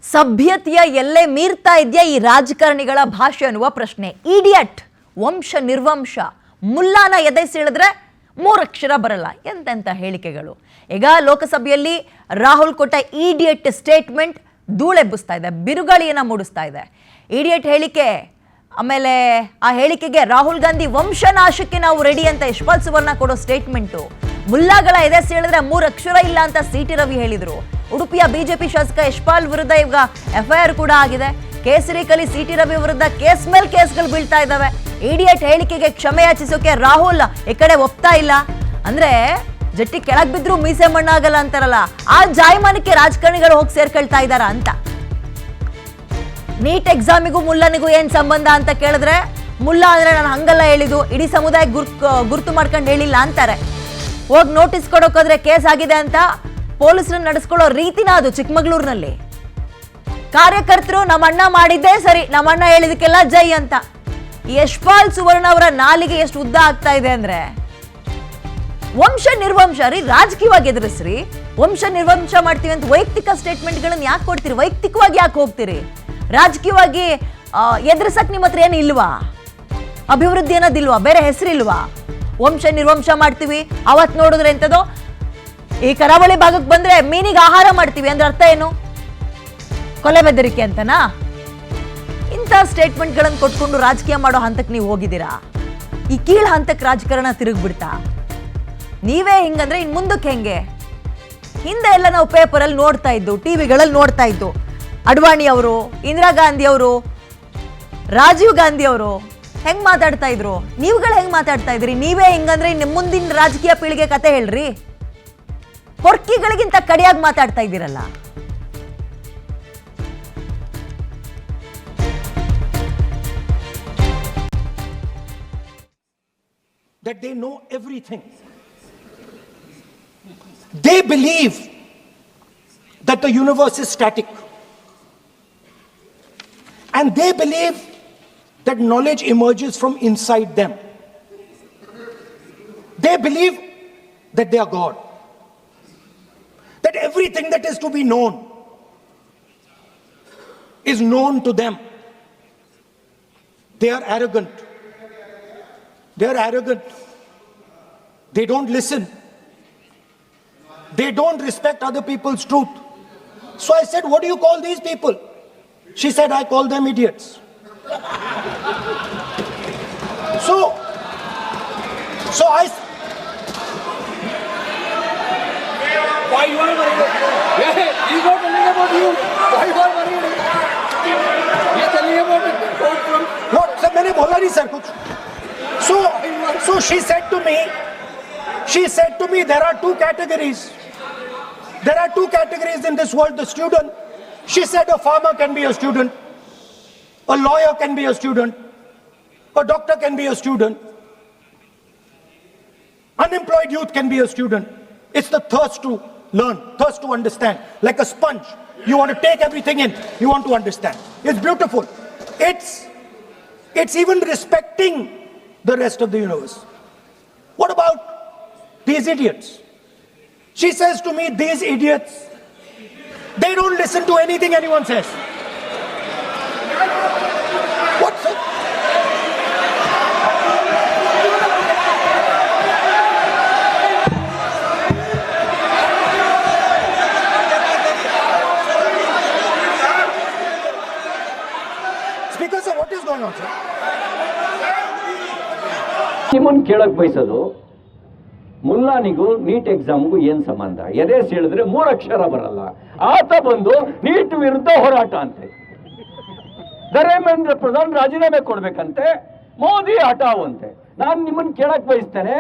ಸಭ್ಯತೆಯ ಎಲ್ಲೇ ಮೀರ್ತಾ ಇದೆಯಾ ಈ ರಾಜಕಾರಣಿಗಳ ಭಾಷೆ ಅನ್ನುವ ಪ್ರಶ್ನೆ. ಇಡಿಯಟ್, ವಂಶ ನಿರ್ವಂಶ, ಮುಲ್ಲಾನ ಎದೆ ಸೀಳಿದ್ರೆ ಮೂರಕ್ಷರ ಬರಲ್ಲ. ಎಂತೆಂಥ ಹೇಳಿಕೆಗಳು. ಈಗ ಲೋಕಸಭೆಯಲ್ಲಿ ರಾಹುಲ್ ಕೊಟ್ಟ ಇಡಿಯಟ್ ಸ್ಟೇಟ್ಮೆಂಟ್ ಧೂಳೆಬ್ಬಿಸ್ತಾ ಇದೆ, ಬಿರುಗಾಳಿಯನ್ನ ಮೂಡಿಸ್ತಾ ಇದೆ. ಇಡಿಯಟ್ ಹೇಳಿಕೆ, ಆಮೇಲೆ ಆ ಹೇಳಿಕೆಗೆ ರಾಹುಲ್ ಗಾಂಧಿ ವಂಶನಾಶಕ್ಕೆ ನಾವು ರೆಡಿ ಅಂತ ಯಶ್ಪಾಲ್ ಸುವರ್ಣ ಕೊಡೋ ಸ್ಟೇಟ್ಮೆಂಟು, ಮುಲ್ಲಾಗಳ ಎದೆ ಸೀಳಿದ್ರೆ 3 ಅಕ್ಷರ ಇಲ್ಲ ಅಂತ ಸಿ.ಟಿ. ರವಿ ಹೇಳಿದ್ರು. ಉಡುಪಿಯ ಬಿಜೆಪಿ ಶಾಸಕ ಯಶ್ಪಾಲ್ ವಿರುದ್ಧ ಈಗ FIR ಕೂಡ ಆಗಿದೆ. ಕೇಸರಿಕಲಿ ಸಿ.ಟಿ. ರವಿ ವಿರುದ್ಧ ಕೇಸ್ ಮೇಲೆ ಕೇಸ್ಗಳು ಬೀಳ್ತಾ ಇದ್ದಾವೆ. ಇಡಿಯಟ್ ಹೇಳಿಕೆಗೆ ಕ್ಷಮೆ ಯಾಚಿಸೋಕೆ ರಾಹುಲ್ ಈ ಕಡೆ ಒಪ್ತಾ ಇಲ್ಲ. ಅಂದ್ರೆ ಜಟ್ಟಿ ಕೆಳಗ್ ಬಿದ್ರು ಮೀಸೆ ಮಣ್ಣಾಗಲ್ಲ ಅಂತಾರಲ್ಲ, ಆ ಜಾಯಮಾನಕ್ಕೆ ರಾಜಕಾರಣಿಗಳು ಹೋಗಿ ಸೇರ್ಕೊಳ್ತಾ ಇದ್ದಾರ ಅಂತ. ನೀಟ್ ಎಕ್ಸಾಮಿಗೂ ಮುಲ್ಲನಿಗೂ ಏನ್ ಸಂಬಂಧ ಅಂತ ಕೇಳಿದ್ರೆ, ಮುಲ್ಲಾ ಅಂದ್ರೆ ನಾನು ಹಂಗಲ್ಲ ಹೇಳಿದ್ದು, ಇಡೀ ಸಮುದಾಯ ಗುರ್ತು ಮಾಡ್ಕೊಂಡು ಹೇಳಿಲ್ಲ ಅಂತಾರೆ. ಹೋಗಿ ನೋಟಿಸ್ ಕೊಡೋಕೋದ್ರೆ ಕೇಸ್ ಆಗಿದೆ ಅಂತ ಪೊಲೀಸರನ್ನ ನಡೆಸ್ಕೊಳ್ಳೋ ರೀತಿನ ಅದು. ಚಿಕ್ಕಮಗಳೂರಿನಲ್ಲಿ ಕಾರ್ಯಕರ್ತರು ನಮ್ಮ ಅಣ್ಣ ಮಾಡಿದ್ದೇ ಸರಿ, ನಮ್ಮ ಅಣ್ಣ ಹೇಳಿದಕ್ಕೆಲ್ಲ ಜೈ ಅಂತ. ಯಶ್ಪಾಲ್ ಸುವರ್ಣ ಅವರ ನಾಲಿಗೆ ಎಷ್ಟು ಉದ್ದ ಆಗ್ತಾ ಇದೆ ಅಂದ್ರೆ, ವಂಶ ನಿರ್ವಂಶ ರೀ, ರಾಜಕೀಯವಾಗಿ ಎದುರಿಸ್ರಿ. ವಂಶ ನಿರ್ವಂಶ ಮಾಡ್ತೀವಿ ಅಂತ ವೈಯಕ್ತಿಕ ಸ್ಟೇಟ್ಮೆಂಟ್ಗಳನ್ನ ಯಾಕೆ ಕೊಡ್ತೀರಿ? ವೈಯಕ್ತಿಕವಾಗಿ ಯಾಕೆ ಹೋಗ್ತೀರಿ? ರಾಜಕೀಯವಾಗಿ ಎದುರಿಸಕ್ ನಿಮ್ಮ ಹತ್ರ ಏನು ಇಲ್ವಾ? ಅಭಿವೃದ್ಧಿ ಅನ್ನೋದಿಲ್ವಾ? ಬೇರೆ ಹೆಸರಿಲ್ವಾ? ವಂಶ ನಿರ್ವಂಶ ಮಾಡ್ತೀವಿ. ಅವತ್ ನೋಡಿದ್ರೆ ಎಂತದೋ ಈ ಕರಾವಳಿ ಭಾಗಕ್ಕೆ ಬಂದ್ರೆ ಮೀನಿಗೆ ಆಹಾರ ಮಾಡ್ತೀವಿ ಅಂದ್ರೆ ಅರ್ಥ ಏನು? ಕೊಲೆ ಬೆದರಿಕೆ ಅಂತನಾ? ಇಂಥ ಸ್ಟೇಟ್ಮೆಂಟ್ಗಳನ್ನು ಕೊಟ್ಕೊಂಡು ರಾಜಕೀಯ ಮಾಡೋ ಹಂತಕ್ಕೆ ನೀವು ಹೋಗಿದ್ದೀರಾ. ಈ ಕೀಳ್ ಹಂತಕ್ಕೆ ರಾಜಕಾರಣ ತಿರುಗ್ಬಿಡ್ತಾ. ನೀವೇ ಹಿಂಗಂದ್ರೆ ಇನ್ ಮುಂದಕ್ಕೆ ಹೆಂಗೆ? ಹಿಂದೆ ಎಲ್ಲ ನಾವು ಪೇಪರಲ್ಲಿ ನೋಡ್ತಾ ಇದ್ದು, ಟಿವಿಗಳಲ್ಲಿ ನೋಡ್ತಾ ಇದ್ದು, ಅಡ್ವಾಣಿ ಅವರು, ಇಂದಿರಾ ಗಾಂಧಿ ಅವರು, ರಾಜೀವ್ ಗಾಂಧಿ ಅವರು ಹೆಂಗ್ ಮಾತಾಡ್ತಾ ಇದ್ರು, ನೀವುಗಳು ಹೆಂಗ್ ಮಾತಾಡ್ತಾ ಇದ್ರಿ? ನೀವೇ ಹಿಂಗಂದ್ರೆ ಇನ್ನು ಮುಂದಿನ ರಾಜಕೀಯ ಪೀಳಿಗೆ ಕತೆ ಹೇಳ್ರಿ. ಪೊರ್ಕಿಗಳಿಗಿಂತ ಕಡಿಯಾಗಿ ಮಾತಾಡ್ತಾ ಇದ್ದೀರಲ್ಲ. That they know everything. They believe that the universe is static. And they believe that knowledge emerges from inside them. They believe that they are God. That everything that is to be known is known to them. They are arrogant. They are arrogant. They don't listen. They don't respect other people's truth. So I said, what do you call these people? She said, I call them idiots. So I... Why you are worried? He's not telling about you. Why you are worried? He's telling about it. What? Sir, मैंने बोला नहीं sir कुछ. So she said to me, there are 2 categories. There are 2 categories in this world. The student. She said a farmer can be a student. A lawyer can be a student. A doctor can be a student. Unemployed youth can be a student. It's the thirst to learn, thirst to understand. Like a sponge. You want to take everything in. You want to understand. It's beautiful. It's even respecting the rest of the universe. What about these idiots? She says to me, these idiots, they don't listen to anything anyone says. What's it? Speaker sir, what is going on, sir? ನಿಮ್ಮನ್ನು ಕೇಳಕ್ ಬಯಸೋದು, ಮುಲ್ಲಾನಿಗೂ neat ಎಕ್ಸಾಮ್ಗೂ ಏನ್ ಸಂಬಂಧ? ಎದೆ ಸೀಳಿದ್ರೆ 3 ಅಕ್ಷರ ಬರಲ್ಲ. ಆತ ಬಂದು neat ವಿರುದ್ಧ ಹೋರಾಟ ಅಂತೆ. ಧರ್ಮೇಂದ್ರ ಪ್ರಧಾನ್ ರಾಜೀನಾಮೆ ಕೊಡ್ಬೇಕಂತೆ, ಮೋದಿ ಹಠಾವಂತೆ. ನಾನು ನಿಮ್ಮನ್ನು ಕೇಳಕ್ ಬಯಸ್ತೇನೆ,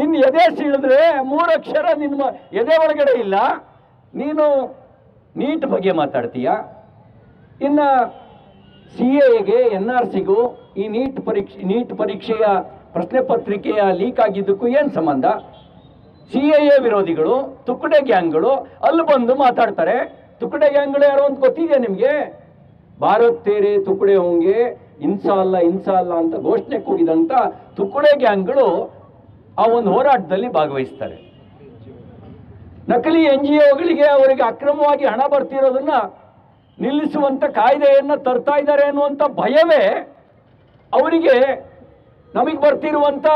ನಿನ್ನ ಎದೆ ಸೀಳಿದ್ರೆ 3 ಅಕ್ಷರ ನಿನ್ನ ಎದೆ ಒಳಗಡೆ ಇಲ್ಲ, ನೀನು ನೀಟ್ ಬಗ್ಗೆ ಮಾತಾಡ್ತೀಯ. ಇನ್ನ CAಗೆ NRCಗೂ ಈ ನೀಟ್ ಪರೀಕ್ಷೆಯ ಪ್ರಶ್ನೆ ಪತ್ರಿಕೆಯ ಲೀಕ್ ಆಗಿದ್ದಕ್ಕೂ ಏನು ಸಂಬಂಧ? CAA ವಿರೋಧಿಗಳು, ತುಕಡೆ ಗ್ಯಾಂಗ್ಗಳು ಅಲ್ಲಿ ಬಂದು ಮಾತಾಡ್ತಾರೆ. ತುಕಡೆ ಗ್ಯಾಂಗ್ಗಳು ಯಾರೋ ಅಂತ ಗೊತ್ತಿದೆಯಾ ನಿಮಗೆ? ಭಾರತ್ ತೇರೆ ತುಕಡೆ ಹೋಂಗೆ, ಇನ್ಸಾ ಅಲ್ಲ ಅಂತ ಘೋಷಣೆ ಕೂಗಿದಂಥ ತುಕಡೆ ಗ್ಯಾಂಗ್ಗಳು ಆ ಒಂದು ಹೋರಾಟದಲ್ಲಿ ಭಾಗವಹಿಸ್ತಾರೆ. ನಕಲಿ NGOಗಳಿಗೆ ಅವರಿಗೆ ಅಕ್ರಮವಾಗಿ ಹಣ ಬರ್ತಿರೋದನ್ನ ನಿಲ್ಲಿಸುವಂತ ಕಾಯ್ದೆಯನ್ನು ತರ್ತಾ ಇದ್ದಾರೆ ಅನ್ನುವಂಥ ಭಯವೇ ಅವರಿಗೆ ನಮಗೆ ಬರ್ತಿರುವಂಥ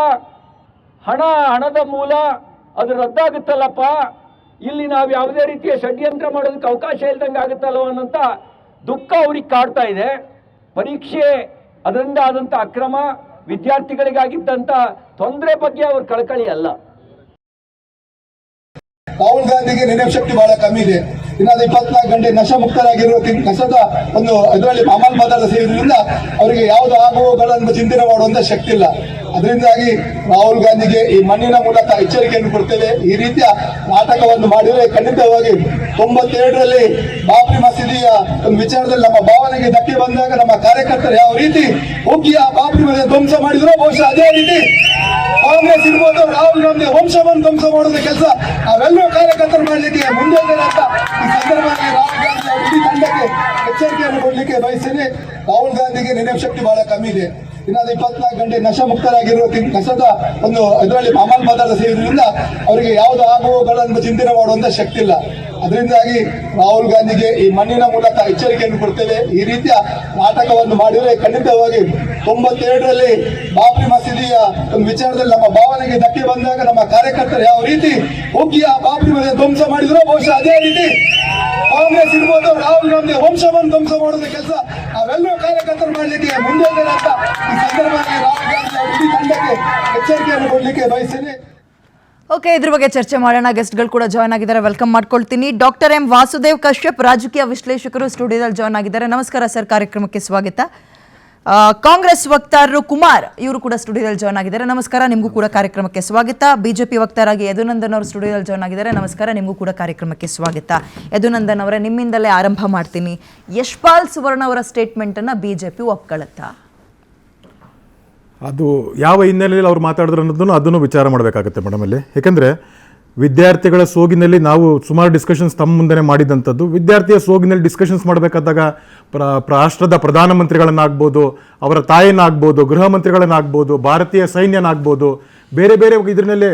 ಹಣದ ಮೂಲ ಅದು ರದ್ದಾಗುತ್ತಲ್ಲಪ್ಪ, ಇಲ್ಲಿ ನಾವು ಯಾವುದೇ ರೀತಿಯ ಷಡ್ಯಂತ್ರ ಮಾಡೋದಕ್ಕೆ ಅವಕಾಶ ಇಲ್ದಂಗೆ ಆಗುತ್ತಲ್ಲೋ ಅನ್ನೋಂಥ ದುಃಖ ಅವ್ರಿಗೆ ಕಾಡ್ತಾ ಇದೆ. ಪರೀಕ್ಷೆ ಅದರಿಂದ ಆದಂಥ ಅಕ್ರಮ, ವಿದ್ಯಾರ್ಥಿಗಳಿಗಾಗಿದ್ದಂಥ ತೊಂದರೆ ಬಗ್ಗೆ ಅವ್ರ ಕಳಕಳಿ ಅಲ್ಲ. ರಾಹುಲ್ ಗಾಂಧಿಗೆ ನೆನಪು ಬಹಳ ಕಮ್ಮಿ ಇದೆ. ಇನ್ನಾದ 24 ಗಂಟೆ ನಶಾ ಮುಕ್ತರಾಗಿರುವ ನಶದ ಒಂದು ಇದರಲ್ಲಿ ಅಮಲ್ ಪದಾರ್ಥ ಸೇರಿದ್ರಿಂದ ಅವರಿಗೆ ಯಾವುದು ಆಗುವಗಳನ್ನು ಚಿಂತನೆ ಮಾಡುವಂತ ಶಕ್ತಿ ಇಲ್ಲ. ಅದರಿಂದಾಗಿ ರಾಹುಲ್ ಗಾಂಧಿಗೆ ಈ ಮಣ್ಣಿನ ಮೂಲಕ ಎಚ್ಚರಿಕೆಯನ್ನು ಕೊಡ್ತೇವೆ. ಈ ರೀತಿಯ ನಾಟಕವನ್ನು ಮಾಡಿದರೆ ಖಂಡಿತವಾಗಿ 92ರಲ್ಲಿ ಬಾಬ್ರಿ ಮಸೀದಿಯ ಒಂದು ವಿಚಾರದಲ್ಲಿ ನಮ್ಮ ಭಾವನೆಗೆ ಧಕ್ಕೆ ಬಂದಾಗ ನಮ್ಮ ಕಾರ್ಯಕರ್ತರು ಯಾವ ರೀತಿ ಹೋಗಿ ಆ ಬಾಬ್ರಿ ಮಸೀದಿ ಧ್ವಂಸ ಮಾಡಿದ್ರು, ಬಹುಶಃ ಅದೇ ರೀತಿ ಕಾಂಗ್ರೆಸ್ ಇರ್ಬೋದು, ರಾಹುಲ್ ಗಾಂಧಿ ವಂಶವನ್ನು ಧ್ವಂಸ ಮಾಡೋದ ಕೆಲಸ ನಾವೆಲ್ಲರೂ ಕಾರ್ಯಕರ್ತರು ಮಾಡಲಿಕ್ಕೆ ಮುಂದೆ ಅಂತ ಈ ಸಂದರ್ಭದಲ್ಲಿ ರಾಹುಲ್ ಗಾಂಧಿ ಅವರ ಇಡೀ ತಂಡಕ್ಕೆ ಎಚ್ಚರಿಕೆಯನ್ನು ಕೊಡಲಿಕ್ಕೆ ಬಯಸ್ತೇನೆ. ರಾಹುಲ್ ಗಾಂಧಿಗೆ ನೆನಪು ಬಹಳ ಕಮ್ಮಿ ಇದೆ. ಇನ್ನಾದ 24 ಗಂಟೆ ನಶಾ ಮುಕ್ತರಾಗಿರುವ ನಶದ ಒಂದು ಇದರಲ್ಲಿ ಅಮಲ್ ಪದಾರ್ಥ ಸೇರಿದ್ರಿಂದ ಅವರಿಗೆ ಯಾವುದು ಆಗುವಗಳನ್ನು ಚಿಂತನೆ ಮಾಡುವಂತ ಶಕ್ತಿ ಇಲ್ಲ. ಅದರಿಂದಾಗಿ ರಾಹುಲ್ ಗಾಂಧಿಗೆ ಈ ಮಣ್ಣಿನ ಮೂಲಕ ಎಚ್ಚರಿಕೆಯನ್ನು ಕೊಡ್ತೇವೆ. ಈ ರೀತಿಯ ನಾಟಕವನ್ನು ಮಾಡಿದರೆ ಖಂಡಿತವಾಗಿ 92ರಲ್ಲಿ ಬಾಬ್ರಿ ಮಸೀದಿಯ ಒಂದು ವಿಚಾರದಲ್ಲಿ ನಮ್ಮ ಭಾವನೆಗೆ ಧಕ್ಕೆ ಬಂದಾಗ ನಮ್ಮ ಕಾರ್ಯಕರ್ತರು ಯಾವ ರೀತಿ ಹೋಗಿ ಆ ಬಾಬ್ರಿ ಮಸೀದಿ ಧ್ವಂಸ ಮಾಡಿದ್ರು, ಬಹುಶಃ ಅದೇ ರೀತಿ ಕಾಂಗ್ರೆಸ್ ಇರ್ಬೋದು, ರಾಹುಲ್ ಗಾಂಧಿ ವಂಶವನ್ನು ಧ್ವಂಸ ಮಾಡೋದ ಕೆಲಸ ನಾವೆಲ್ಲರೂ ಕಾರ್ಯಕರ್ತರು ಮಾಡಲಿಕ್ಕೆ ಮುಂದೆ ಅಂತ ಈ ಸಂದರ್ಭದಲ್ಲಿ ರಾಹುಲ್ ಗಾಂಧಿ ಅವರ ಇಡೀ ತಂಡಕ್ಕೆ ಎಚ್ಚರಿಕೆಯನ್ನು ಕೊಡಲಿಕ್ಕೆ ಬಯಸ್ತೇನೆ. ಓಕೆ, ಇದ್ರ ಬಗ್ಗೆ ಚರ್ಚೆ ಮಾಡೋಣ. ಗೆಸ್ಟ್ಗಳು ಕೂಡ ಜಾಯ್ನ್ ಆಗಿದ್ದಾರೆ, ವೆಲ್ಕಮ್ ಮಾಡ್ಕೊಳ್ತೀನಿ. ಡಾಕ್ಟರ್ ಎಂ ವಾಸುದೇವ್ ಕಶ್ಯಪ್, ರಾಜಕೀಯ ವಿಶ್ಲೇಷಕರು ಸ್ಟುಡಿಯೋದಲ್ಲಿ ಜಾಯ್ನ್ ಆಗಿದ್ದಾರೆ. ನಮಸ್ಕಾರ ಸರ್, ಕಾರ್ಯಕ್ರಮಕ್ಕೆ ಸ್ವಾಗತ. ಕಾಂಗ್ರೆಸ್ ವಕ್ತಾರರು ಕುಮಾರ್ ಇವರು ಕೂಡ ಸ್ಟುಡಿಯೋದಲ್ಲಿ ಜಾಯ್ನ್ ಆಗಿದ್ದಾರೆ. ನಮಸ್ಕಾರ, ನಿಮಗೂ ಕೂಡ ಕಾರ್ಯಕ್ರಮಕ್ಕೆ ಸ್ವಾಗತ. ಬಿಜೆಪಿ ವಕ್ತಾರಾಗಿ ಯದುನಂದನ್ ಅವರು ಸ್ಟುಡಿಯೋದಲ್ಲಿ ಜಾಯ್ನ್ ಆಗಿದ್ದಾರೆ. ನಮಸ್ಕಾರ, ನಿಮಗೂ ಕೂಡ ಕಾರ್ಯಕ್ರಮಕ್ಕೆ ಸ್ವಾಗತ. ಯದುನಂದನ್ ಅವರೇ, ನಿಮ್ಮಿಂದಲೇ ಆರಂಭ ಮಾಡ್ತೀನಿ. ಯಶ್ಪಾಲ್ ಸುವರ್ಣ ಅವರ ಸ್ಟೇಟ್ಮೆಂಟನ್ನು ಬಿಜೆಪಿ ಒಪ್ಕೊಳ್ಳುತ್ತಾ? ಅದು ಯಾವ ಹಿನ್ನೆಲೆಯಲ್ಲಿ ಅವ್ರು ಮಾತಾಡಿದ್ರು ಅನ್ನೋದನ್ನು ಅದನ್ನು ವಿಚಾರ ಮಾಡಬೇಕಾಗುತ್ತೆ ಮೇಡಮ್ ಅಲ್ಲಿ. ಯಾಕೆಂದರೆ ವಿದ್ಯಾರ್ಥಿಗಳ ಸೋಗಿನಲ್ಲಿ ನಾವು ಸುಮಾರು ಡಿಸ್ಕಷನ್ಸ್ ತಮ್ಮ ಮುಂದೆ ಮಾಡಿದಂಥದ್ದು. ವಿದ್ಯಾರ್ಥಿಯ ಸೋಗಿನಲ್ಲಿ ಡಿಸ್ಕಷನ್ಸ್ ಮಾಡಬೇಕಾದಾಗ ರಾಷ್ಟ್ರದ ಪ್ರಧಾನಮಂತ್ರಿಗಳನ್ನಾಗ್ಬೋದು, ಅವರ ತಾಯಿನಾಗ್ಬೋದು, ಗೃಹ ಮಂತ್ರಿಗಳನ್ನಾಗ್ಬೋದು, ಭಾರತೀಯ ಸೈನ್ಯನಾಗ್ಬೋದು, ಬೇರೆ ಬೇರೆ ಇದರಲ್ಲಿ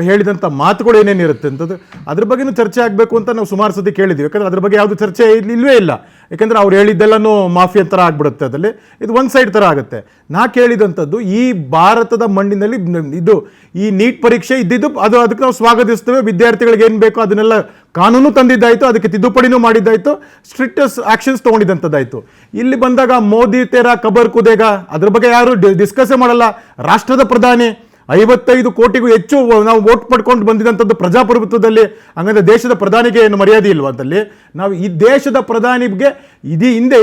ಹೇಳಿದಂಥ ಮಾತುಗಳು ಏನೇನಿರುತ್ತೆ ಅಂತದ್ದು ಅದ್ರ ಬಗ್ಗೆನೂ ಚರ್ಚೆ ಆಗಬೇಕು ಅಂತ ನಾವು ಸುಮಾರು ಸತಿ ಕೇಳಿದ್ದೀವಿ. ಯಾಕಂದರೆ ಅದ್ರ ಬಗ್ಗೆ ಯಾವುದು ಚರ್ಚೆ ಇಲ್ಲವೇ ಇಲ್ಲ. ಯಾಕೆಂದರೆ ಅವ್ರು ಹೇಳಿದ್ದೆಲ್ಲನೂ ಮಾಫಿಯಾ ಥರ ಆಗ್ಬಿಡುತ್ತೆ, ಅದರಲ್ಲಿ ಇದು ಒಂದು ಸೈಡ್ ಥರ ಆಗುತ್ತೆ. ನಾ ಕೇಳಿದಂಥದ್ದು ಈ ಭಾರತದ ಮಣ್ಣಿನಲ್ಲಿ ಇದು ಈ ನೀಟ್ ಪರೀಕ್ಷೆ ಇದ್ದಿದ್ದು ಅದಕ್ಕೆ ನಾವು ಸ್ವಾಗತಿಸ್ತೇವೆ. ವಿದ್ಯಾರ್ಥಿಗಳಿಗೆ ಏನು ಬೇಕೋ ಅದನ್ನೆಲ್ಲ ಕಾನೂನು ತಂದಿದ್ದಾಯಿತು, ಅದಕ್ಕೆ ತಿದ್ದುಪಡಿನೂ ಮಾಡಿದ್ದಾಯಿತು, ಸ್ಟ್ರಿಕ್ಟಸ್ ಆ್ಯಕ್ಷನ್ಸ್ ತೊಗೊಂಡಿದ್ದಂಥದ್ದಾಯಿತು. ಇಲ್ಲಿ ಬಂದಾಗ ಮೋದಿ ತೇರಾ ಖಬರ್ ಕುದೇಗ ಅದ್ರ ಬಗ್ಗೆ ಯಾರು ಡಿಸ್ಕಸ್ಸೇ ಮಾಡಲ್ಲ. ರಾಷ್ಟ್ರದ ಪ್ರಧಾನಿ 55 ಕೋಟಿಗೂ ಹೆಚ್ಚು ನಾವು ವೋಟ್ ಪಡ್ಕೊಂಡು ಬಂದಿದ್ದಂಥದ್ದು ಪ್ರಜಾಪ್ರಭುತ್ವದಲ್ಲಿ. ಹಂಗಂದ್ರೆ ದೇಶದ ಪ್ರಧಾನಿಗೆ ಏನು ಮರ್ಯಾದೆ ಇಲ್ವಾ ಅಂತಲ್ಲಿ? ನಾವು ಈ ದೇಶದ ಪ್ರಧಾನಿಗೆ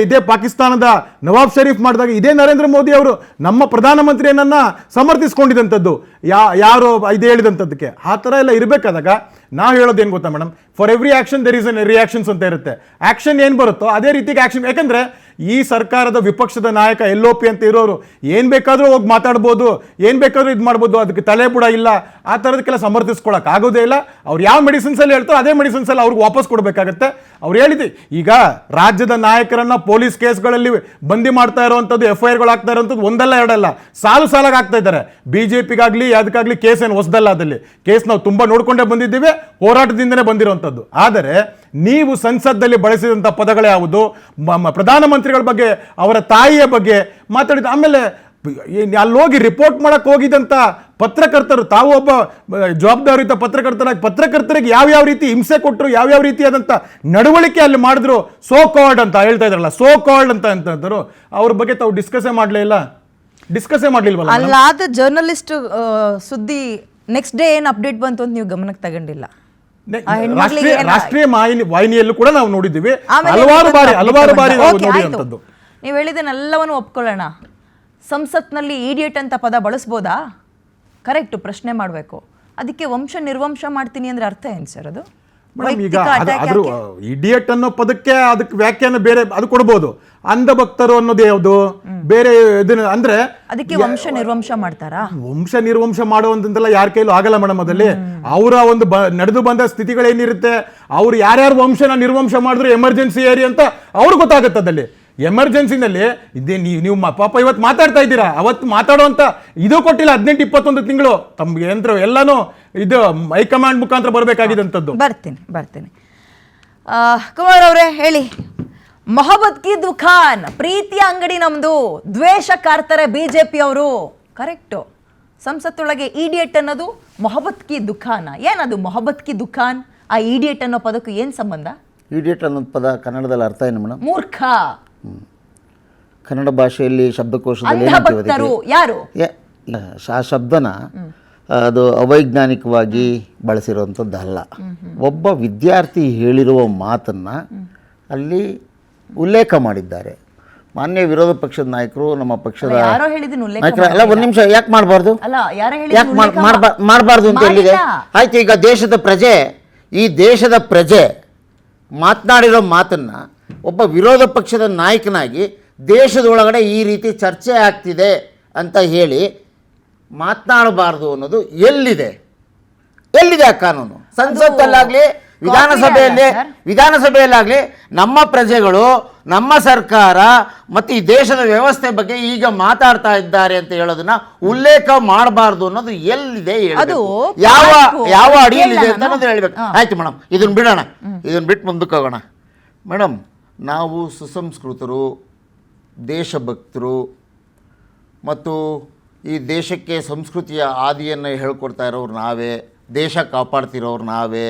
ಇದೇ ಪಾಕಿಸ್ತಾನದ ನವಾಬ್ ಶರೀಫ್ ಮಾಡಿದಾಗ ಇದೇ ನರೇಂದ್ರ ಮೋದಿ ಅವರು ನಮ್ಮ ಪ್ರಧಾನಮಂತ್ರಿಯನ್ನ ಸಮರ್ಥಿಸ್ಕೊಂಡಿದ್ದಂಥದ್ದು ಯಾರು ಇದು ಹೇಳಿದಂಥದ್ದಕ್ಕೆ. ಆ ಥರ ಎಲ್ಲ ಇರಬೇಕಾದಾಗ ನಾವು ಹೇಳೋದೇನು ಗೊತ್ತಾ madam, for every action there is an reactions ಅಂತ ಇರುತ್ತೆ. ಆ್ಯಕ್ಷನ್ ಏನು ಬರುತ್ತೋ ಅದೇ ರೀತಿಗೆ ಆ್ಯಕ್ಷನ್. ಯಾಕಂದರೆ ಈ ಸರ್ಕಾರದ ವಿಪಕ್ಷದ ನಾಯಕ LOP ಅಂತ ಇರೋರು ಏನು ಬೇಕಾದರೂ ಹೋಗಿ ಮಾತಾಡ್ಬೋದು, ಏನು ಬೇಕಾದರೂ ಇದು ಮಾಡ್ಬೋದು, ಅದಕ್ಕೆ ತಲೆ ಬುಡ ಇಲ್ಲ. ಆ ಥರದಕ್ಕೆಲ್ಲ ಸಮರ್ಥಿಸ್ಕೊಳಕ್ಕೆ ಆಗೋದೇ ಇಲ್ಲ. ಅವ್ರು ಯಾವ ಮೆಡಿಸಿನ್ಸಲ್ಲಿ ಹೇಳ್ತಾರೋ ಅದೇ ಮೆಡಿಸಿನ್ಸಲ್ಲಿ ಅವ್ರಿಗೆ ವಾಪಸ್ ಕೊಡಬೇಕಾಗತ್ತೆ. ಅವ್ರು ಹೇಳಿದ್ದು ಈಗ ರಾಜ್ಯದ ನಾಯಕರನ್ನ ಪೊಲೀಸ್ ಕೇಸ್ಗಳಲ್ಲಿ ಬಂದಿ ಮಾಡ್ತಾ ಇರೋವಂಥದ್ದು, FIRಗಳು ಆಗ್ತಾ ಇರೋವಂಥದ್ದು ಒಂದಲ್ಲ ಎರಡಲ್ಲ, ಸಾಲಾಗಿ ಆಗ್ತಾ ಇದ್ದಾರೆ. BJPಗಾಗಲಿ ಅದಕ್ಕಾಗಲಿ ಕೇಸ್ ಏನು ಹೊಸದಲ್ಲ. ಅದಲ್ಲಿ ಕೇಸ್ ನಾವು ತುಂಬ ನೋಡ್ಕೊಂಡೇ ಬಂದಿದ್ದೀವಿ, ಹೋರಾಟದಿಂದನೇ ಬಂದಿರುವಂಥದ್ದು. ಆದರೆ ನೀವು ಸಂಸತ್ತಲ್ಲಿ ಬಳಸಿದಂಥ ಪದಗಳು ಯಾವುದು? ಪ್ರಧಾನಮಂತ್ರಿಗಳ ಬಗ್ಗೆ, ಅವರ ತಾಯಿಯ ಬಗ್ಗೆ ಮಾತಾಡಿದ. ಆಮೇಲೆ ಅಲ್ಲಿ ಹೋಗಿ ರಿಪೋರ್ಟ್ ಮಾಡಕ್ಕೆ ಹೋಗಿದ್ದಂಥ ಪತ್ರಕರ್ತರು, ತಾವು ಒಬ್ಬ ಜವಾಬ್ದಾರಿಯುತ ಪತ್ರಕರ್ತರಿಗೆ ಯಾವ್ಯಾವ ರೀತಿ ಹಿಂಸೆ ಕೊಟ್ಟರು, ಯಾವ್ಯಾವ ರೀತಿಯಾದಂಥ ನಡವಳಿಕೆ ಅಲ್ಲಿ ಮಾಡಿದ್ರು, ಸೋ ಕಾಲ್ಡ್ ಅಂತ ಹೇಳ್ತಾ ಇದ್ರಲ್ಲ, ಸೋ ಕಾಲ್ಡ್ ಅಂತಂದ್ರು, ಅವ್ರ ಬಗ್ಗೆ ತಾವು ಡಿಸ್ಕಸ್ಸೇ ಮಾಡಲಿಲ್ವಲ್ಲ? ಅಲ್ಲಾದ ಜರ್ನಲಿಸ್ಟ್ ಸುದ್ದಿ ನೆಕ್ಸ್ಟ್ ಡೇ ಏನು ಅಪ್ಡೇಟ್ ಬಂತು ಅಂತ ನೀವು ಗಮನಕ್ಕೆ ತಗೊಂಡಿಲ್ಲ. ರಾಷ್ಟ್ರೀಯ ವಾಹಿನಿಯಲ್ಲೂ ಕೂಡ ನಾವು ನೋಡಿದ್ದೀವಿ, ಹಲವಾರು ಬಾರಿ ನೋಡಿದಂಥದ್ದು. ನೀವು ಹೇಳಿದನ್ನೆಲ್ಲವನ್ನು ಒಪ್ಕೊಳ್ಳೋಣ. ಸಂಸತ್ನಲ್ಲಿ ಇಡಿಯಟ್ ಅಂತ ಪದ ಬಳಸ್ಬೋದಾ? ಕರೆಕ್ಟ್, ಪ್ರಶ್ನೆ ಮಾಡಬೇಕು. ಅದಕ್ಕೆ ವಂಶ ನಿರ್ವಂಶ ಮಾಡ್ತೀನಿ ಅಂದ್ರೆ ಅರ್ಥ ಏನು ಸರ್? ಅದು ಈಗ ಅದ್ರ ಇಡಿಯಟ್ ಅನ್ನೋ ಪದಕ್ಕೆ ಅದಕ್ಕೆ ವ್ಯಾಖ್ಯಾನ ಬೇರೆ ಅದು ಕೊಡ್ಬೋದು. ಅಂಧಭಕ್ತರು ಅನ್ನೋದು ಯಾವುದು ಬೇರೆ ಇದನ್ನ ಅಂದ್ರೆ ಅದಕ್ಕೆ ವಂಶ ನಿರ್ವಂಶ ಮಾಡ್ತಾರಾ? ವಂಶ ನಿರ್ವಂಶ ಮಾಡುವಂತೆಲ್ಲ ಯಾರ ಕೈಲೂ ಆಗಲ್ಲ ಮೇಡಮ್. ಅದಲ್ಲಿ ಅವರ ಒಂದು ನಡೆದು ಬಂದ ಸ್ಥಿತಿಗಳೇನಿರುತ್ತೆ, ಅವ್ರು ಯಾರ್ಯಾರು ವಂಶನ ನಿರ್ವಂಶ ಮಾಡಿದ್ರು ಎಮರ್ಜೆನ್ಸಿ ಏರಿಯಾ ಅಂತ ಅವ್ರಿಗೆ ಗೊತ್ತಾಗುತ್ತೆ. ಅದಲ್ಲಿ ಎಮರ್ಜೆನ್ಸಿನಲ್ಲಿ ಇದೇ ನೀವು ಪಾಪ ಇವತ್ತು ಮಾತಾಡ್ತಾ ಇದ್ದೀರಾ, ಅವತ್ತು ಮಾತಾಡುವಂಥ ಇದು ಕೊಟ್ಟಿಲ್ಲ. 18-21 ತಿಂಗಳು ತಮ್ಗೆ ಯಂತ್ರ ಎಲ್ಲಾನು ಇದು ಹೈಕಮಾಂಡ್ ಮುಖಾಂತರ ಬರಬೇಕಾಗಿದ್ದಂಥದ್ದು. ಬರ್ತೀನಿ. ಕುಮಾರ್ ಅವರೇ ಹೇಳಿ, ಮೊಹಬ್ಬತ್ ಕಿ ದುಖಾನ್, ಪ್ರೀತಿಯ ಅಂಗಡಿ ನಮ್ದು, ದ್ವೇಷ ಕಾರ್ತಾರೆ ಬಿಜೆಪಿ ಅವರು. ಕರೆಕ್ಟು. ಸಂಸತ್ತೊಳಗೆ ಇಡಿಯಟ್ ಅನ್ನೋದು ಮೊಹಬ್ಬತ್ ಕಿ ದುಖಾನ. ಏನದು ಮೊಹಬ್ಬತ್ ಕಿ ದುಖಾನ್? ಆ ಇಡಿಯಟ್ ಅನ್ನೋ ಪದಕ್ಕೂ ಏನು ಸಂಬಂಧ? ಇಡಿಯಟ್ ಅನ್ನೋದು ಪದ ಕನ್ನಡದಲ್ಲಿ ಅರ್ಥ ಏನು ಮೇಡಮ್? ಮೂರ್ಖ. ಕನ್ನಡ ಭಾಷೆಯಲ್ಲಿ ಶಬ್ದಕೋಶದಲ್ಲಿ ಅಂಧಭಕ್ತರು ಯಾರು? ಆ ಶಬ್ದನ ಅದು ಅವೈಜ್ಞಾನಿಕವಾಗಿ ಬಳಸಿರುವಂಥದ್ದಲ್ಲ. ಒಬ್ಬ ವಿದ್ಯಾರ್ಥಿ ಹೇಳಿರುವ ಮಾತನ್ನು ಅಲ್ಲಿ ಉಲ್ಲೇಖ ಮಾಡಿದ್ದಾರೆ. ಮಾನ್ಯ ವಿರೋಧ ಪಕ್ಷದ ನಾಯಕರು, ನಮ್ಮ ಪಕ್ಷದ ಯಾರೋ ಹೇಳಿದ್ದೀನಿ ಉಲ್ಲೇಖ ನಾಯಕರು ಎಲ್ಲ ಒಂದು ನಿಮಿಷ ಯಾಕೆ ಮಾಡಬಾರ್ದು? ಅಲ್ಲ, ಯಾರೋ ಯಾಕೆ ಮಾಡಬಾರ್ದು ಅಂತ ಹೇಳಿದೆ? ಆಯ್ತು, ಈಗ ಈ ದೇಶದ ಪ್ರಜೆ ಮಾತನಾಡಿರೋ ಮಾತನ್ನ ಒಬ್ಬ ವಿರೋಧ ಪಕ್ಷದ ನಾಯಕನಾಗಿ ದೇಶದೊಳಗಡೆ ಈ ರೀತಿ ಚರ್ಚೆ ಆಗ್ತಿದೆ ಅಂತ ಹೇಳಿ ಮಾತನಾಡಬಾರ್ದು ಅನ್ನೋದು ಎಲ್ಲಿದೆ ಆ ಕಾನೂನು? ಸಂಸತ್ತಲ್ಲಾಗಲಿ ವಿಧಾನಸಭೆಯಲ್ಲಾಗಲಿ ನಮ್ಮ ಪ್ರಜೆಗಳು, ನಮ್ಮ ಸರ್ಕಾರ ಮತ್ತು ಈ ದೇಶದ ವ್ಯವಸ್ಥೆ ಬಗ್ಗೆ ಈಗ ಮಾತಾಡ್ತಾ ಇದ್ದಾರೆ ಅಂತ ಹೇಳೋದನ್ನ ಉಲ್ಲೇಖ ಮಾಡಬಾರ್ದು ಅನ್ನೋದು ಎಲ್ಲಿದೆ? ಯಾವ ಅಡಿಯಲ್ಲಿದೆ ಅಂತ ಅನ್ನೋದು ಹೇಳ್ಬೇಕು. ಆಯ್ತು ಮೇಡಮ್, ಇದನ್ನ ಬಿಡೋಣ, ಇದನ್ನ ಬಿಟ್ಟು ಮುಂದಕ್ಕೆ ಹೋಗೋಣ. ಮೇಡಮ್, ನಾವು ಸುಸಂಸ್ಕೃತರು, ದೇಶಭಕ್ತರು ಮತ್ತು ಈ ದೇಶಕ್ಕೆ ಸಂಸ್ಕೃತಿಯ ಆದಿಯನ್ನು ಹೇಳ್ಕೊಡ್ತಾ ಇರೋರು ನಾವೇ, ದೇಶ ಕಾಪಾಡ್ತಿರೋರು ನಾವೇ.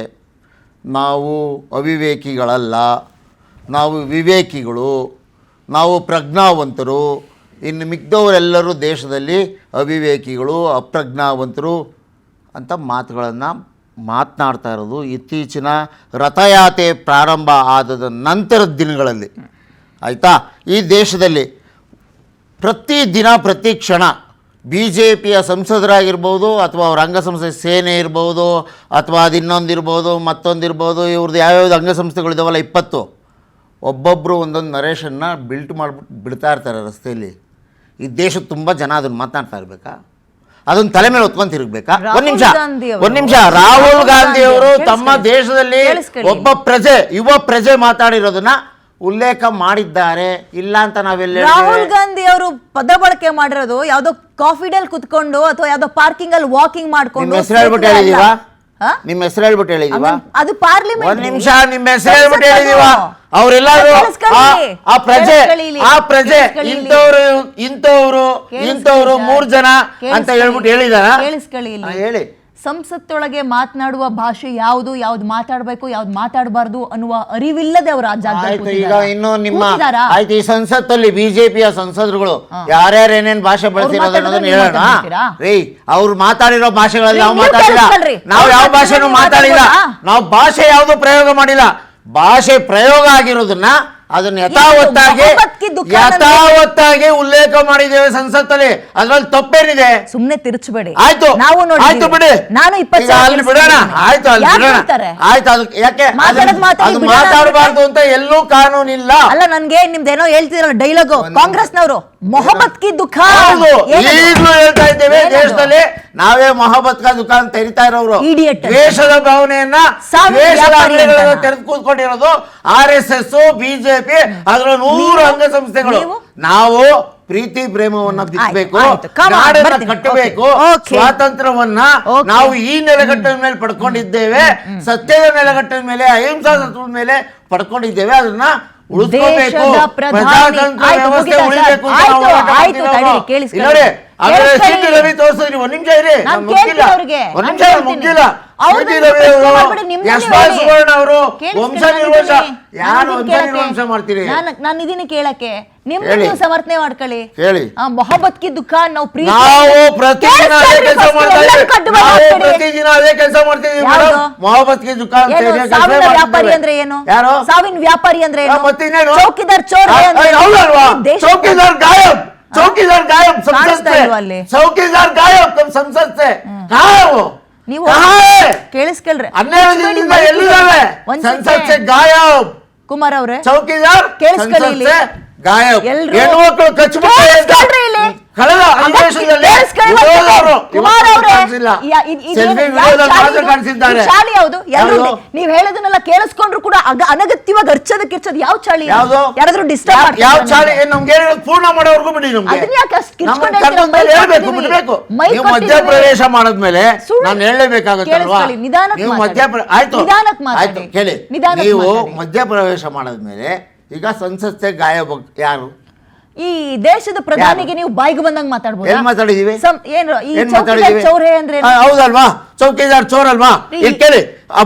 ನಾವು ಅವಿವೇಕಿಗಳಲ್ಲ, ನಾವು ವಿವೇಕಿಗಳು, ನಾವು ಪ್ರಜ್ಞಾವಂತರು. ಇನ್ನು ಮಿಕ್ದವರೆಲ್ಲರೂ ದೇಶದಲ್ಲಿ ಅವಿವೇಕಿಗಳು, ಅಪ್ರಜ್ಞಾವಂತರು ಅಂತ ಮಾತುಗಳನ್ನು ಮಾತನಾಡ್ತಾ ಇರೋದು ಇತ್ತೀಚಿನ ರಥಯಾತ್ರೆ ಪ್ರಾರಂಭ ಆದ ನಂತರದ ದಿನಗಳಲ್ಲಿ. ಆಯಿತಾ? ಈ ದೇಶದಲ್ಲಿ ಪ್ರತಿದಿನ ಪ್ರತಿ ಕ್ಷಣ BJPಯ ಸಂಸದರಾಗಿರ್ಬೋದು, ಅಥವಾ ಅವ್ರ ಅಂಗಸಂಸ್ಥೆ ಸೇನೆ ಇರ್ಬೋದು, ಅಥವಾ ಅದು ಇನ್ನೊಂದಿರ್ಬೋದು, ಮತ್ತೊಂದಿರ್ಬೋದು, ಇವ್ರದ್ದು ಯಾವ್ಯಾವ್ದು ಅಂಗಸಂಸ್ಥೆಗಳಿದಾವಲ್ಲ 20, ಒಬ್ಬೊಬ್ಬರು ಒಂದೊಂದು ನರೇಷನ್ನ ಮಾಡ್ಬಿಟ್ಟು ಬಿಡ್ತಾ ಇರ್ತಾರೆ ರಸ್ತೆಯಲ್ಲಿ. ಈ ದೇಶದ ತುಂಬ ಜನ ಅದನ್ನು ಮಾತನಾಡ್ತಾ ಇರಬೇಕಾ? ಅದನ್ನು ತಲೆ ಮೇಲೆ ಹೊತ್ಕೊಂಡು ತಿರುಗಬೇಕಾ? ಒಂದು ನಿಮಿಷ ರಾಹುಲ್ ಗಾಂಧಿ ಅವರು ತಮ್ಮ ದೇಶದಲ್ಲಿ ಯುವ ಪ್ರಜೆ ಮಾತಾಡಿರೋದನ್ನ ಉಲ್ಲೇಖ ಮಾಡಿದ್ದಾರೆ. ಇಲ್ಲ ಅಂತ ನಾವೆಲ್ಲ ರಾಹುಲ್ ಗಾಂಧಿ ಅವರು ಪದ ಬಳಕೆ ಮಾಡಿರೋದು ಯಾವ್ದೋ ಕಾಫಿ ಡೇಲ್ ಕುತ್ಕೊಂಡು ಅಥವಾ ಯಾವ್ದೋ ಪಾರ್ಕಿಂಗ್ ಅಲ್ಲಿ ವಾಕಿಂಗ್ ಮಾಡ್ಕೊಂಡು. ನಿಮ್ಮ ಹೆಸರು ಹೇಳ್ಬಿಟ್ಟು ಹೇಳಿದೀವ? ಅದು ಪಾರ್ಲಿಮೆಂಟ್. ಒಂದ್ ನಿಮಿಷ, ನಿಮ್ಮ ಹೆಸರು ಹೇಳ್ಬಿಟ್ಟು ಹೇಳಿದೀವ? ಅವರೆಲ್ಲರೂ ಆ ಪ್ರಜೆ ಇಂಥವ್ರು 3 ಜನ ಅಂತ ಹೇಳ್ಬಿಟ್ಟು ಹೇಳಿದಾರ? ಹೇಳಿ. ಸಂಸತ್ತೊಳಗೆ ಮಾತನಾಡುವ ಭಾಷೆ ಯಾವುದು ಮಾತಾಡಬೇಕು, ಯಾವ್ದು ಮಾತಾಡಬಾರ್ದು ಅನ್ನುವ ಅರಿವಿಲ್ಲದೆ ಅವರು ಆ ಜಾಗದಲ್ಲಿ ಈಗ ಇನ್ನು ನಿಮ್ಮ ಆಯ್ತು, ಈ ಸಂಸತ್ತಲ್ಲಿ ಬಿಜೆಪಿಯ ಸಂಸದರುಗಳು ಯಾರ್ಯಾರು ಏನೇನ್ ಭಾಷೆ ಬಳಸಿರೋದನ್ನ ಹೇಳೋಣ ರೀ. ಅವ್ರು ಮಾತಾಡಿರೋ ಭಾಷೆಗಳಲ್ಲಿ ನಾವು ಮಾತಾಡಿಲ್ಲ, ನಾವು ಯಾವ ಭಾಷೆನೂ ಮಾತಾಡಿಲ್ಲ, ನಾವು ಭಾಷೆ ಯಾವುದು ಪ್ರಯೋಗ ಮಾಡಿಲ್ಲ. ಭಾಷೆ ಪ್ರಯೋಗ ಆಗಿರೋದನ್ನ ಅದನ್ನ ಯಥಾವತ್ತಾಗಿ ಉಲ್ಲೇಖ ಮಾಡಿದ್ದೇವೆ ಸಂಸತ್ತಲ್ಲಿ. ಅದ್ರಲ್ಲಿ ತಪ್ಪೇನಿದೆ? ಸುಮ್ನೆ ತಿರುಚಬೇಡಿ. ಆಯ್ತು, ನಾವು ಆಯ್ತು ಬಿಡಿ, ನಾನು ಅಲ್ಲಿ ಬಿಡೋಣ. ಆಯ್ತು, ಅಲ್ಲಿ ಬಿಡೋಣ. ಆಯ್ತು, ಅದು ಯಾಕೆ ಅದು ಮಾತಾಡಬಾರ್ದು ಅಂತ ಎಲ್ಲೂ ಕಾನೂನಿಲ್ಲ. ಅಲ್ಲ, ನನ್ಗೆ ನಿಮ್ದೇನೋ ಹೇಳ್ತಿರಲ್ಲ ಡೈಲಾಗು ಕಾಂಗ್ರೆಸ್ನವರು, ಮೊಹಬ್ಬತ್ ಕಿ ದುಖಾನ್. ಈಗಲೂ ಹೇಳ್ತಾ ಇದ್ದೇವೆ, ದೇಶದಲ್ಲಿ ನಾವೇ ಮೊಹಬ್ಬತ್ ಕಾ ದುಖಾನ್ ತೆರಿತಾ ಇರೋರು. ದ್ವೇಷದ ಭಾವನೆಯನ್ನ ತೆರೆದು ಕೂತ್ಕೊಂಡಿರೋದು RSS, BJP, ಅದರ 100 ಅಂಗಸಂಸ್ಥೆಗಳು. ನಾವು ಪ್ರೀತಿ ಪ್ರೇಮವನ್ನ ಬಿತ್ತಬೇಕು, ನಾಡನ್ನ ಕಟ್ಟಬೇಕು, ಸ್ವಾತಂತ್ರ್ಯವನ್ನ ನಾವು ಈ ನೆಲೆಗಟ್ಟಿನ ಮೇಲೆ ಪಡ್ಕೊಂಡಿದ್ದೇವೆ, ಸತ್ಯದ ನೆಲೆಗಟ್ಟಿನ ಮೇಲೆ, ಅಹಿಂಸಾ ತತ್ವದ ಮೇಲೆ ಪಡ್ಕೊಂಡಿದ್ದೇವೆ. ಅದನ್ನ ಉಳಿಸ್ಕೋಬೇಕು, ಪ್ರಜಾತಂತ್ರ ವ್ಯವಸ್ಥೆ ಉಳಿಬೇಕು. ರವಿ ತೋರಿಸಿದ್ರಿ, ಒಂದ್ ನಿಮಿಷ ಇರಿ, ಮುಗಿಲ್ಲ. ಸುವರ್ಣ ಅವರು ವಂಶ ನಿರ್ವಂಶ, ಯಾರು ವಂಶ ನಿರ್ವಂಶ ಮಾಡ್ತೀರಿ? ನಾನು ಇದನ್ನ ಕೇಳಕ್ಕೆ ನಿಮ್ಗೆ ನೀವು ಸಮರ್ಥನೆ ಮಾಡ್ಕೊಳ್ಳಿ. ಹೇಳಿ. ಮೊಹಬ್ಬತ್ ಕಿ ದುಖಾನ್ ನಾವು ಪ್ರತಿದಿನ ಅದೇ ಕೆಲಸ ಮಾಡ್ತೀವಿ. ಮೊಹಬ್ಬತ್ ಕಿ ದುಖಾನ್ ವ್ಯಾಪಾರಿ ಅಂದ್ರೆ ಏನು? ಯಾರು? ಸಾವಿನ ವ್ಯಾಪಾರಿ ಅಂದ್ರೆ ಏನು? ಮತ್ತಿನ್ನೇನು? ಚೌಕಿದಾರ್ ಚೋರ್. ಚೌಕಿದಾರ್ ಗಾಯಬ್, चौकीदार गायब संसद से, चौकीदार गायब संसद से. कहाँ है वो? ನೀವು ಕೇಳಿಸ್ಕೊಳ್ರಿ, 12 ದಿನದಿಂದ ಎಲ್ಲಿದ್ದಾವೆ? ಸಂಸತ್ ಸೆ ಗಾಯಬ್. ಕುಮಾರ್ ಅವರೇ, ಚೌಕಿದಾರ್ ಕೇಳಿಸ್ಕೊಳ್ಳಿ, ಗಾಯಬ್. ಹೆಣ್ಮಕ್ಳು ಕಚ್ಚಿಬಿಟ್ಟು ಕಳೆದ ಅಧಿವೇಶನದಲ್ಲಿ ಶಾಲೆ ಯಾವುದು? ನೀವು ಹೇಳೋದನ್ನೆಲ್ಲ ಕೇಳಿಸ್ಕೊಂಡ್ರು ಕೂಡ ಅನಗತ್ಯವಾಗಿ ಕಿರ್ಚೋದು ಯಾವ ಚಾಳಿ? ಯಾರಾದ್ರೂ ಡಿಸ್ಟರ್ಬ್ ಯಾವ ಚಾಳಿ? ನಮ್ಗೆ ಪೂರ್ಣ ಮಾಡೋವರೆಗೂ ಬಿಡಿ. ನೀವು ಮಧ್ಯಪ್ರವೇಶ ಮಾಡಿದ್ಮೇಲೆ ನಾನು ಹೇಳಲೇಬೇಕಾಗುತ್ತಲ್ವಾ? ನೀವು ಆಯ್ತು ಕೇಳಿ, ನೀವು ಮಧ್ಯಪ್ರವೇಶ ಮಾಡಿದ್ಮೇಲೆ ಈಗ ಸಂಸತ್ತೆ ಗಾಯಬ ಯಾರು? ಈ ದೇಶದ ಪ್ರಧಾನಿಗೆ ನೀವು ಬಾಯಿಗೆ ಬಂದಂಗೆ ಮಾತಾಡ್ಬೋದು. ಏನ್ ಮಾತಾಡಿದೀವಿ? ಏನು ಈ ಏನ್ ಚೌಕಿದಾರ್ ಮಾತಾಡಿದೀವಿ? ಚೌರೆ ಅಂದ್ರೆ ಹೌದಲ್ವಾ? ಚೌಕಿದಾರ್ ಚೋರ್ ಅಲ್ವಾ? ಇಲ್ಲಿ ಕೇಳಿ, ಆ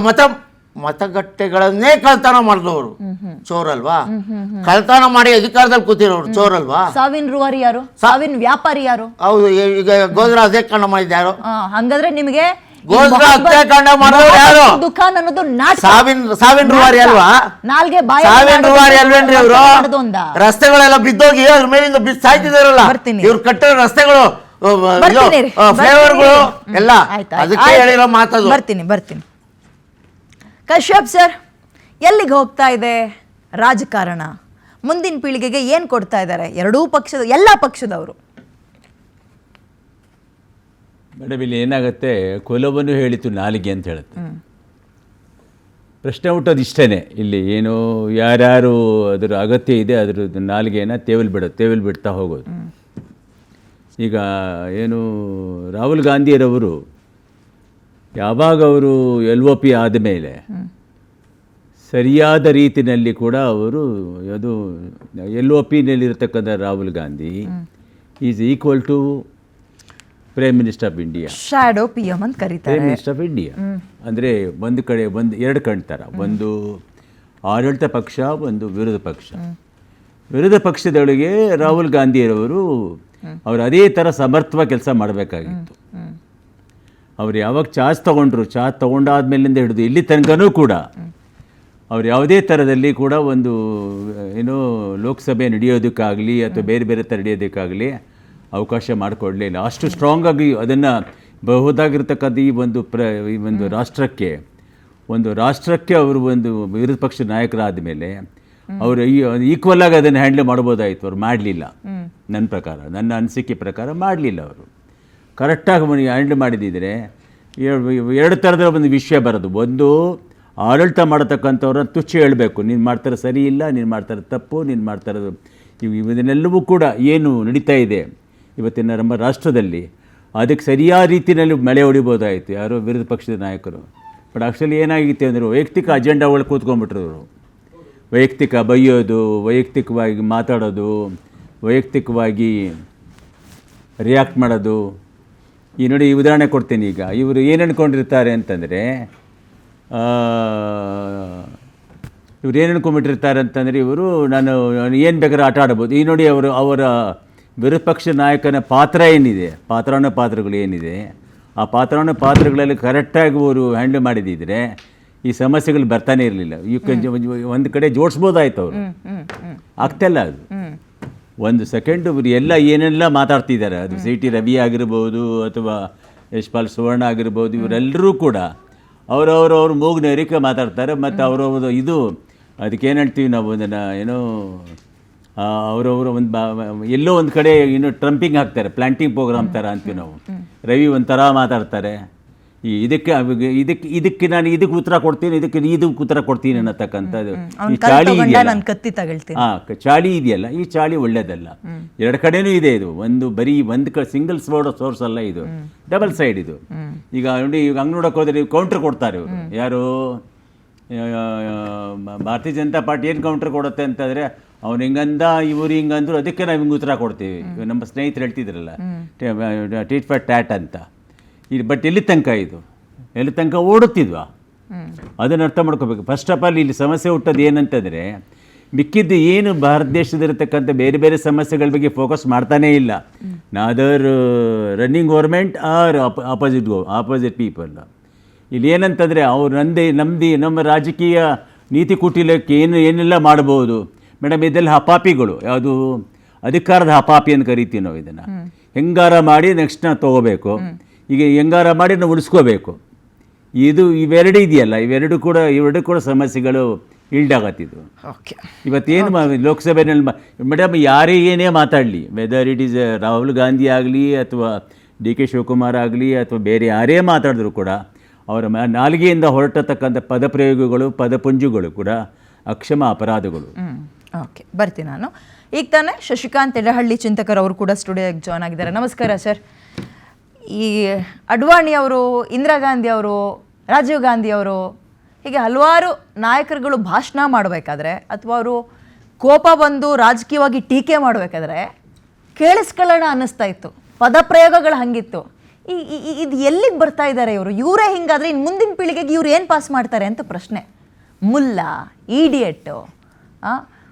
ಮತಗಟ್ಟೆಗಳನ್ನೇ ಕಳ್ತನ ಮಾಡಿದವರು ಚೋರಲ್ವಾ? ಕಳ್ತನ ಮಾಡಿ ಅಧಿಕಾರದಲ್ಲಿ ಕೂತಿರೋರು ಚೋರಲ್ವಾ? ಸಾವಿನ ರೂವಾರಿ ಯಾರು? ಸಾವಿನ ವ್ಯಾಪಾರಿ ಯಾರು? ಹೌದು. ಈಗ ಗೋದ್ರ ಹತ್ಯಾಕಾಂಡ ಮಾಡಿದ್ಯಾರು? ಹಂಗಾದ್ರೆ ನಿಮಗೆ ಗೋದ್ರ ಹತ್ಯಾಕಾಂಡ ಮಾಡೋರು ಯಾರು? ದುಕಾನ್ ಅನ್ನೋದು ನಾಟಕ. ಸಾವಿನ ರೂವಾರಿ ಅಲ್ವಾ? ನಾಲ್ಗೆ ಬಾಯಿ ಸಾವಿನ ರೂವಾರಿ ಅಲ್ವೇನ್ರಿ ಇವರು? ರಸ್ತೆಗಳೆಲ್ಲ ಬಿದ್ದೋಗಿ ಅದ್ರ ಮೇಲಿಂದ ಬಿದ್ದು ಸಾಯ್ತಿದಾರಲ್ಲ, ಇವ್ರು ಕಟ್ಟಿರೋ ರಸ್ತೆಗಳು, ಫ್ಲೇವರ್ಗಳು ಎಲ್ಲ ಅದಕ್ಕೆ ಹೇಳಿರೋ ಮಾತದು. ಬರ್ತೀನಿ. ಕಶ್ಯಪ್ ಸರ್, ಎಲ್ಲಿಗೆ ಹೋಗ್ತಾ ಇದೆ ರಾಜಕಾರಣ? ಮುಂದಿನ ಪೀಳಿಗೆಗೆ ಏನ್ ಕೊಡ್ತಾ ಇದ್ದಾರೆ ಎಲ್ಲ ಪಕ್ಷದವರು? ಮೇಡಮ್, ಇಲ್ಲಿ ಏನಾಗುತ್ತೆ, ಕೊಲವನ್ನು ಹೇಳಿತು ನಾಲಿಗೆ ಅಂತ ಹೇಳುತ್ತೆ. ಪ್ರಶ್ನೆ ಹುಟ್ಟೋದು ಇಷ್ಟೇ. ಇಲ್ಲಿ ಏನು ಯಾರ್ಯಾರು ಅದರ ಅಗತ್ಯ ಇದೆ ಅದ್ರ ನಾಲಿಗೆಯನ್ನು ತೇವಲ್ ಬಿಡ್ತಾ ಹೋಗೋದು. ಈಗ ಏನು ರಾಹುಲ್ ಗಾಂಧಿಯರವರು ಯಾವಾಗ ಅವರು LOP ಆದಮೇಲೆ ಸರಿಯಾದ ರೀತಿಯಲ್ಲಿ ಕೂಡ ಅವರು ಅದು LOPನಲ್ಲಿರ್ತಕ್ಕಂಥ Rahul Gandhi is equal to prime minister of India, shadow PM ಅಂತ ಕರೀತಾರೆ. ಪ್ರೈಮ್ ಮಿನಿಸ್ಟರ್ ಆಫ್ ಇಂಡಿಯಾ ಅಂದರೆ ಒಂದು ಕಡೆ ಎರಡು ಕಣ್ತಾರ, ಒಂದು ಆಡಳಿತ ಪಕ್ಷ, ಒಂದು ವಿರೋಧ ಪಕ್ಷ. ವಿರೋಧ ಪಕ್ಷದೊಳಗೆ ರಾಹುಲ್ ಗಾಂಧಿಯರವರು ಅವರು ಅದೇ ಥರ ಸಮರ್ಥವಾಗಿ ಕೆಲಸ ಮಾಡಬೇಕಾಗಿತ್ತು. ಅವ್ರು ಯಾವಾಗ ಚಾರ್ಜ್ ತೊಗೊಂಡಾದ್ಮೇಲಿಂದ ಹಿಡಿದು ಇಲ್ಲಿ ತನಕನೂ ಕೂಡ ಅವ್ರು ಯಾವುದೇ ಥರದಲ್ಲಿ ಕೂಡ ಒಂದು ಏನೋ ಲೋಕಸಭೆ ನಡೆಯೋದಕ್ಕಾಗಲಿ ಅಥವಾ ಬೇರೆ ಬೇರೆ ಥರ ನಡೆಯೋದಕ್ಕಾಗಲಿ ಅವಕಾಶ ಮಾಡಿಕೊಡ್ಲಿಲ್ಲ. ಅಷ್ಟು ಸ್ಟ್ರಾಂಗಾಗಿ ಅದನ್ನು ಬಹುದಾಗಿರ್ತಕ್ಕಂಥ ಈ ಒಂದು ರಾಷ್ಟ್ರಕ್ಕೆ ಅವರು ಒಂದು ವಿರೋಧ ಪಕ್ಷದ ನಾಯಕರಾದ ಮೇಲೆ ಅವರು ಈಕ್ವಲ್ ಆಗಿ ಅದನ್ನು ಹ್ಯಾಂಡಲ್ ಮಾಡ್ಬೋದಾಯಿತು. ಅವ್ರು ಮಾಡಲಿಲ್ಲ. ನನ್ನ ಅನಿಸಿಕೆ ಪ್ರಕಾರ ಮಾಡಲಿಲ್ಲ. ಅವರು ಕರೆಕ್ಟಾಗಿ ಹ್ಯಾಂಡಲ್ ಮಾಡಿದ್ದಿದ್ರೆ ಎರಡು ಥರದ ಒಂದು ವಿಷಯ ಬರೋದು. ಒಂದು, ಆಡಳಿತ ಮಾಡತಕ್ಕಂಥವ್ರನ್ನ ತುಚ್ಚ ಹೇಳಬೇಕು, ನೀನು ಮಾಡ್ತಾರೆ ಸರಿ ಇಲ್ಲ, ನೀನು ಮಾಡ್ತಾರೆ ತಪ್ಪು, ನೀನು ಮಾಡ್ತಾರದು ಇದನ್ನೆಲ್ಲವೂ ಕೂಡ ಏನು ನಡೀತಾ ಇದೆ ಇವತ್ತಿನ ನಮ್ಮ ರಾಷ್ಟ್ರದಲ್ಲಿ ಅದಕ್ಕೆ ಸರಿಯಾದ ರೀತಿಯಲ್ಲಿ ಮಳೆ ಹೊಡಿಬೋದಾಯಿತು ಯಾರೋ ವಿರೋಧ ಪಕ್ಷದ ನಾಯಕರು. ಬಟ್ ಆ್ಯಕ್ಚುಲಿ ಏನಾಗಿತ್ತು ಅಂದರೆ ವೈಯಕ್ತಿಕ ಅಜೆಂಡಾ ಒಳಗೆ ಕೂತ್ಕೊಂಡ್ಬಿಟ್ರು. ವೈಯಕ್ತಿಕ ಬೈಯೋದು, ವೈಯಕ್ತಿಕವಾಗಿ ಮಾತಾಡೋದು, ವೈಯಕ್ತಿಕವಾಗಿ ರಿಯಾಕ್ಟ್ ಮಾಡೋದು. ಈ ನೋಡಿ, ಈ ಉದಾಹರಣೆ ಕೊಡ್ತೀನಿ. ಈಗ ಇವರು ಏನು ಅಂದ್ಕೊಂಡಿರ್ತಾರೆ ಅಂತಂದರೆ, ಇವ್ರು ಏನು ಅಂದ್ಕೊಂಡ್ಬಿಟ್ಟಿರ್ತಾರೆ ಅಂತಂದರೆ, ಇವರು ನಾನು ಏನು ಬೇಕಾದ್ರೂ ಆಟ ಆಡ್ಬೋದು. ಈ ನೋಡಿ, ಅವರ ವಿರೋಧ ಪಕ್ಷ ನಾಯಕನ ಪಾತ್ರ ಏನಿದೆ, ಪಾತ್ರಗಳು ಏನಿದೆ, ಆ ಪಾತ್ರಗಳಲ್ಲಿ ಕರೆಕ್ಟಾಗಿ ಅವರು ಹ್ಯಾಂಡಲ್ ಮಾಡಿದ್ದಿದ್ರೆ ಈ ಸಮಸ್ಯೆಗಳು ಬರ್ತಾನೆ ಇರಲಿಲ್ಲ. ಒಂದು ಕಡೆ ಜೋಡಿಸ್ಬೋದಾಯ್ತು. ಅವರು ಆಗ್ತಾಯಿಲ್ಲ. ಅದು ಒಂದು ಸೆಕೆಂಡ್ ಇವರು ಏನೆಲ್ಲ ಮಾತಾಡ್ತಿದ್ದಾರೆ, ಅದು CT ರವಿ ಆಗಿರ್ಬೋದು ಅಥವಾ ಯಶ್ಪಾಲ್ ಸುವರ್ಣ ಆಗಿರ್ಬೋದು, ಇವರೆಲ್ಲರೂ ಕೂಡ ಅವರವ್ರ ಮೂಗಿನ ಏರಿಕೆ ಮಾತಾಡ್ತಾರೆ. ಮತ್ತು ಅವರವ್ರ ಇದು ಅದಕ್ಕೇನು ಹೇಳ್ತೀವಿ ನಾವು, ಅದನ್ನು ಏನೋ ಅವರವರು ಎಲ್ಲೋ ಒಂದು ಕಡೆ ಟ್ರಂಪಿಂಗ್ ಹಾಕ್ತಾರೆ, ಪ್ಲಾಂಟಿಂಗ್ ಪ್ರೋಗ್ರಾಮ್ ಥರ ಅಂತೀವಿ ನಾವು. ರವಿ ಒಂಥರ ಮಾತಾಡ್ತಾರೆ, ಇದಕ್ಕೆ ನಾನು ಇದಕ್ಕೆ ಉತ್ತರ ಕೊಡ್ತೀನಿ, ಇದಕ್ಕೆ ಉತ್ತರ ಕೊಡ್ತೀನಿ ಅನ್ನತಕ್ಕಂಥದ್ದು ಈ ಚಾಳಿ ಇದೆಯಲ್ಲ, ಚಾಳಿ ಇದೆಯಲ್ಲ, ಈ ಚಾಳಿ ಒಳ್ಳೇದಲ್ಲ. ಎರಡು ಕಡೆನೂ ಇದೆ. ಇದು ಬರೀ ಸಿಂಗಲ್ ಸೋರ್ಸ್ ಅಲ್ಲ, ಇದು ಡಬಲ್ ಸೈಡ್. ಇದು ಈಗ ನೋಡಿ, ಈಗ ಹಂಗೆ ನೋಡೋಕೆ ಹೋದ್ರೆ ಕೌಂಟರ್ ಕೊಡ್ತಾರೆ ಇವರು. ಯಾರು ಭಾರತೀಯ ಜನತಾ ಪಾರ್ಟಿ ಏನು ಕೌಂಟರ್ ಕೊಡುತ್ತೆ ಅಂತಂದರೆ, ಅವ್ನು ಹಿಂಗಂದ ಇವರು ಹಿಂಗಂದ್ರು, ಅದಕ್ಕೆ ನಾವು ಹಿಂಗೆ ಉತ್ತರ ಕೊಡ್ತೀವಿ. ನಮ್ಮ ಸ್ನೇಹಿತರು ಹೇಳ್ತಿದ್ರಲ್ಲ, ಟೀಟ್ ಫಾರ್ ಟ್ಯಾಟ್ ಅಂತ. ಬಟ್ ಎಲ್ಲಿ ತನಕ ಓಡುತ್ತಿದ್ವಾ? ಅದನ್ನು ಅರ್ಥ ಮಾಡ್ಕೋಬೇಕು. ಫಸ್ಟ್ ಆಫ್ ಆಲ್ ಇಲ್ಲಿ ಸಮಸ್ಯೆ ಹುಟ್ಟೋದು ಏನಂತಂದರೆ, ಮಿಕ್ಕಿದ್ದು ಏನು ಭಾರತ ದೇಶದಲ್ಲಿರ್ತಕ್ಕಂಥ ಬೇರೆ ಬೇರೆ ಸಮಸ್ಯೆಗಳ ಬಗ್ಗೆ ಫೋಕಸ್ ಮಾಡ್ತಾನೇ ಇಲ್ಲ. ನಾದರ್ running government or opposite people. ಇಲ್ಲಿ ಏನಂತಂದರೆ, ಅವ್ರು ನಮ್ಮ ರಾಜಕೀಯ ನೀತಿ ಕುಟಿಲಕ್ಕೆ ಏನೆಲ್ಲ ಮಾಡ್ಬೋದು ಮೇಡಮ್, ಇದೆಲ್ಲ ಹಪಾಪಿಗಳು. ಯಾವುದು ಅಧಿಕಾರದ ಹಪಾಪಿ ಅಂತ ಕರಿತೀವಿ ನಾವು. ಇದನ್ನು ಹೆಂಗಾರ ಮಾಡಿ ನೆಕ್ಸ್ಟ್ ನಾವು ತೊಗೋಬೇಕು, ಈಗ ಹೆಂಗಾರ ಮಾಡಿ ನಾವು ಉಳಿಸ್ಕೋಬೇಕು. ಇವೆರಡು ಇದೆಯಲ್ಲ, ಇವೆರಡು ಕೂಡ ಸಮಸ್ಯೆಗಳು ಇಲ್ಡಾಗತ್ತಿದ್ದು. ಇವತ್ತೇನು ಲೋಕಸಭೆಯಲ್ಲಿ ಮೇಡಮ್ ಯಾರೇ ಏನೇ ಮಾತಾಡಲಿ, whether it is Rahul Gandhi ಆಗಲಿ ಅಥವಾ DK ಶಿವಕುಮಾರ್ ಆಗಲಿ ಅಥವಾ ಬೇರೆ ಯಾರೇ ಮಾತಾಡಿದ್ರು ಕೂಡ ಅವರ ನಾಲಿಗೆಯಿಂದ ಹೊರಟತಕ್ಕಂಥ ಪದಪ್ರಯೋಗಗಳು, ಪದಪುಂಜುಗಳು ಕೂಡ ಅಕ್ಷಮ ಅಪರಾಧಗಳು. ಓಕೆ, ಬರ್ತೀನಿ ನಾನು. ಈಗ ತಾನೇ ಶಶಿಕಾಂತ್ ಎಡಹಳ್ಳಿ ಚಿಂತಕರ್ ಅವರು ಕೂಡ ಸ್ಟುಡಿಯೋಗೆ ಜಾಯ್ನ್ ಆಗಿದ್ದಾರೆ. ನಮಸ್ಕಾರ ಸರ್. ಈ ಅಡ್ವಾಣಿ ಅವರು, ಇಂದಿರಾ ಗಾಂಧಿ ಅವರು, ರಾಜೀವ್ ಗಾಂಧಿ ಅವರು, ಹೀಗೆ ಹಲವಾರು ನಾಯಕರುಗಳು ಭಾಷಣ ಮಾಡಬೇಕಾದ್ರೆ ಅಥವಾ ಅವರು ಕೋಪ ಬಂದು ರಾಜಕೀಯವಾಗಿ ಟೀಕೆ ಮಾಡಬೇಕಾದ್ರೆ ಕೇಳಿಸ್ಕೊಳ್ಳೋಣ ಅನ್ನಿಸ್ತಾ ಇತ್ತು, ಪದಪ್ರಯೋಗಗಳು ಹಂಗಿತ್ತು. ಇದು ಎಲ್ಲಿಗೆ ಬರ್ತಾ ಇದ್ದಾರೆ ಇವರು? ಇವರೇ ಹಿಂಗಾದ್ರೆ ಇನ್ನು ಮುಂದಿನ ಪೀಳಿಗೆಗೆ ಇವ್ರು ಏನು ಪಾಸ್ ಮಾಡ್ತಾರೆ ಅಂತ ಪ್ರಶ್ನೆ. ಮುಲ್ಲ, ಈಡಿಯಟ್ಟು,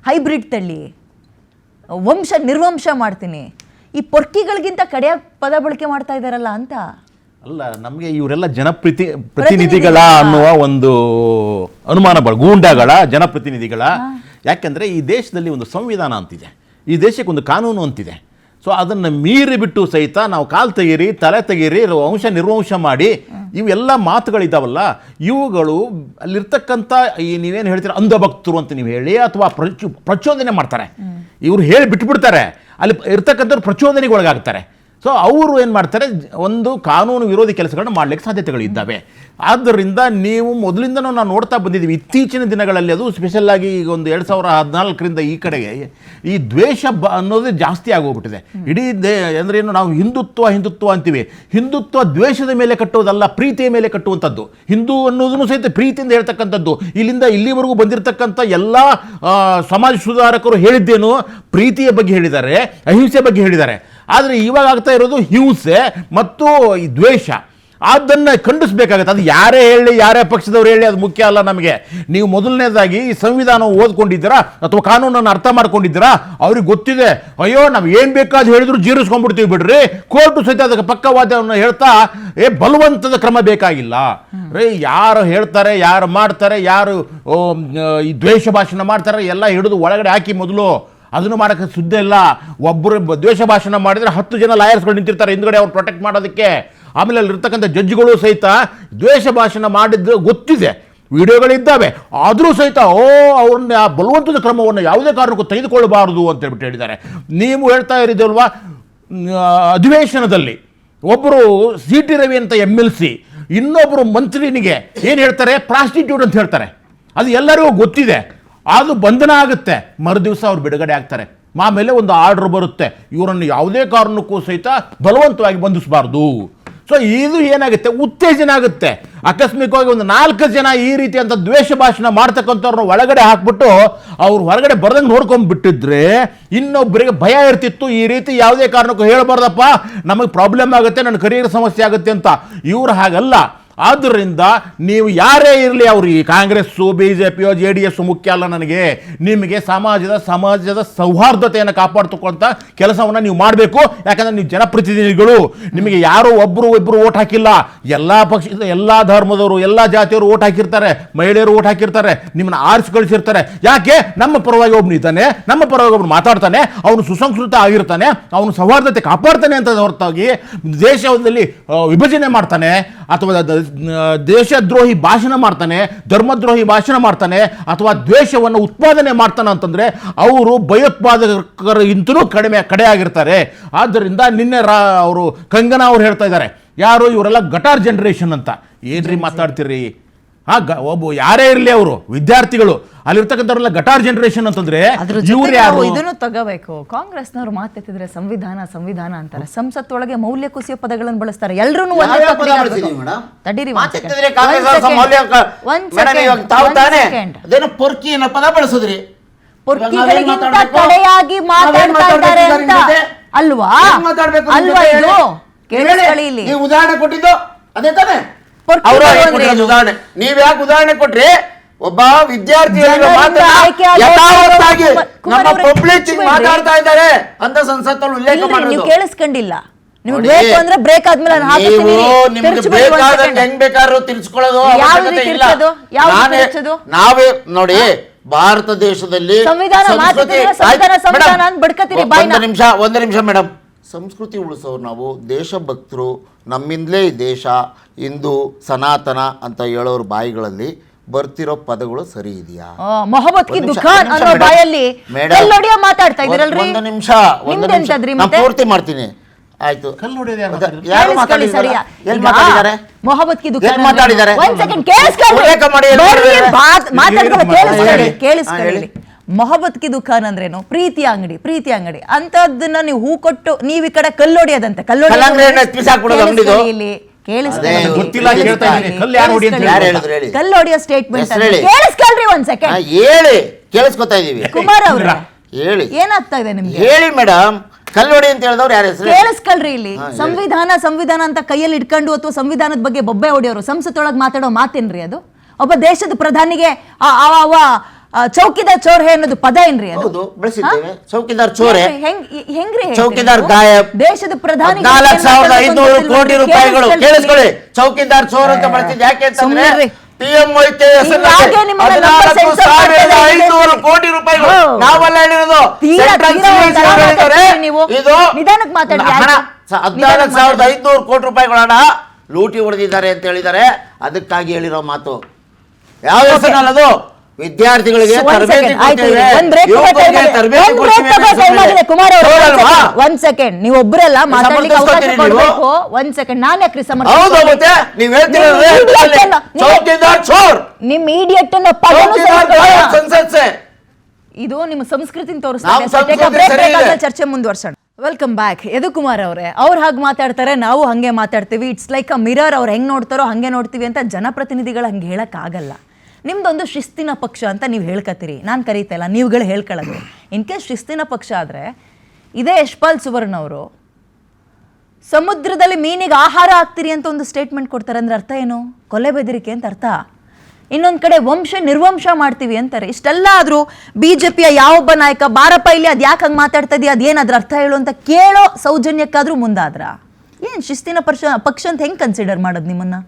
ಹೈಬ್ರಿಡ್ ತಳಿ, ವಂಶ ನಿರ್ವಂಶ ಮಾಡ್ತೀನಿ, ಈ ಪೊರ್ಕಿಗಳಿಗಿಂತ ಕಡೆಯಾಗಿ ಪದ ಬಳಕೆ ಮಾಡ್ತಾ ಇದ್ದಾರಲ್ಲ ಅಂತ. ಅಲ್ಲ, ನಮಗೆ ಇವರೆಲ್ಲ ಪ್ರತಿನಿಧಿಗಳ ಅನ್ನುವ ಒಂದು ಅನುಮಾನ ಗೂಂಡಾಗಳ ಜನಪ್ರತಿನಿಧಿಗಳ. ಯಾಕೆಂದರೆ ಈ ದೇಶದಲ್ಲಿ ಒಂದು ಸಂವಿಧಾನ ಅಂತಿದೆ, ಈ ದೇಶಕ್ಕೆ ಒಂದು ಕಾನೂನು ಅಂತಿದೆ. ಸೊ ಅದನ್ನು ಮೀರಿ ಬಿಟ್ಟು ಸಹಿತ ನಾವು ಕಾಲು ತೆಗೀರಿ, ತಲೆ ತೆಗೀರಿ, ವಂಶ ನಿರ್ವಂಶ ಮಾಡಿ ಇವೆಲ್ಲ ಮಾತುಗಳಿದ್ದಾವಲ್ಲ, ಇವುಗಳು ಅಲ್ಲಿರ್ತಕ್ಕಂಥ ಈ ನೀವೇನು ಹೇಳ್ತೀರ ಅಂಧಭಕ್ತರು ಅಂತ ನೀವು ಹೇಳಿ, ಅಥವಾ ಪ್ರಚೋದನೆ ಮಾಡ್ತಾರೆ. ಇವರು ಹೇಳಿ ಬಿಟ್ಬಿಡ್ತಾರೆ, ಅಲ್ಲಿ ಇರ್ತಕ್ಕಂಥವ್ರು ಪ್ರಚೋದನೆಗೆ ಒಳಗಾಗ್ತಾರೆ. ಸೊ ಅವರು ಏನು ಮಾಡ್ತಾರೆ, ಒಂದು ಕಾನೂನು ವಿರೋಧಿ ಕೆಲಸಗಳನ್ನ ಮಾಡಲಿಕ್ಕೆ ಸಾಧ್ಯತೆಗಳಿದ್ದಾವೆ. ಆದ್ದರಿಂದ ನೀವು ಮೊದಲಿಂದನೂ ನಾವು ನೋಡ್ತಾ ಬಂದಿದ್ದೀವಿ, ಇತ್ತೀಚಿನ ದಿನಗಳಲ್ಲಿ ಅದು ಸ್ಪೆಷಲ್ಲಾಗಿ ಈಗ ಒಂದು 2014ರಿಂದ ಈ ಕಡೆಗೆ ಈ ದ್ವೇಷ ಅನ್ನೋದು ಜಾಸ್ತಿ ಆಗೋಗ್ಬಿಟ್ಟಿದೆ. ಇಡೀ ಅಂದ್ರೇನು, ನಾವು ಹಿಂದುತ್ವ ಅಂತೀವಿ. ಹಿಂದುತ್ವ ದ್ವೇಷದ ಮೇಲೆ ಕಟ್ಟೋದಲ್ಲ, ಪ್ರೀತಿಯ ಮೇಲೆ ಕಟ್ಟುವಂಥದ್ದು. ಹಿಂದೂ ಅನ್ನೋದನ್ನು ಸಹಿತ ಪ್ರೀತಿಯಿಂದ ಹೇಳ್ತಕ್ಕಂಥದ್ದು. ಇಲ್ಲಿಂದ ಇಲ್ಲಿವರೆಗೂ ಬಂದಿರತಕ್ಕಂಥ ಎಲ್ಲ ಸಮಾಜ ಸುಧಾರಕರು ಹೇಳಿದ್ದೇನು, ಪ್ರೀತಿಯ ಬಗ್ಗೆ ಹೇಳಿದ್ದಾರೆ, ಅಹಿಂಸೆ ಬಗ್ಗೆ ಹೇಳಿದ್ದಾರೆ. ಆದರೆ ಇವಾಗ ಆಗ್ತಾ ಇರೋದು ಹಿಂಸೆ ಮತ್ತು ಈ ದ್ವೇಷ. ಅದನ್ನು ಖಂಡಿಸಬೇಕಾಗತ್ತೆ. ಅದು ಯಾರೇ ಹೇಳಿ, ಯಾರೇ ಪಕ್ಷದವ್ರು ಹೇಳಿ, ಅದು ಮುಖ್ಯ ಅಲ್ಲ ನಮಗೆ. ನೀವು ಮೊದಲನೇದಾಗಿ ಈ ಸಂವಿಧಾನ ಓದ್ಕೊಂಡಿದ್ದೀರಾ ಅಥವಾ ಕಾನೂನನ್ನು ಅರ್ಥ ಮಾಡ್ಕೊಂಡಿದ್ದೀರಾ? ಅವ್ರಿಗೆ ಗೊತ್ತಿದೆ, ಅಯ್ಯೋ ನಾವು ಏನು ಬೇಕಾದ್ರು ಹೇಳಿದ್ರು ಜೀರಿಸ್ಕೊಂಡ್ಬಿಡ್ತೀವಿ ಬಿಡ್ರಿ, ಕೋರ್ಟು ಸಹಿತ ಅದಕ್ಕೆ ಪಕ್ಕವಾದವನ್ನು ಹೇಳ್ತಾ ಬಲವಂತದ ಕ್ರಮ ಬೇಕಾಗಿಲ್ಲ ರೀ. ಯಾರು ಹೇಳ್ತಾರೆ, ಯಾರು ಮಾಡ್ತಾರೆ, ಯಾರು ಈ ದ್ವೇಷ ಭಾಷಣ ಮಾಡ್ತಾರೆ ಎಲ್ಲ ಹಿಡಿದು ಒಳಗಡೆ ಹಾಕಿ ಮೊದಲು. ಅದನ್ನು ಮಾಡೋಕ್ಕೆ ಸುದ್ದಿ ಇಲ್ಲ. ಒಬ್ಬರು ದ್ವೇಷ ಭಾಷಣ ಮಾಡಿದರೆ 10 ಜನ ಲಾಯರ್ಸ್ಗಳು ನಿಂತಿರ್ತಾರೆ ಹಿಂದ್ಗಡೆ ಅವ್ರು ಪ್ರೊಟೆಕ್ಟ್ ಮಾಡೋದಕ್ಕೆ. ಆಮೇಲೆ ಅಲ್ಲಿರ್ತಕ್ಕಂಥ ಜಡ್ಜ್ಗಳು ಸಹಿತ ದ್ವೇಷ ಭಾಷಣ ಮಾಡಿದ್ದು ಗೊತ್ತಿದೆ, ವಿಡಿಯೋಗಳಿದ್ದಾವೆ. ಆದರೂ ಸಹಿತ ಅವ್ರನ್ನ ಆ ಬಲವಂತದ ಕ್ರಮವನ್ನು ಯಾವುದೇ ಕಾರಣಕ್ಕೂ ತೆಗೆದುಕೊಳ್ಳಬಾರದು ಅಂತ ಹೇಳ್ಬಿಟ್ಟು ಹೇಳಿದ್ದಾರೆ. ನೀವು ಹೇಳ್ತಾ ಇರೋದಲ್ವಾ, ಅಧಿವೇಶನದಲ್ಲಿ ಒಬ್ಬರು CT ರವಿ ಅಂತ MLC ಇನ್ನೊಬ್ಬರು ಮಂತ್ರಿನಿಗೆ ಏನು ಹೇಳ್ತಾರೆ, ಪ್ರಾಸ್ಟಿಟ್ಯೂಟ್ ಅಂತ ಹೇಳ್ತಾರೆ. ಅದು ಎಲ್ಲರಿಗೂ ಗೊತ್ತಿದೆ. ಅದು ಬಂಧನ ಆಗುತ್ತೆ, ಮರುದಿವಸ ಅವ್ರು ಬಿಡುಗಡೆ ಆಗ್ತಾರೆ. ಆಮೇಲೆ ಒಂದು ಆರ್ಡರ್ ಬರುತ್ತೆ, ಇವರನ್ನು ಯಾವುದೇ ಕಾರಣಕ್ಕೂ ಸಹಿತ ಬಲವಂತವಾಗಿ ಬಂಧಿಸಬಾರ್ದು. ಸೊ ಇದು ಏನಾಗುತ್ತೆ, ಉತ್ತೇಜನ ಆಗುತ್ತೆ. ಆಕಸ್ಮಿಕವಾಗಿ ಒಂದು 4 ಜನ ಈ ರೀತಿಯಂಥ ದ್ವೇಷ ಭಾಷಣ ಮಾಡ್ತಕ್ಕಂಥವ್ರನ್ನ ಒಳಗಡೆ ಹಾಕ್ಬಿಟ್ಟು ಅವ್ರು ಹೊರಗಡೆ ಬರ್ದಂಗೆ ನೋಡ್ಕೊಂಡ್ಬಿಟ್ಟಿದ್ರೆ ಇನ್ನೊಬ್ಬರಿಗೆ ಭಯ ಇರ್ತಿತ್ತು, ಈ ರೀತಿ ಯಾವುದೇ ಕಾರಣಕ್ಕೂ ಹೇಳಬಾರ್ದಪ್ಪ, ನಮಗೆ ಪ್ರಾಬ್ಲಮ್ ಆಗುತ್ತೆ, ನನ್ನ ಕರಿಯರ್ ಸಮಸ್ಯೆ ಆಗುತ್ತೆ ಅಂತ. ಇವ್ರು ಹಾಗಲ್ಲ. ಆದ್ದರಿಂದ ನೀವು ಯಾರೇ ಇರಲಿ, ಅವರು ಈ ಕಾಂಗ್ರೆಸ್ಸು, BJP, JDS ಮುಖ್ಯ ಅಲ್ಲ ನನಗೆ. ನಿಮಗೆ ಸಮಾಜದ ಸೌಹಾರ್ದತೆಯನ್ನು ಕಾಪಾಡ್ತಕ್ಕಂಥ ಕೆಲಸವನ್ನು ನೀವು ಮಾಡಬೇಕು. ಯಾಕಂದರೆ ನೀವು ಜನಪ್ರತಿನಿಧಿಗಳು. ನಿಮಗೆ ಯಾರೋ ಒಬ್ಬರು ಓಟ್ ಹಾಕಿಲ್ಲ, ಎಲ್ಲ ಪಕ್ಷದ ಎಲ್ಲ ಧರ್ಮದವರು, ಎಲ್ಲ ಜಾತಿಯವರು ಓಟ್ ಹಾಕಿರ್ತಾರೆ, ಮಹಿಳೆಯರು ಓಟ್ ಹಾಕಿರ್ತಾರೆ, ನಿಮ್ಮನ್ನು ಆರಿಸಿ ಕಳಿಸಿರ್ತಾರೆ. ಯಾಕೆ? ನಮ್ಮ ಪರವಾಗಿ ಒಬ್ಬನು ಇದ್ದಾನೆ, ನಮ್ಮ ಪರವಾಗಿ ಒಬ್ಬನು ಮಾತಾಡ್ತಾನೆ, ಅವನು ಸುಸಂಸ್ಕೃತ ಆಗಿರ್ತಾನೆ, ಅವನು ಸೌಹಾರ್ದತೆ ಕಾಪಾಡ್ತಾನೆ ಅಂತ ಹೊರತಾಗಿ ದೇಶದಲ್ಲಿ ವಿಭಜನೆ ಮಾಡ್ತಾನೆ ಅಥವಾ ದೇಶದ್ರೋಹಿ ಭಾಷಣ ಮಾಡ್ತಾನೆ, ಧರ್ಮದ್ರೋಹಿ ಭಾಷಣ ಮಾಡ್ತಾನೆ ಅಥವಾ ದ್ವೇಷವನ್ನು ಉತ್ಪಾದನೆ ಮಾಡ್ತಾನೆ ಅಂತಂದ್ರೆ ಅವರು ಭಯೋತ್ಪಾದಕರಿಗಿಂತಲೂ ಕಡೆ ಆಗಿರ್ತಾರೆ. ಆದ್ದರಿಂದ ನಿನ್ನೆ ಅವರು ಕಂಗನಾ ಅವ್ರು ಹೇಳ್ತಾ ಇದ್ದಾರೆ, ಯಾರು ಇವರೆಲ್ಲ ಗಟಾರ್ ಜನರೇಷನ್ ಅಂತ. ಏನ್ರಿ ಮಾತಾಡ್ತೀರಿ? ಒಬ್ಬ ಯಾರೇ ಇರಲಿ, ಅವರು ವಿದ್ಯಾರ್ಥಿಗಳು, ಅಲ್ಲಿರ್ತಕ್ಕಂಥವ್ರೆಲ್ಲ ಗಟಾರ್ ಜನರೇಷನ್ ಅಂತಂದ್ರೆ ಇವ್ರು ಯಾರು? ಇದನ್ನು ತಗೋಬೇಕು. ಕಾಂಗ್ರೆಸ್ನವರು ಮಾತೆತ್ತಿದ್ರೆ ಸಂವಿಧಾನ ಅಂತಾರೆ, ಸಂಸತ್ತೊಳಗೆ ಮೌಲ್ಯ ಕುಸಿಯೋ ಪದಗಳನ್ನು ಬಳಸ್ತಾರೆ. ಎಲ್ರೂ ಪೊರ್ಕಿ ಅನ್ನೋ ಪದ ಬಳಸಿದ್ರಿ, ಕಡೆಯಾಗಿ ಮಾತಾಡ್ತಾ ಇದ್ದಾರೆ ಅಂತ ಅಲ್ವಾ? ಅಲ್ವಾ? ಇದು ಕೇಳಿ, ನೀವು ಉದಾಹರಣೆ ಕೊಟ್ಟಿದ್ದು ಅದೇ ತಾನೆ. ಉದಾಹರಣೆ ನೀವ್ ಯಾಕೆ ಉದಾಹರಣೆ ಕೊಟ್ರಿ? ಒಬ್ಬ ವಿದ್ಯಾರ್ಥಿ ನಮ್ಮ ಪಬ್ಲಿಕ್ ಮಾತಾಡ್ತಾ ಇದ್ದಾರೆ ಅಂತ ಸಂಸತ್ತಲ್ಲಿ ಉಲ್ಲೇಖ ಮಾಡಿದ್ರು. ನೀವು ಕೇಳಿಸ್ಕೊಂಡಿಲ್ಲ. ನಿಮ್ಗೆ ಬೇಕು ಅಂದ್ರೆ ಬ್ರೇಕ್ ಆದ್ಮೇಲೆ ನಿಮ್ಗೆ ಬೇಕಾದಂಗೆ ಹೆಂಗ್ ಬೇಕಾದ್ರೂ ತಿರ್ಸ್ಕೊಳ್ಳೋದು ಅವಶ್ಯಕತೆ ಇಲ್ಲ. ನಾವೇ ನೋಡಿ, ಭಾರತ ದೇಶದಲ್ಲಿ ಒಂದು ನಿಮಿಷ ಮೇಡಮ್, ಸಂಸ್ಕೃತಿ ಉಳಿಸೋರು ನಾವು, ದೇಶಭಕ್ತರು, ನಮ್ಮಿಂದಲೇ ಈ ದೇಶ, ಹಿಂದೂ, ಸನಾತನ ಅಂತ ಹೇಳೋರು ಬಾಯಿಗಳಲ್ಲಿ ಬರ್ತಿರೋ ಪದಗಳು ಸರಿ ಇದೆಯಾ? ಮೊಹಮ್ಮದ್ ಕಿ ದುಕಾನ್ ಅನ್ನೋ ಬಾಯಲ್ಲಿ ಕಲ್ಲೊಡೆಯ ಮಾತಾಡ್ತಾ ಇದ್ದೀರಲ್ರಿ. ಒಂದು ನಿಮಿಷ ಪೂರ್ತಿ ಮಾಡ್ತೀನಿ. ಆಯ್ತು, ಯಾರು ಮಾತಾಡಿದ್ದಾರೆ? ಮೊಹಮ್ಮದ್ ಕಿ ದುಕಾನ್ ಮಾತಾಡಿದ್ದಾರೆ. ಕೇಳಿಸ್ಕೊಳ್ಳಿ. ಮೊಹಬ್ಬತ್ ಕಿ ದುಕಾನ್ ಅಂದ್ರೇನು? ಪ್ರೀತಿ ಅಂಗಡಿ ಅಂತದನ್ನ ನೀವು ಹೂ ಕೊಟ್ಟು ನೀವು ಈ ಕಡೆ ಕಲ್ಲೊಡೆಯದಂತೆ. ಅದೇ ಗೊತ್ತಿಲ್ಲ, ಕೇಳ್ತಾ ಇದ್ದೀನಿ. ಕಲ್ಲು ಯಾರು ಹೊಡಿ ಅಂತ ಯಾರು ಹೇಳಿದ್ರು ಹೇಳಿ? ಕಲ್ಲು ಹೊಡಿಯೋ ಸ್ಟೇಟ್ಮೆಂಟ್ ಹೆಸ್ರು ಹೇಳಿ. ಕೇಳಿಸ್ಕೊಳ್ರಿ ಒಂದ್ ಸೆಕೆಂಡ್. ಹೇಳಿ, ಕೇಳಿಸ್ಕೊತಾ ಇದೀವಿ. ಕುಮಾರ್ ಅವ್ರೆ ಹೇಳಿ, ಏನಾಗ್ತಾ ಇದೆ ನಿಮ್ಗೆ? ಹೇಳಿ ಮೇಡಮ್. ಕಲ್ಲೋಡಿ ಅಂತ ಹೇಳಿದವ್ರು ಯಾರ ಹೆಸರು? ಕೇಳಿಸ್ಕೊಳ್ರಿ. ಇಲ್ಲಿ ಸಂವಿಧಾನ ಅಂತ ಕೈಯಲ್ಲಿ ಇಟ್ಕೊಂಡು ಅಥವಾ ಸಂವಿಧಾನದ ಬಗ್ಗೆ ಬೊಬ್ಬೆ ಹೊಡಿಯೋರು ಸಂಸತ್ತೊಳಗೆ ಮಾತಾಡೋ ಮಾತೇನ್ರಿ ಅದು? ಒಬ್ಬ ದೇಶದ ಪ್ರಧಾನಿಗೆ ಚೌಕಿದಾರ್ ಚೋರ್ ಹೇ ಅನ್ನೋದು ಪದ ಏನ್ರಿ ಅದು? ಹೌದು, ಬಳಸಿದ್ದೇವೆ. ಚೌಕಿದಾರ್ ಚೋರೆ, ಹೆಂಗ್ರಿ ಚೌಕಿದಾರ್ ಗಾಯಬ್, ದೇಶದ ಪ್ರಧಾನಿ 4,500 ಕೋಟಿ ರೂಪಾಯಿಗಳು. ಕೇಳಿಸ್ಕೊಳ್ಳಿ, ಚೌಕಿದಾರ್ ಚೋರ್ ಅಂತ ಬಳಸಿದ್ ಯಾಕೆ ಅಂತಂದ್ರೆ PM ಐತೆ ಹೆಸರಲ್ಲಿ 14,500 ಕೋಟಿ ರೂಪಾಯಿಗಳು. ನಾವೆಲ್ಲ ಹೇಳಿರೋದು ಇದು ನಿಧಾನಕ್ಕೆ ಮಾತಾಡಿ. 14,500 ಕೋಟಿ ರೂಪಾಯಿಗಳ ಹಣ ಲೂಟಿ ಹೊಡೆದಿದ್ದಾರೆ ಅಂತ ಹೇಳಿದ್ದಾರೆ. ಅದಕ್ಕಾಗಿ ಹೇಳಿರೋ ಮಾತು. ಯಾವ ಹೆಸರಿನಲ್ಲಿ ಅದು? ವಿದ್ಯಾರ್ಥಿಗಳಿಗೆ ತರಬೇತಿ ಕೊಡ್ತೇವೆ, ಯುವಕರಿಗೆ ತರಬೇತಿ ಕೊಡ್ತೀವಿ. ಕುಮಾರ್ ಅವರು ಒಂದ್ ಸೆಕೆಂಡ್, ನೀವು ಒಬ್ಬರೆಲ್ಲ ಮಾತಾಡ್ಲಿಕ್ಕೆ ಅವಕಾಶ ಕೊಡ್ಬೇಕು. ಒಂದ್ ಸೆಕೆಂಡ್, ನಾನ್ ಯಾಕ್ರಿ ಹೌದು, ಮತ್ತೆ ನೀವ್ ಹೇಳ್ತಿರೋದು ಚೌಕಿದಾರ್ ಚೋರ್, ನಿಮ್ ಇಡಿಯಟ್ ಅನ್ನೋ ಸಂಸತ್ಸೆ. ಇದು ನಿಮ್ಮ ಸಂಸ್ಕೃತಿನ ತೋರಿಸ್ತಾರೆ. ಚರ್ಚೆ ಮುಂದುವರ್ಸೋಣ. Welcome back. ಯದುಕುಮಾರ್ ಅವರೇ, ಅವ್ರು ಹಾಗೆ ಮಾತಾಡ್ತಾರೆ, ನಾವು ಹಂಗೆ ಮಾತಾಡ್ತೀವಿ. It's like a mirror. ಅವ್ರು ಹೆಂಗ್ ನೋಡ್ತಾರೋ ಹಂಗೆ ನೋಡ್ತೀವಿ ಅಂತ ಜನಪ್ರತಿನಿಧಿಗಳು ಹಂಗೆ ಹೇಳಕ್ ಆಗಲ್ಲ. ನಿಮ್ದೊಂದು ಶಿಸ್ತಿನ ಪಕ್ಷ ಅಂತ ನೀವು ಹೇಳ್ಕತ್ತೀರಿ, ನಾನು ಕರೀತಾ ಇಲ್ಲ, ನೀವುಗಳು ಹೇಳ್ಕೊಳ್ಳೋದು. ಇನ್ ಕೇಸ್ ಶಿಸ್ತಿನ ಪಕ್ಷ ಆದರೆ ಇದೇ ಯಶ್ಪಾಲ್ ಸುವರ್ಣ ಅವರು ಸಮುದ್ರದಲ್ಲಿ ಮೀನಿಗೆ ಆಹಾರ ಹಾಕ್ತೀರಿ ಅಂತ ಒಂದು ಸ್ಟೇಟ್ಮೆಂಟ್ ಕೊಡ್ತಾರೆ. ಅಂದ್ರೆ ಅರ್ಥ ಏನು? ಕೊಲೆ ಬೆದರಿಕೆ ಅಂತ ಅರ್ಥ. ಇನ್ನೊಂದು ಕಡೆ ವಂಶ ನಿರ್ವಂಶ ಮಾಡ್ತೀವಿ ಅಂತಾರೆ. ಇಷ್ಟೆಲ್ಲ ಆದರೂ BJPಯ ಯಾವೊಬ್ಬ ನಾಯಕ ಬಾರಪ್ಪ ಇಲ್ಲಿ ಅದು ಯಾಕೆ ಹಂಗೆ ಮಾತಾಡ್ತಾ ಇದೆಯಾ, ಅದೇನು ಅದ್ರ ಅರ್ಥ ಹೇಳು ಅಂತ ಕೇಳೋ ಸೌಜನ್ಯಕ್ಕಾದರೂ ಮುಂದಾದ್ರ? ಏನು ಶಿಸ್ತಿನ ಪಕ್ಷ ಅಂತ ಹೆಂಗೆ ಕನ್ಸಿಡರ್ ಮಾಡೋದು ನಿಮ್ಮನ್ನ?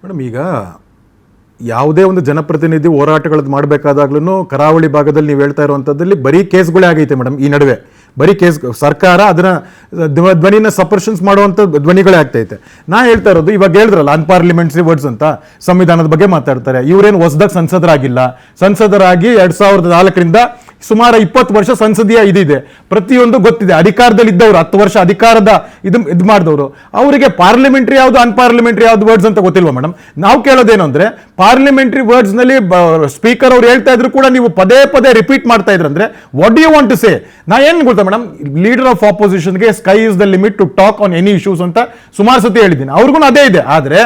ಮೇಡಮ್, ಈಗ ಯಾವುದೇ ಒಂದು ಜನಪ್ರತಿನಿಧಿ ಹೋರಾಟಗಳದ್ದು ಮಾಡಬೇಕಾದಾಗ್ಲೂ ಕರಾವಳಿ ಭಾಗದಲ್ಲಿ ನೀವು ಹೇಳ್ತಾ ಇರುವಂಥದ್ದಲ್ಲಿ ಬರೀ ಕೇಸ್ಗಳೇ ಆಗೈತೆ ಮೇಡಮ್. ಈ ನಡುವೆ ಬರೀ ಕೇಸ್, ಸರ್ಕಾರ ಅದನ್ನ ಧ್ವನಿನ ಸಪರ್ಷನ್ಸ್ ಮಾಡುವಂಥ ಧ್ವನಿಗಳೇ ಆಗ್ತೈತೆ. ನಾ ಹೇಳ್ತಾ ಇರೋದು, ಇವಾಗ ಹೇಳಿದ್ರಲ್ಲ ಅನ್ಪಾರ್ಲಿಮೆಂಟರಿ ವರ್ಡ್ಸ್ ಅಂತ, ಸಂವಿಧಾನದ ಬಗ್ಗೆ ಮಾತಾಡ್ತಾರೆ. ಇವರೇನು ಹೊಸದಾಗಿ ಸಂಸದರಾಗಿಲ್ಲ. ಸಂಸದರಾಗಿ 2004ರಿಂದ ಸುಮಾರು 20 ವರ್ಷ ಸಂಸದೀಯ ಇದಿದೆ, ಪ್ರತಿಯೊಂದು ಗೊತ್ತಿದೆ. ಅಧಿಕಾರದಲ್ಲಿ ಇದ್ದವರು 10 ವರ್ಷ ಅಧಿಕಾರದ ಇದು ಮಾಡಿದವರು, ಅವರಿಗೆ ಪಾರ್ಲಿಮೆಂಟ್ರಿ ಯಾವುದು ಅನ್ಪಾರ್ಲಿಮೆಂಟ್ರಿ ಯಾವ್ದು ವರ್ಡ್ಸ್ ಅಂತ ಗೊತ್ತಿಲ್ವಾ ಮೇಡಮ್? ನಾವು ಕೇಳೋದೇನು ಅಂದ್ರೆ, ಪಾರ್ಲಿಮೆಂಟ್ರಿ ವರ್ಡ್ಸ್ ನಲ್ಲಿ ಸ್ಪೀಕರ್ ಅವ್ರು ಹೇಳ್ತಾ ಇದ್ರು ಕೂಡ ನೀವು ಪದೇ ಪದೇ ರಿಪೀಟ್ ಮಾಡ್ತಾ ಇದ್ರ ಅಂದ್ರೆ what do you want to say? ನಾ ಏನ್ ಗೊತ್ತಾ ಮೇಡಮ್, ಲೀಡರ್ ಆಫ್ ಆಪೋಸಿಷನ್ಗೆ sky is the limit to talk on any issues ಅಂತ ಸುಮಾರು ಸತಿ ಹೇಳಿದ್ದೀನಿ. ಅವ್ರಿಗೂ ಅದೇ ಇದೆ. ಆದ್ರೆ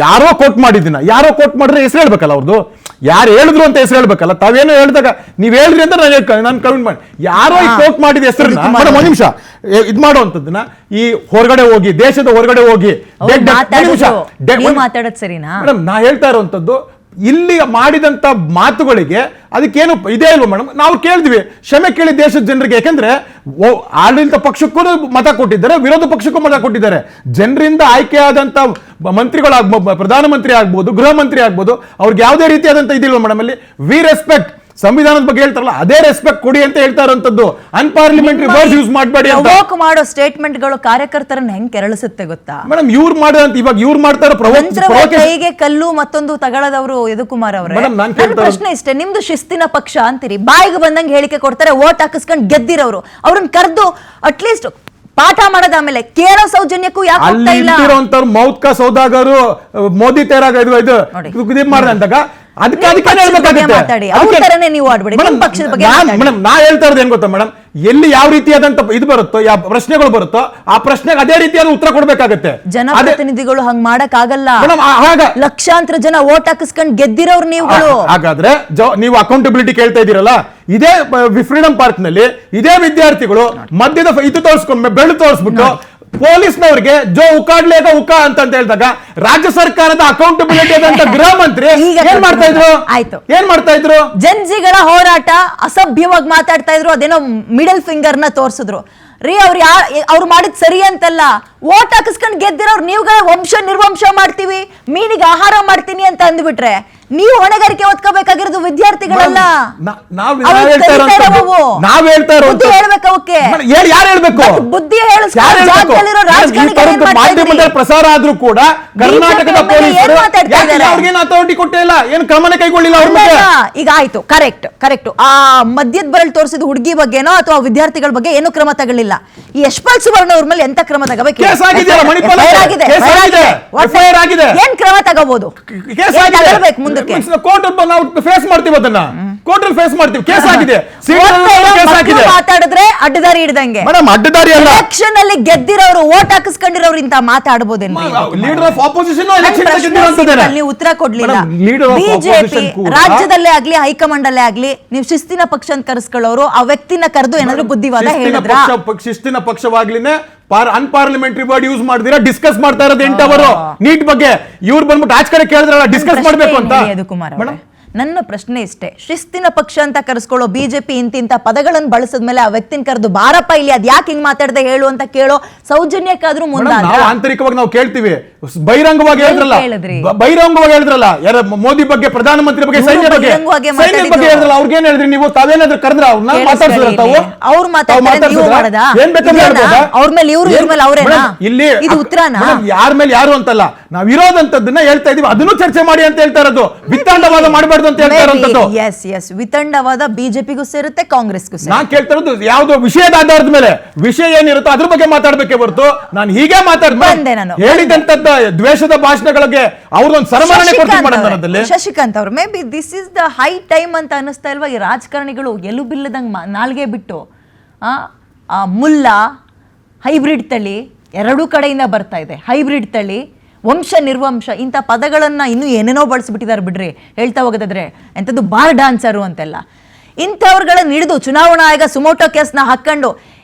ಯಾರೋ ಕೋಟ್ ಮಾಡಿದ್ದೀನ, ಯಾರೋ ಕೋಟ್ ಮಾಡಿದ್ರೆ ಹೆಸರು ಹೇಳ್ಬೇಕಲ್ಲ ಅವ್ರದ್ದು, ಯಾರು ಹೇಳಿದ್ರು ಅಂತ ಹೆಸರು ಹೇಳ್ಬೇಕಲ್ಲ. ತಾವೇನೋ ಹೇಳಿದಾಗ ನೀವ್ ಹೇಳ್ರಿ ಅಂತ ನಾನು ಕಮೆಂಟ್ ಮಾಡಿ, ಯಾರೋ ಕೋಟ್ ಮಾಡಿದ ಹೆಸರನ್ನ ಒಂದ್ ನಿಮಿಷ ಇದ್ ಮಾಡುವಂತದ್ದನ್ನ ಈ ಹೊರಗಡೆ ಹೋಗಿ, ದೇಶದ ಹೊರಗಡೆ ಹೋಗಿ ಮಾತಾಡೋದು ಸರಿನಾ ಮೇಡಮ್? ನಾ ಹೇಳ್ತಾ ಇರುವಂತದ್ದು ಇಲ್ಲಿ ಮಾಡಿದಂತ ಮಾತುಗಳಿಗೆ ಅದಕ್ಕೇನು ಇದೇ ಇಲ್ವಾ ಮೇಡಮ್? ನಾವು ಕೇಳಿದ್ವಿ, ಕ್ಷಮೆ ಕೇಳಿ ದೇಶದ ಜನರಿಗೆ. ಯಾಕಂದ್ರೆ ಆಡಳಿತ ಪಕ್ಷಕ್ಕೂ ಮತ ಕೊಟ್ಟಿದ್ದಾರೆ, ವಿರೋಧ ಪಕ್ಷಕ್ಕೂ ಮತ ಕೊಟ್ಟಿದ್ದಾರೆ. ಜನರಿಂದ ಆಯ್ಕೆಯಾದಂತ ಮಂತ್ರಿಗಳಾಗ್ಬೋದು, ಪ್ರಧಾನಮಂತ್ರಿ ಆಗ್ಬೋದು, ಗೃಹ ಮಂತ್ರಿ ಆಗ್ಬೋದು, ಅವ್ರಿಗೆ ಯಾವುದೇ ರೀತಿಯಾದಂತ ಇದಿಲ್ವಾ ಮೇಡಮ್? ಅಲ್ಲಿ ವಿ ರೆಸ್ಪೆಕ್ಟ್ ಸಂವಿಧಾನದ ಬಗ್ಗೆ ಹೇಳ್ತಾರಲ್ಲ ಅದೇ ರೆಸ್ಪೆಕ್ಟ್ ಕೊಡಿ ಅಂತ ಹೇಳ್ತಾ ಇರುವಂತದ್ದು. ಅನ್ಪಾರ್ಲಿಮೆಂಟರಿ ವರ್ಡ್ಸ್ ಯೂಸ್ ಮಾಡಬೇಡಿ ಅಂತ ಮಾಡೋ ಸ್ಟೇಟ್ಮೆಂಟ್ಗಳು ಕಾರ್ಯಕರ್ತರನ್ನ ಹೆಂಗ್ ಕೆರಳಿಸುತ್ತೆ ಗೊತ್ತಾ ಮೇಡಮ್? ಇವ್ರು ಮಾಡೋದಂತ ಇವಾಗ ಇವ್ರು ಮಾಡ್ತಾರ ಕೈಗೆ ಕಲ್ಲು ಮತ್ತೊಂದು ತಗಲದವರು ಯದುಕುಮಾರ್ ಅವರೇ. ನನ್ನ ಪ್ರಶ್ನೆ ಇಷ್ಟೇ, ನಿಮ್ದು ಶಿಸ್ತಿನ ಪಕ್ಷ ಅಂತೀರಿ, ಬಾಯಿಗೆ ಬಂದಂಗೆ ಹೇಳಿಕೆ ಕೊಡ್ತಾರೆ, ಓಟ್ ಹಾಕಿಸ್ಕೊಂಡು ಗೆದ್ದಿರೋರು, ಅವ್ರನ್ನ ಕರೆದು ಅಟ್ಲೀಸ್ಟ್ ಪಾಠ ಮಾಡೋದಾದ್ಮೇಲೆ ಕೇಳೋ ಸೌಜನ್ಯಕ್ಕೂ ಯಾಕೆ ಮೌತ್ ಕಾ ಸೌದಾಗರು ಮೋದಿ ತೇರಾಗ ಇದು ಮಾಡಿದಂತಾಗ ಅದಕ್ಕೆ ನಾ ಹೇಳ್ತಾ ಇರೋದು ಏನ್ ಗೊತ್ತಾ ಮೇಡಮ್, ಎಲ್ಲಿ ಯಾವ ರೀತಿಯಾದಂತ ಇದು ಬರುತ್ತೋ, ಯಾವ ಪ್ರಶ್ನೆಗಳು ಬರುತ್ತೋ ಆ ಪ್ರಶ್ನೆಗೆ ಅದೇ ರೀತಿಯಾದ ಉತ್ತರ ಕೊಡ್ಬೇಕಾಗತ್ತೆ. ಜನಪ್ರತಿನಿಧಿಗಳು ಹಂಗ್ ಮಾಡಕ್ ಆಗಲ್ಲ. ಲಕ್ಷಾಂತರ ಜನ ಓಟ್ ಹಾಕಿಸ್ಕೊಂಡು ಗೆದ್ದಿರೋರು ನೀವುಗಳು. ಹಾಗಾದ್ರೆ ನೀವು ಅಕೌಂಟಬಿಲಿಟಿ ಕೇಳ್ತಾ ಇದೀರಲ್ಲ, ಇದೇ ಫ್ರೀಡಂ ಪಾರ್ಕ್ ನಲ್ಲಿ ಇದೇ ವಿದ್ಯಾರ್ಥಿಗಳು ಮಧ್ಯದ ಇದು ತೋರಿಸ್ಕೊಂಡು ಬೆಳ್ಳು ತೋರಿಸ್ಬಿಟ್ಟು ಪೊಲೀಸ್ನವರಿಗೆ ಜೋ ಉಕಾಡ್ಲೇಗ ಉಕ ಅಂತ ಹೇಳಿದಾಗ ರಾಜ್ಯ ಸರ್ಕಾರದ ಅಕೌಂಟಬಿಲಿಟಿ ಆದಂತ ಗೃಹ ಮಂತ್ರಿ ಏನ್ ಮಾಡ್ತಾ ಇದ್ರು? ಏನ್ ಮಾಡ್ತಾ ಇದ್ರು? ಜನ್ಜಿಗಳ ಹೋರಾಟ ಅಸಭ್ಯವಾಗಿ ಮಾತಾಡ್ತಾ ಇದ್ರು, ಅದೇನೋ ಮಿಡಲ್ ಫಿಂಗರ್ ನ ತೋರ್ಸಿದ್ರು ರೀ. ಅವ್ರು ಮಾಡಿದ್ ಸರಿ ಅಂತಲ್ಲ, ಓಟ್ ಹಾಕಿಸ್ಕೊಂಡು ಗೆದ್ದಿರೋರು ನೀವುಗಳೇ ವಂಶ ನಿರ್ವಂಶ ಮಾಡ್ತೀವಿ, ಮೀನಿಗೆ ಆಹಾರ ಮಾಡ್ತೀನಿ ಅಂತ ಅಂದ್ಬಿಟ್ರೆ ನೀವು ಹೊಣೆಗಾರಿಕೆ ಹೊತ್ಕೋಬೇಕಾಗಿರೋದು ವಿದ್ಯಾರ್ಥಿಗಳಲ್ಲ. ಬುದ್ಧಿ ಪ್ರಸಾರ ಆದ್ರೂ ಕೂಡ ಕರ್ನಾಟಕದ ಪೊಲೀಸರು ಅಥಾರಿಟಿ ಕೊಟ್ಟಿಲ್ಲ, ಏನು ಕ್ರಮನೇ ಕೈಗೊಳ್ಳಿಲ್ಲ ಅವ್ರ ಮೇಲೆ. ಈಗ ಆಯ್ತು, ಕರೆಕ್ಟ್. ಆ ಮದ್ಯದ ಬರಲ್ ತೋರಿಸಿದ ಹುಡುಗಿ ಬಗ್ಗೆನೋ ಅಥವಾ ವಿದ್ಯಾರ್ಥಿಗಳ ಬಗ್ಗೆ ಏನು ಕ್ರಮ ತಗೊಳ್ಳಿಲ್ಲ. ಈ ಯಶ್ಪಾಲ್ ಸುವರ್ಣ ಅವ್ರ ಮೇಲೆ ಎಂತ ಕ್ರಮ ತಗೋಬೇಕು? ಏನ್ ಕ್ರಮ ತಗೋಬಹುದು? ಮುಂದೆ ಕೋರ್ಟ್ ನಾವು ಫೇಸ್ ಮಾಡ್ತೀವಿ, ಅದನ್ನ ಕೋರ್ಟ್ ಫೇಸ್ ಮಾಡ್ತೀವಿ. ಕೇಸ್ ಆಗಿದೆ, ಮಾತಾಡಿದ್ರೆ ಅಡ್ಡದಾರಿ ಹಿಡ್ದಂಗೆ. ಮೇಡಮ್ ಅಡ್ಡದಾರಿ ಅಲ್ಲ, ಎಲೆಕ್ಷನ್ ಅಲ್ಲಿ ಗೆದ್ದಿರೋರು ಓಟ್ ಹಾಕಿಸ್ಕೊಂಡಿರೋರು ಇಂತ ಮಾತಾಡಬಹುದೇನ್ರಿ? ಲೀಡರ್ ಆಫ್ ಆಪೋಸಿಷನ್ ನೀವು ಉತ್ತರ ಕೊಡ್ಲಿಲ್ಲ. ಬಿಜೆಪಿ ರಾಜ್ಯದಲ್ಲೇ ಆಗ್ಲಿ ಹೈಕಮಾಂಡ್ ಅಲ್ಲೇ ಆಗ್ಲಿ ನೀವು ಶಿಸ್ತಿನ ಪಕ್ಷ ಅಂತ ಕರೆಸ್ಕೊಳ್ಳೋರು ಆ ವ್ಯಕ್ತಿನ ಕರೆದು ಏನಾದ್ರು ಬುದ್ಧಿವಾದ ಹೇಳಿದ್ರ? ಶಿಸ್ತಿನ ಪಕ್ಷವಾಗ್ಲಿನೇ ಅನ್ಪಾರ್ಲಿಮೆಂಟರಿ ವರ್ಡ್ ಯೂಸ್ ಮಾಡ್ದಿರಾ ಡಿಸ್ಕಸ್ ಮಾಡ್ತಾ ಇರೋದು 8 ಅವರು ನೀಟ್ ಬಗ್ಗೆ. ಇವ್ರು ಬಂದ್ಬಿಟ್ಟು ಆಚೆ ಕಡೆ ಕೇಳಿದ್ರಲ್ಲ ಡಿಸ್ಕಸ್ ಮಾಡ್ಬೇಕು ಅಂತ. ನನ್ನ ಪ್ರಶ್ನೆ ಇಷ್ಟೇ, ಶಿಸ್ತಿನ ಪಕ್ಷ ಅಂತ ಕರೆಸ್ಕೊಳ್ಳೋ ಬಿಜೆಪಿ ಇಂತಿಂತ ಪದಗಳನ್ನು ಬಳಸಿದ್ಮೇಲೆ ಆ ವ್ಯಕ್ತಿನ ಕರೆದು ಬಾರಪ್ಪ ಇಲ್ಲಿ ಅದ್ ಯಾಕೆ ಹಿಂಗ್ ಮಾತಾಡದೆ ಹೇಳು ಅಂತ ಕೇಳೋ ಸೌಜನ್ಯಕ್ಕಾದ್ರೂ ಮುಂದಾದ? ಆಂತರಿಕವಾಗಿ ನಾವು ಕೇಳ್ತೀವಿ, ಬಹಿರಂಗವಾಗಿ ಹೇಳಿದ್ರಲ್ಲ ಯಾರ ಮೋದಿ ಬಗ್ಗೆ, ಪ್ರಧಾನಮಂತ್ರಿ ಬಗ್ಗೆ, ಸೈನ್ಯ ಬಗ್ಗೆ ಹೇಳಿದ್ರಲ್ಲ, ಅವ್ರಿಗೆ ಏನ್ ಹೇಳಿದ್ರಿ ನೀವು? ತಾವೇನಾದ್ರೂ ಕರೆದ್ರ ಅವ್ರನ್ನ ಮಾತಾಡ್ಸಿದ್ರ ತಾವು? ಅವ್ರು ಅವ್ರ ಮೇಲೆ ಇವ್ರ ಮೇಲೆ ಅವ್ರೇನಾ? ಇಲ್ಲಿ ಇದು ಉತ್ತರನಾ? ಯಾರ ಮೇಲೆ ಯಾರು ಅಂತಲ್ಲ, ನಾವ್ ಇರೋದಂತದನ್ನ ಹೇಳ್ತಾ ಇದೀವಿ, ಅದನ್ನು ಚರ್ಚೆ ಮಾಡಿ ಅಂತ ಹೇಳ್ತಾ ಇರೋದು. ವಿತಂಡವಾದ ಮಾಡಬಾರ್ದು ಅಂತ ಹೇಳ್ತಾ ಇರೋದು. ಎಸ್ ವಿತಂಡವಾದ ಬಿಜೆಪಿಗೂ ಸೇರುತ್ತೆ, ಕಾಂಗ್ರೆಸ್ಗೂ ಸೇರುತ್ತೆ. ನಾನ್ ಕೇಳ್ತಾ ಇರೋದು ಯಾವ್ದೋ ವಿಷಯದ ಆಧಾರದ ಮೇಲೆ, ವಿಷಯ ಏನಿರುತ್ತೋ ಅದ್ರ ಬಗ್ಗೆ ಮಾತಾಡ್ಬೇಕೇ ಹೊರತು ನಾನು ಹೀಗೆ ಬಂದೆ ನಾನು ಹೇಳಿದಂತದ್ದ ದ್ವೇಷದ ಭಾಷಣಗಳಿಗೆ ಅವ್ರದೊಂದು ಸನ್ಮಾನ ಕೊಡ್ತೀನಿ. ಶಶಿಕಾಂತ್ ಅವ್ರು may be this is the high time ಅಂತ ಅನಿಸ್ತಾ ಇಲ್ವಾ? ಈ ರಾಜಕಾರಣಿಗಳು ಎಲುಬಿಲ್ಲದಂಗ್ ನಾಲ್ಗೆ ಬಿಟ್ಟು ಆ ಮುಲ್ಲಾ ಹೈಬ್ರಿಡ್ ತಳಿ ಎರಡೂ ಕಡೆಯಿಂದ ಬರ್ತಾ ಇದೆ. ಹೈಬ್ರಿಡ್ ತಳಿ, ವಂಶ ನಿರ್ವಂಶ ಇಂಥ ಪದಗಳನ್ನ ಇನ್ನೂ ಏನೇನೋ ಬಳಸ್ಬಿಟ್ಟಿದ್ದಾರೆ ಬಿಡ್ರಿ. ಹೇಳ್ತಾ ಹೋಗೋದಾದ್ರೆ ಎಂಥದ್ದು ಬಾರ್ ಡಾನ್ಸರು ಅಂತೆಲ್ಲ ಇಂಥವ್ರುಗಳನ್ನ ಹಿಡಿದು ಚುನಾವಣಾ ಆಯೋಗ ಸುಮೋಟೋ ಕೇಸ್ನ ಹಾಕೊಂಡು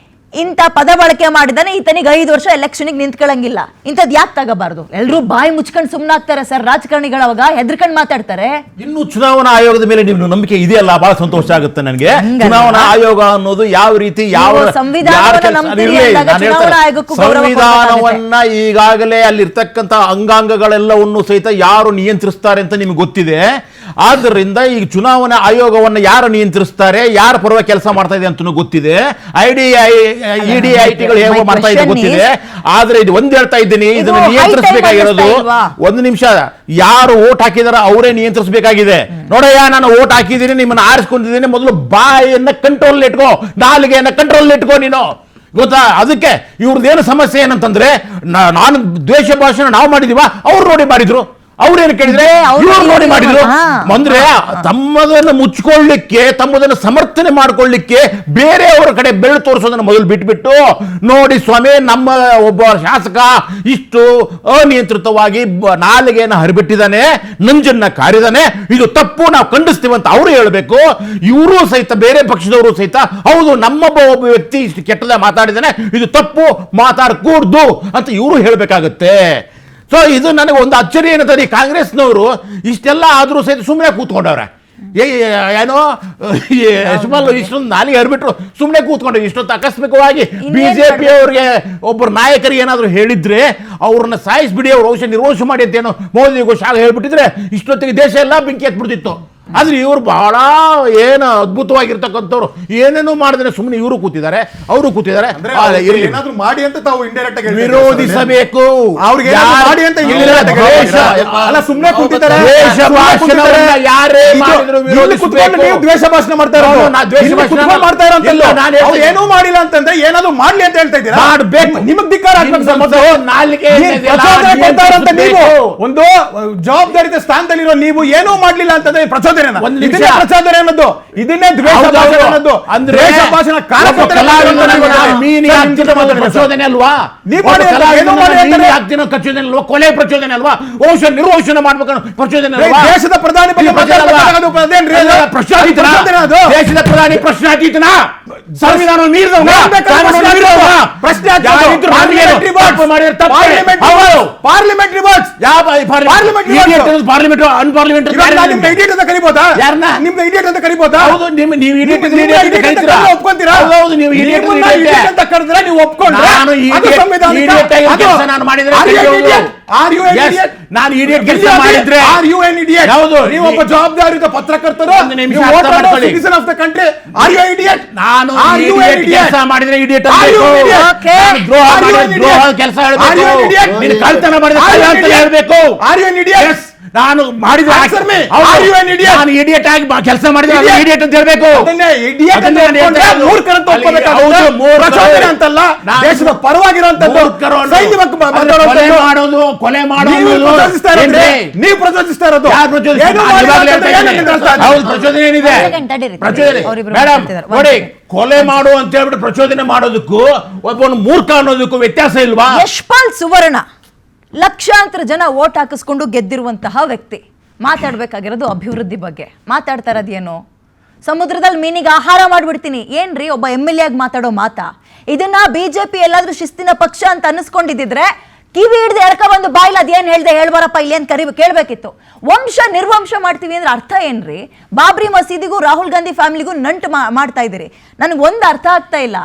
ಇಂಥ ಪದ ಬಳಕೆ ಮಾಡಿದಾನೆ, ಈತನಿಗೆ 5 ವರ್ಷ ಎಲೆಕ್ಷನ್ಗೆ ನಿಂತ್ಕೊಳ್ಳಂಗಿಲ್ಲ. ಇಂಥದ್ದು ಯಾಕೆ ತಗೋಬಾರ್ದು? ಎಲ್ರೂ ಬಾಯಿ ಮುಚ್ಕೊಂಡು ಸುಮ್ಮನಾಗ್ತಾರೆ ಸರ್ ರಾಜಕಾರಣಿಗಳು, ಅವಾಗ ಹೆದರ್ಕೊಂಡು ಮಾತಾಡ್ತಾರೆ. ಇನ್ನು ಚುನಾವಣಾ ಆಯೋಗದ ಮೇಲೆ ನಿಮ್ಗೆ ನಂಬಿಕೆ ಇದೆಯಲ್ಲ, ಬಹಳ ಸಂತೋಷ ಆಗುತ್ತೆ ನನಗೆ. ಚುನಾವಣಾ ಆಯೋಗ ಅನ್ನೋದು ಯಾವ ರೀತಿ ಸಂವಿಧಾನವನ್ನ ಈಗಾಗಲೇ ಅಲ್ಲಿರ್ತಕ್ಕಂಥ ಅಂಗಾಂಗಗಳೆಲ್ಲವನ್ನು ಸಹಿತ ಯಾರು ನಿಯಂತ್ರಿಸ್ತಾರೆ ಅಂತ ನಿಮ್ಗೆ ಗೊತ್ತಿದೆ. ಆದ್ದರಿಂದ ಈಗ ಚುನಾವಣಾ ಆಯೋಗವನ್ನ ಯಾರು ನಿಯಂತ್ರಿಸ್ತಾರೆ, ಯಾರ ಪರವಾಗಿ ಕೆಲಸ ಮಾಡ್ತಾ ಇದೆ ಅಂತ ಗೊತ್ತಿದೆ. ಇಡಿ ಐಟಿಗಳು ಹೇಗೋ ಮಾಡ್ತಾ ಇದೆ ಗೊತ್ತಿದೆ. ಆದ್ರೆ ಇದು ಒಂದ್ ಹೇಳ್ತಾ ಇದ್ದೀನಿ, ಇದನ್ನು ನಿಯಂತ್ರಿಸಬೇಕಾಗಿರೋದು ಒಂದು ನಿಮಿಷ, ಯಾರು ಓಟ್ ಹಾಕಿದಾರ ಅವರೇ ನಿಯಂತ್ರಿಸಬೇಕಾಗಿದೆ. ನೋಡಯ್ಯ, ನಾನು ಓಟ್ ಹಾಕಿದ್ದೀನಿ, ನಿಮ್ಮನ್ನ ಆರಿಸ್ಕೊಂಡಿದ್ದೀನಿ, ಮೊದಲು ಬಾಯಿಯನ್ನ ಕಂಟ್ರೋಲ್ ಇಟ್ಕೋ, ನಾಲಿಗೆಯನ್ನ ಕಂಟ್ರೋಲ್ ಇಟ್ಕೋ ನೀನು, ಗೊತ್ತಾ? ಅದಕ್ಕೆ ಇವ್ರದ್ದೇನು ಸಮಸ್ಯೆ ಏನಂತಂದ್ರೆ, ನಾನು ದ್ವೇಷ ಭಾಷಣ ನಾವು ಮಾಡಿದೀವ, ಅವ್ರು ನೋಡಿ ಮಾಡಿದ್ರು, ಅವ್ರೇನು ಕೇಳಿದ್ರೆ ಇವ್ರು ನೋಡಿ ಮಾಡಿದ್ರು. ಅಂದ್ರೆ ತಮ್ಮದನ್ನು ಮುಚ್ಕೊಳ್ಳಿಕ್ಕೆ, ತಮ್ಮದನ್ನು ಸಮರ್ಥನೆ ಮಾಡ್ಕೊಳ್ಳಿಕ್ಕೆ ಬೇರೆಯವರ ಕಡೆ ಬೆರಳು ತೋರಿಸೋದನ್ನ ಮೊದಲು ಬಿಟ್ಬಿಟ್ಟು, ನೋಡಿ ಸ್ವಾಮಿ ನಮ್ಮ ಒಬ್ಬ ಶಾಸಕ ಇಷ್ಟು ಅನಿಯಂತ್ರಿತವಾಗಿ ನಾಲಿಗೆಯನ್ನು ಹರಿಬಿಟ್ಟಿದ್ದಾನೆ, ನಂಜನ್ನ ಕಾರಿದಾನೆ, ಇದು ತಪ್ಪು, ನಾವು ಖಂಡಿಸ್ತೀವಿ ಅಂತ ಅವರು ಹೇಳಬೇಕು. ಇವರು ಸಹಿತ, ಬೇರೆ ಪಕ್ಷದವರು ಸಹಿತ, ಹೌದು ನಮ್ಮ ಒಬ್ಬ ವ್ಯಕ್ತಿ ಇಷ್ಟು ಕೆಟ್ಟದ ಮಾತಾಡಿದಾನೆ, ಇದು ತಪ್ಪು, ಮಾತಾಡಕೂಡ್ದು ಅಂತ ಇವರು ಹೇಳಬೇಕಾಗತ್ತೆ. ಸೊ ಇದು ನನಗೆ ಒಂದು ಅಚ್ಚರಿ ಏನಂತಾರೆ, ಕಾಂಗ್ರೆಸ್ನವರು ಇಷ್ಟೆಲ್ಲ ಆದರೂ ಸಹಿತ ಸುಮ್ಮನೆ ಕೂತ್ಕೊಂಡವ್ರೆ. ಏನೋ ಯಶಮಾಲ್ ಇಷ್ಟೊಂದು ನಾಲಿಗೆ ಹರಿಬಿಟ್ರು ಸುಮ್ಮನೆ ಕೂತ್ಕೊಂಡ್ರೆ. ಇಷ್ಟೊತ್ತು ಆಕಸ್ಮಿಕವಾಗಿ ಬಿಜೆಪಿ ಅವ್ರಿಗೆ ಒಬ್ಬರು ನಾಯಕರಿಗೆ ಏನಾದರೂ ಹೇಳಿದ್ರೆ ಅವ್ರನ್ನ ಸಾಯಿಸ್ಬಿಡಿ, ಅವ್ರ ಔಷಧ ನಿರ್ವಹಣೆ ಮಾಡಿ ಅಂತ ಏನೋ ಮೋದಿಗೂ ಶಾಲೆ ಹೇಳ್ಬಿಟ್ಟಿದ್ರೆ ಇಷ್ಟೊತ್ತಿಗೆ ದೇಶ ಎಲ್ಲ ಬೆಂಕಿ ಹತ್ಬಿಡ್ತಿತ್ತು. ಆದ್ರೆ ಇವರು ಬಹಳ ಏನು ಅದ್ಭುತವಾಗಿರ್ತಕ್ಕಂಥವ್ರು, ಏನೇನೋ ಮಾಡಿದ್ರೆ ಸುಮ್ಮನೆ ಇವರು ಕೂತಿದ್ದಾರೆ, ಅವರು ಕೂತಿದ್ದಾರೆ. ಮಾಡಿ ಅಂತ ತಾವು ಇಂಡೈರೆಕ್ಟ್ ಆಗಿ ವಿರೋಧಿಸಬೇಕು, ಅವ್ರಿಗೆ ಮಾಡಿ ಅಂತ ಸುಮ್ಮನೆ ಕೂತಿದ್ದಾರೆ. ದ್ವೇಷ ಭಾಷಣ ಮಾಡ್ತಾ ಇರೋದು, ಏನೂ ಮಾಡಿಲ್ಲ ಅಂತಂದ್ರೆ ಏನಾದ್ರು ಮಾಡ್ಲಿ ಅಂತ ಹೇಳ್ತಾ ಇದ್ದೀರಾ? ನಿಮಗ್ ಧಿಕ್ಕಾರ ನೀವು ಒಂದು ಜವಾಬ್ದಾರಿತ ಸ್ಥಾನದಲ್ಲಿರೋ ನೀವು ಏನೂ ಮಾಡ್ಲಿಲ್ಲ ಅಂತಂದ್ರೆ ಪ್ರಚೋದನೆ ಅನ್ನೋದು, ಇದನ್ನೇ ದ್ವೇಷ ಭಾಷಣ ಅನ್ನೋದು. ಅಂದ್ರೆ ಭಾಷಣ ಪ್ರಚೋದನೆ ಅಲ್ವಾ? ಕೊಲೆ ಪ್ರಚೋದನೆ ಅಲ್ವಾ? ಔಷಧ ನಿರ್ವಹಣೆ ಮಾಡ್ಬೇಕು ಪ್ರಚೋದನೆ ಅಲ್ವಾ? ದೇಶದ ಪ್ರಧಾನಿ ದೇಶದ ಪ್ರಧಾನಿ ಪ್ರಶ್ನಾತೀತನ ಸಂವಿಧಾನ ಮೀರಿದವನ ಪ್ರಶ್ನೆ ಪಾರ್ಲಿಮೆಂಟರಿ ವರ್ಡ್ಸ್ ಪಾರ್ಲಿಮೆಂಟ್ ಅನ್ಪಾರ್ಲಿಮೆಂಟರಿ ಕರಿಬೋದಾ? ಯಾರನ್ನ ನಿಮ್ಗೆ ಇಡಿಯಟ್ ಅಂತ ಕರಿಬೋದಾ? ಹೌದು, ನೀವು ಇಡಿಯಟ್ ಒಪ್ಕೊಂತೀರಾ? ಹೌದು, ನೀವು ಇಡಿಯಟ್ ಅಂತ ಕರೆದ್ರೆ ನೀವು ಒಪ್ಕೊಂಡ್ರೆ ನಾನು ಮಾಡಿದ್ರೆ ನಾನು ಇಡಿಯಟ್ ಕೆಲಸ ಮಾಡಿದ್ರೆ ಹೌದು, ನೀವು ಒಬ್ಬ ಜವಾಬ್ದಾರಿಯುತ ಪತ್ರಕರ್ತರು, citizen of the country. Are you idiot? ನಾನು ಕೆಲಸ ಮಾಡಿದ್ರೆ ಇಡಿಯಟ್ ದ್ರೋಹ ಕೆಲಸ ಹೇಳ್ಬೇಕು, ಕಳ್ತನ ಮಾಡಿದ್ರೆ ಹೇಳ್ಬೇಕು. Are you idiot? ನಾನು ಮಾಡಿದ Answer me. Are you an idiot? ನಾನು ಇಡಿಯಟ್ ಆಗಿ ಕೆಲಸ ಮಾಡಿದ್ರೆ Idiot. ಇಡಿಯಟ್ ಅಂತ ಹೇಳ್ಬೇಕು. ಅದನ್ನೇ idiot ಅಂತ ಅದನ್ನೇ ನಾನು ಹೇಳ್ಕೊಂಡ್ರೆ ಹೇಳ್ತಾ ಇರೋದು. ಮೂರ್ಖರಂತ ಒಪ್ಕೋಬೇಕಾಗುತ್ತೆ. ಹೌದು, ಮೂರ್ಖರು. ಪ್ರಚೋದನೆ ಅಂತಲ್ಲ, ನಾನು ದೇಶದ ಪರವಾಗಿರುವಂತದ್ದು, ಮೂರ್ಖರು ಅನ್ನೋ- ಸೈನ್ಯವಾಗಿ ಕೊಲೆ ಮಾತಾಡುವಂಥದ್ದು. ಮಾಡೋದು, ಕೊಲೆ ನೀವು ಮಾಡೋದು ಪ್ರಚೋದಿಸ್ತಾ ಇರೋದು. ಏನ್ರಿ? ನೀವು ಪ್ರಚೋದಿಸ್ತಾ ಇರೋದು. ಯಾರು ಪ್ರಚೋದಿಸ್ತಾರೆ? ಏನು ನಾನು ಇವಾಗಲೇ ಮಾಡಿಲ್ಲ ಹೇಳ್ತಾ ಅಂತ ಇದ್ದೀನಿ. ಏನಕ್ಕೆ ಅರ್ಥ? ಹೌದು, ಪ್ರಚೋದನೆ ಏನಿದೆ? ಒಂದ್ second ತಡೀರಿ, ಪ್ರಚೋದನೆ ಅವ್ರಿಬ್ರು ಮೇಡಮ್ ಮಾತಾಡ್ತಿದ್ದಾರೆ. ನೋಡಿ, ಒಂದ್ ಕೊಲೆ ಮಾಡು ಅಂತ ಹೇಳ್ಬಿಟ್ಟು ಪ್ರಚೋದನೆ ಮಾಡೋದಕ್ಕೂ ಒಬ್ಬನು ಮೂರ್ಖ ಅನ್ನೋದಕ್ಕೂ ವ್ಯತ್ಯಾಸ ಇಲ್ವಾ? ಯಶ್ಪಾಲ್ ಸುವರ್ಣ ಲಕ್ಷಾಂತರ ಜನ ವೋಟ್ ಹಾಕಿಸ್ಕೊಂಡು ಗೆದ್ದಿರುವಂತಹ ವ್ಯಕ್ತಿ ಮಾತಾಡ್ಬೇಕಾಗಿರೋದು ಅಭಿವೃದ್ಧಿ ಬಗ್ಗೆ. ಮಾತಾಡ್ತಾ ಇರೋದೇನು? ಸಮುದ್ರದಲ್ಲಿ ಮೀನಿಗೆ ಆಹಾರ ಮಾಡ್ಬಿಡ್ತೀನಿ ಏನ್ರಿ ಒಬ್ಬ MLA ಆಗಿ ಮಾತಾಡೋ ಮಾತಾ? ಇದನ್ನ ಬಿಜೆಪಿ ಎಲ್ಲಾದ್ರೂ ಶಿಸ್ತಿನ ಪಕ್ಷ ಅಂತ ಅನ್ನಿಸ್ಕೊಂಡಿದ್ರೆ ಕಿವಿ ಹಿಡ್ದು ಎಳ್ಕ ಬಂದು ಬಾಯಿಲ್ ಅದೇನ್ ಹೇಳ್ದೆ ಹೇಳ್ಬಾರಪ್ಪ ಇಲ್ಲಿ ಅಂತ ಕೇಳ್ಬೇಕಿತ್ತು. ವಂಶ ನಿರ್ವಂಶ ಮಾಡ್ತೀವಿ ಅಂದ್ರೆ ಅರ್ಥ ಏನ್ರಿ? ಬಾಬ್ರಿ ಮಸೀದಿಗೂ ರಾಹುಲ್ ಗಾಂಧಿ ಫ್ಯಾಮಿಲಿಗೂ ನಂಟು ಮಾಡ್ತಾ ಇದ್ದೀರಿ. ನನಗೆ ಒಂದು ಅರ್ಥ ಆಗ್ತಾ ಇಲ್ಲ.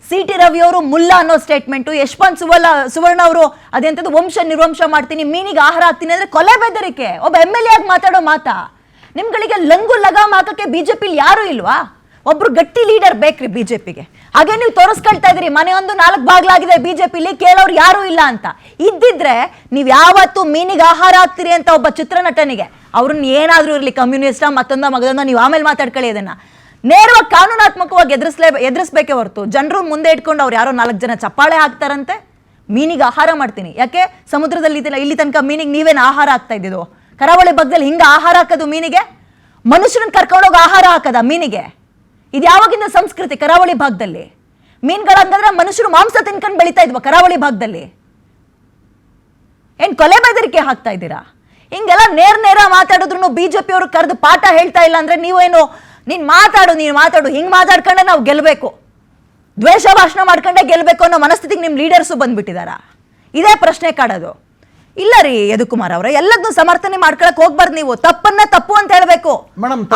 CT ರವಿ ಅವರು ಮುಲ್ಲಾ ಅನ್ನೋ ಸ್ಟೇಟ್ಮೆಂಟು, ಯಶ್ವಂತ್ ಸುವರ್ಣ ಅವರು ಅದೆಂತದ್ದು ವಂಶ ನಿರ್ವಂಶ ಮಾಡ್ತೀನಿ ಮೀನಿಗೆ ಆಹಾರ ಹಾಕ್ತೀನಿ ಅಂದ್ರೆ ಕೊಲೆ ಬೆದರಿಕೆ. ಒಬ್ಬ MLA ಆಗಿ ಮಾತಾಡೋ ಮಾತಾ? ನಿಮ್ಗಳಿಗೆ ಲಂಗು ಲಗಾಮ್ ಹಾಕಕ್ಕೆ ಬಿಜೆಪಿಲಿ ಯಾರು ಇಲ್ವಾ? ಒಬ್ರು ಗಟ್ಟಿ ಲೀಡರ್ ಬೇಕ್ರಿ ಬಿಜೆಪಿಗೆ. ಹಾಗೆ ನೀವು ತೋರಿಸ್ಕೊಳ್ತಾ ಇದ್ರಿ ಮನೆ ಒಂದು 4 ಬಾಗ್ಲಾಗಿದೆ ಬಿಜೆಪಿಲಿ, ಕೇಳೋರು ಯಾರು ಇಲ್ಲ ಅಂತ. ಇದ್ದಿದ್ರೆ ನೀವ್ ಯಾವತ್ತು ಮೀನಿಗೆ ಆಹಾರ ಹಾಕ್ತೀರಿ ಅಂತ ಒಬ್ಬ ಚಿತ್ರನಟನಿಗೆ, ಅವ್ರನ್ನ ಏನಾದ್ರೂ ಇರ್ಲಿ ಕಮ್ಯುನಿಸ್ಟ ಮತ್ತೊಂದ ಮಗದೊಂದ ನೀವು ಆಮೇಲೆ ಮಾತಾಡ್ಕೊಳ್ಳಿ, ಅದನ್ನ ನೇರವಾಗಿ ಕಾನೂನಾತ್ಮಕವಾಗಿ ಎದುರಿಸ್ಬೇಕೇ ಹೊರತು ಜನರು ಮುಂದೆ ಇಟ್ಕೊಂಡು ಅವ್ರು ಯಾರೋ 4 ಜನ ಚಪ್ಪಾಳೆ ಹಾಕ್ತಾರಂತೆ ಮೀನಿಗೆ ಆಹಾರ ಮಾಡ್ತೀನಿ. ಯಾಕೆ ಸಮುದ್ರದಲ್ಲಿ ಇಲ್ಲಿ ತನಕ ಮೀನಿಗೆ ನೀವೇನು ಆಹಾರ ಹಾಕ್ತಾ ಇದ್ದಿದ್ದು? ಕರಾವಳಿ ಭಾಗದಲ್ಲಿ ಹಿಂಗ ಆಹಾರ ಹಾಕೋದು ಮೀನಿಗೆ? ಮನುಷ್ಯರನ್ನ ಕರ್ಕೊಂಡೋಗಿ ಆಹಾರ ಹಾಕದ ಮೀನಿಗೆ? ಇದು ಯಾವಾಗಿಂದ ಸಂಸ್ಕೃತಿ ಕರಾವಳಿ ಭಾಗದಲ್ಲಿ? ಮೀನುಗಳಂತಂದ್ರೆ ಮನುಷ್ಯರು ಮಾಂಸ ತಿನ್ಕೊಂಡು ಬೆಳೀತಾ ಇದ್ವ ಕರಾವಳಿ ಭಾಗದಲ್ಲಿ? ಏನ್ ಕೊಲೆ ಬೆದರಿಕೆ ಹಾಕ್ತಾ ಇದ್ದೀರಾ? ಹಿಂಗೆಲ್ಲ ನೇರ ಮಾತಾಡಿದ್ರು ಬಿಜೆಪಿ ಅವರು ಕರೆದು ಪಾಠ ಹೇಳ್ತಾ ಇಲ್ಲ ಅಂದ್ರೆ ನೀವೇನು ನೀನ್ ಮಾತಾಡು ಹಿಂಗ್ ಮಾತಾಡ್ಕೊಂಡೆ ನಾವು ಗೆಲ್ಬೇಕು, ದ್ವೇಷ ಭಾಷಣ ಮಾಡ್ಕೊಂಡೆ ಗೆಲ್ಬೇಕು ಅನ್ನೋ ಮನಸ್ಥಿತಿಗೆ ನಿಮ್ ಲೀಡರ್ಸು ಬಂದ್ಬಿಟ್ಟಿದಾರ? ಇದೇ ಪ್ರಶ್ನೆ ಕಾಡೋದು. ಇಲ್ಲ ರೀ ಯದುಕುಮಾರ್ ಅವರ ಎಲ್ಲದನ್ನು ಸಮರ್ಥನೆ ಮಾಡ್ಕೊಳಕ್ ಹೋಗ್ಬಾರ್ದು. ನೀವು ತಪ್ಪನ್ನ ತಪ್ಪು ಅಂತ ಹೇಳ್ಬೇಕು,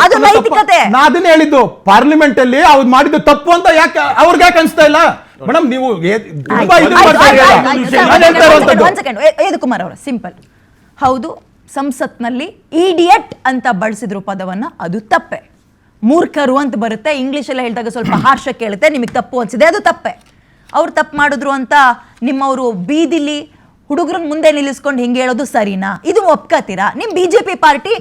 ಅದು ನೈತಿಕತೆ. ನಾ ಅದನ್ನ ಹೇಳಿದ್ದು ಪಾರ್ಲಿಮೆಂಟ್ ಅಲ್ಲಿ ಅವ್ರು ಮಾಡಿದ್ದು ತಪ್ಪು ಅಂತ ಯಾಕೆ ಅವ್ರಿಗೆ ಯಾಕೆ ಅನ್ಸ್ತಾ ಇಲ್ಲ ಮೇಡಮ್? ನೀವು ಯದುಕುಮಾರ್ ಅವರ ಸಿಂಪಲ್, ಹೌದು ಸಂಸತ್ನಲ್ಲಿ ಇಡಿಯಟ್ ಅಂತ ಬಳಸಿದ್ರು ಪದವನ್ನ, ಅದು ತಪ್ಪೆ. ಮೂರ್ಖರು ಅಂತ ಬರುತ್ತೆ ಇಂಗ್ಲಿಷಲ್ಲಿ ಹೇಳಿದಾಗ ಸ್ವಲ್ಪ ಹಾರ್ಷ ಕೇಳುತ್ತೆ, ನಿಮಗೆ ತಪ್ಪು ಅನ್ಸಿದೆ, ಅದು ತಪ್ಪೆ. ಅವ್ರು ತಪ್ಪು ಮಾಡಿದ್ರು ಅಂತ ನಿಮ್ಮವರು ಬೀದಿಲಿ ಹುಡುಗರನ್ನ ಮುಂದೆ ನಿಲ್ಲಿಸ್ಕೊಂಡು ಹಿಂಗೆ ಹೇಳೋದು ಸರಿನಾ? ಇದು ಒಪ್ಕೋತೀರಾ? ನಿಮ್ ಬಿಜೆಪಿ ಪಾರ್ಟಿ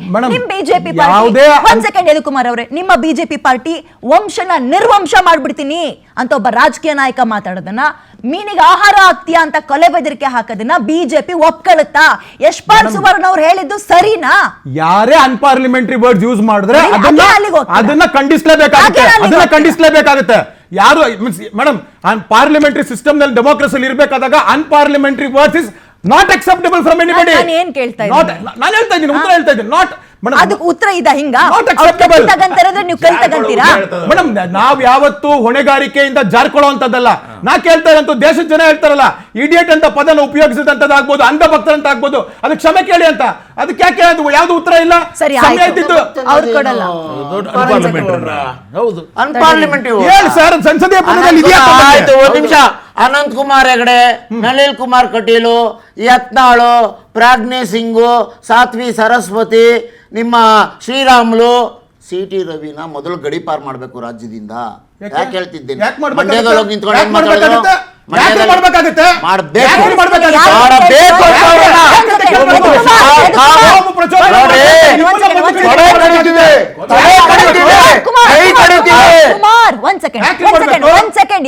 ಒಂದ್ ಸೆಕೆಂಡ್ ಯದುಕುಮಾರ್ ಅವರೇ, ನಿಮ್ಮ ಬಿಜೆಪಿ ಪಾರ್ಟಿ ವಂಶನ ನಿರ್ವಂಶ ಮಾಡ್ಬಿಡ್ತೀನಿ ಅಂತ ಒಬ್ಬ ರಾಜಕೀಯ ನಾಯಕ ಮಾತಾಡೋದನ್ನ, ಮೀನಿಗೆ ಆಹಾರ ಹಾಕ್ತೀಯಾ ಅಂತ ಕೊಲೆ ಬೆದರಿಕೆ ಹಾಕೋದನ್ನ ಬಿಜೆಪಿ ಒಪ್ಕೊಳ್ಳುತ್ತಾ? ಯಶ್ಪಾಲ್ ಸುವರ್ಣ ಅವ್ರು ಹೇಳಿದ್ದು ಸರಿನಾ? ಯಾರೇ ಅನ್ಪಾರ್ಲಿಮೆಂಟರಿ ವರ್ಡ್ಸ್ ಯೂಸ್ ಮಾಡಿದ್ರೆ ಅದನ್ನ ಖಂಡಿಸ್ಲೇಬೇಕಾಗುತ್ತೆ. ಯಾರು ಮೇಡಮ್ ಪಾರ್ಲಿಮೆಂಟರಿ ಸಿಸ್ಟಮ್ ನಲ್ಲಿ ಡೆಮೋಕ್ರಸಿ ಇರಬೇಕಾದಾಗ unparliamentary words is not acceptable from anybody. ನಾನು ಏನ್ ಕೇಳ್ತಾ ಇದ್ದೀನಿ? ನಾನು ಹೇಳ್ತಾ ಇದ್ದೀನಿ, ಉತ್ತರ ಹೇಳ್ತಾ ಇದ್ದೀನಿ. ನಾಟ್ ಅದಕ್ಕೆ ಉತ್ತರ ಇದ ಹಿಂಗ ತಗಂತಾರೆ ನೀವು ಕೈ ತಗಂತೀರಾ? ಮೇಡಮ್ ನಾವ್ ಯಾವತ್ತು ಹೊಣೆಗಾರಿಕೆಯಿಂದ ಜಾರ್ಕೊಳ್ಳುವಂತದ್ದಲ್ಲ. ನಾ ಕೇಳ್ತಾ ಇರೋಂತ ದೇಶದ ಜನ ಹೇಳ್ತಾರಲ್ಲ, ಇಡಿಯಟ್ ಅಂತ ಪದನ ಉಪಯೋಗಿಸಿದಂತದ್ದಾಗ್ಬೋದು, ಅಂಧ ಭಕ್ತರ ಅಂತ ಆಗ್ಬೋದು, ಅದಕ್ಕೆ ಕ್ಷಮೆ ಕೇಳಿ ಅಂತ. ಅದಕ್ಕೆ ಯಾಕೆ ಅದು ಯಾವ್ದು ಉತ್ತರ ಇಲ್ಲ? ಸರಿ, ಅವ್ರು ಕೊಡಲ್ಲ. ಹೌದು, ಅನ್ಪಾರ್ಲಿಮೆಂಟರಿ ಹೇಳಿ ಸರ್, ಸಂಸದೀಯ ಪದದಲ್ಲಿ ಇದೆಯಾ? ಆಯ್ತು, ಒಂದ್ ನಿಮಿಷ. ಅನಂತ್ ಕುಮಾರ್ ಹೆಗಡೆ, ನಳಿನ್ ಕುಮಾರ್ ಕಟೀಲು, ಯತ್ನಾಳು, ಪ್ರಾಜ್ಞೆ ಸಿಂಗು, ಸಾಧ್ವಿ ಸರಸ್ವತಿ, ನಿಮ್ಮ ಶ್ರೀರಾಮುಲು, CT ರವಿನ ಮೊದಲು ಗಡಿಪಾರ್ ಮಾಡಬೇಕು ರಾಜ್ಯದಿಂದ. ಯಾಕೆ ಹೇಳ್ತಿದ್ದೇನೆ? ಮಂಡ್ಯದಲ್ಲಿ ಹೋಗಿ ನಿಂತ್ಕೊಂಡು ಏನ್ ಮಾತಾಡಿದ್ರು?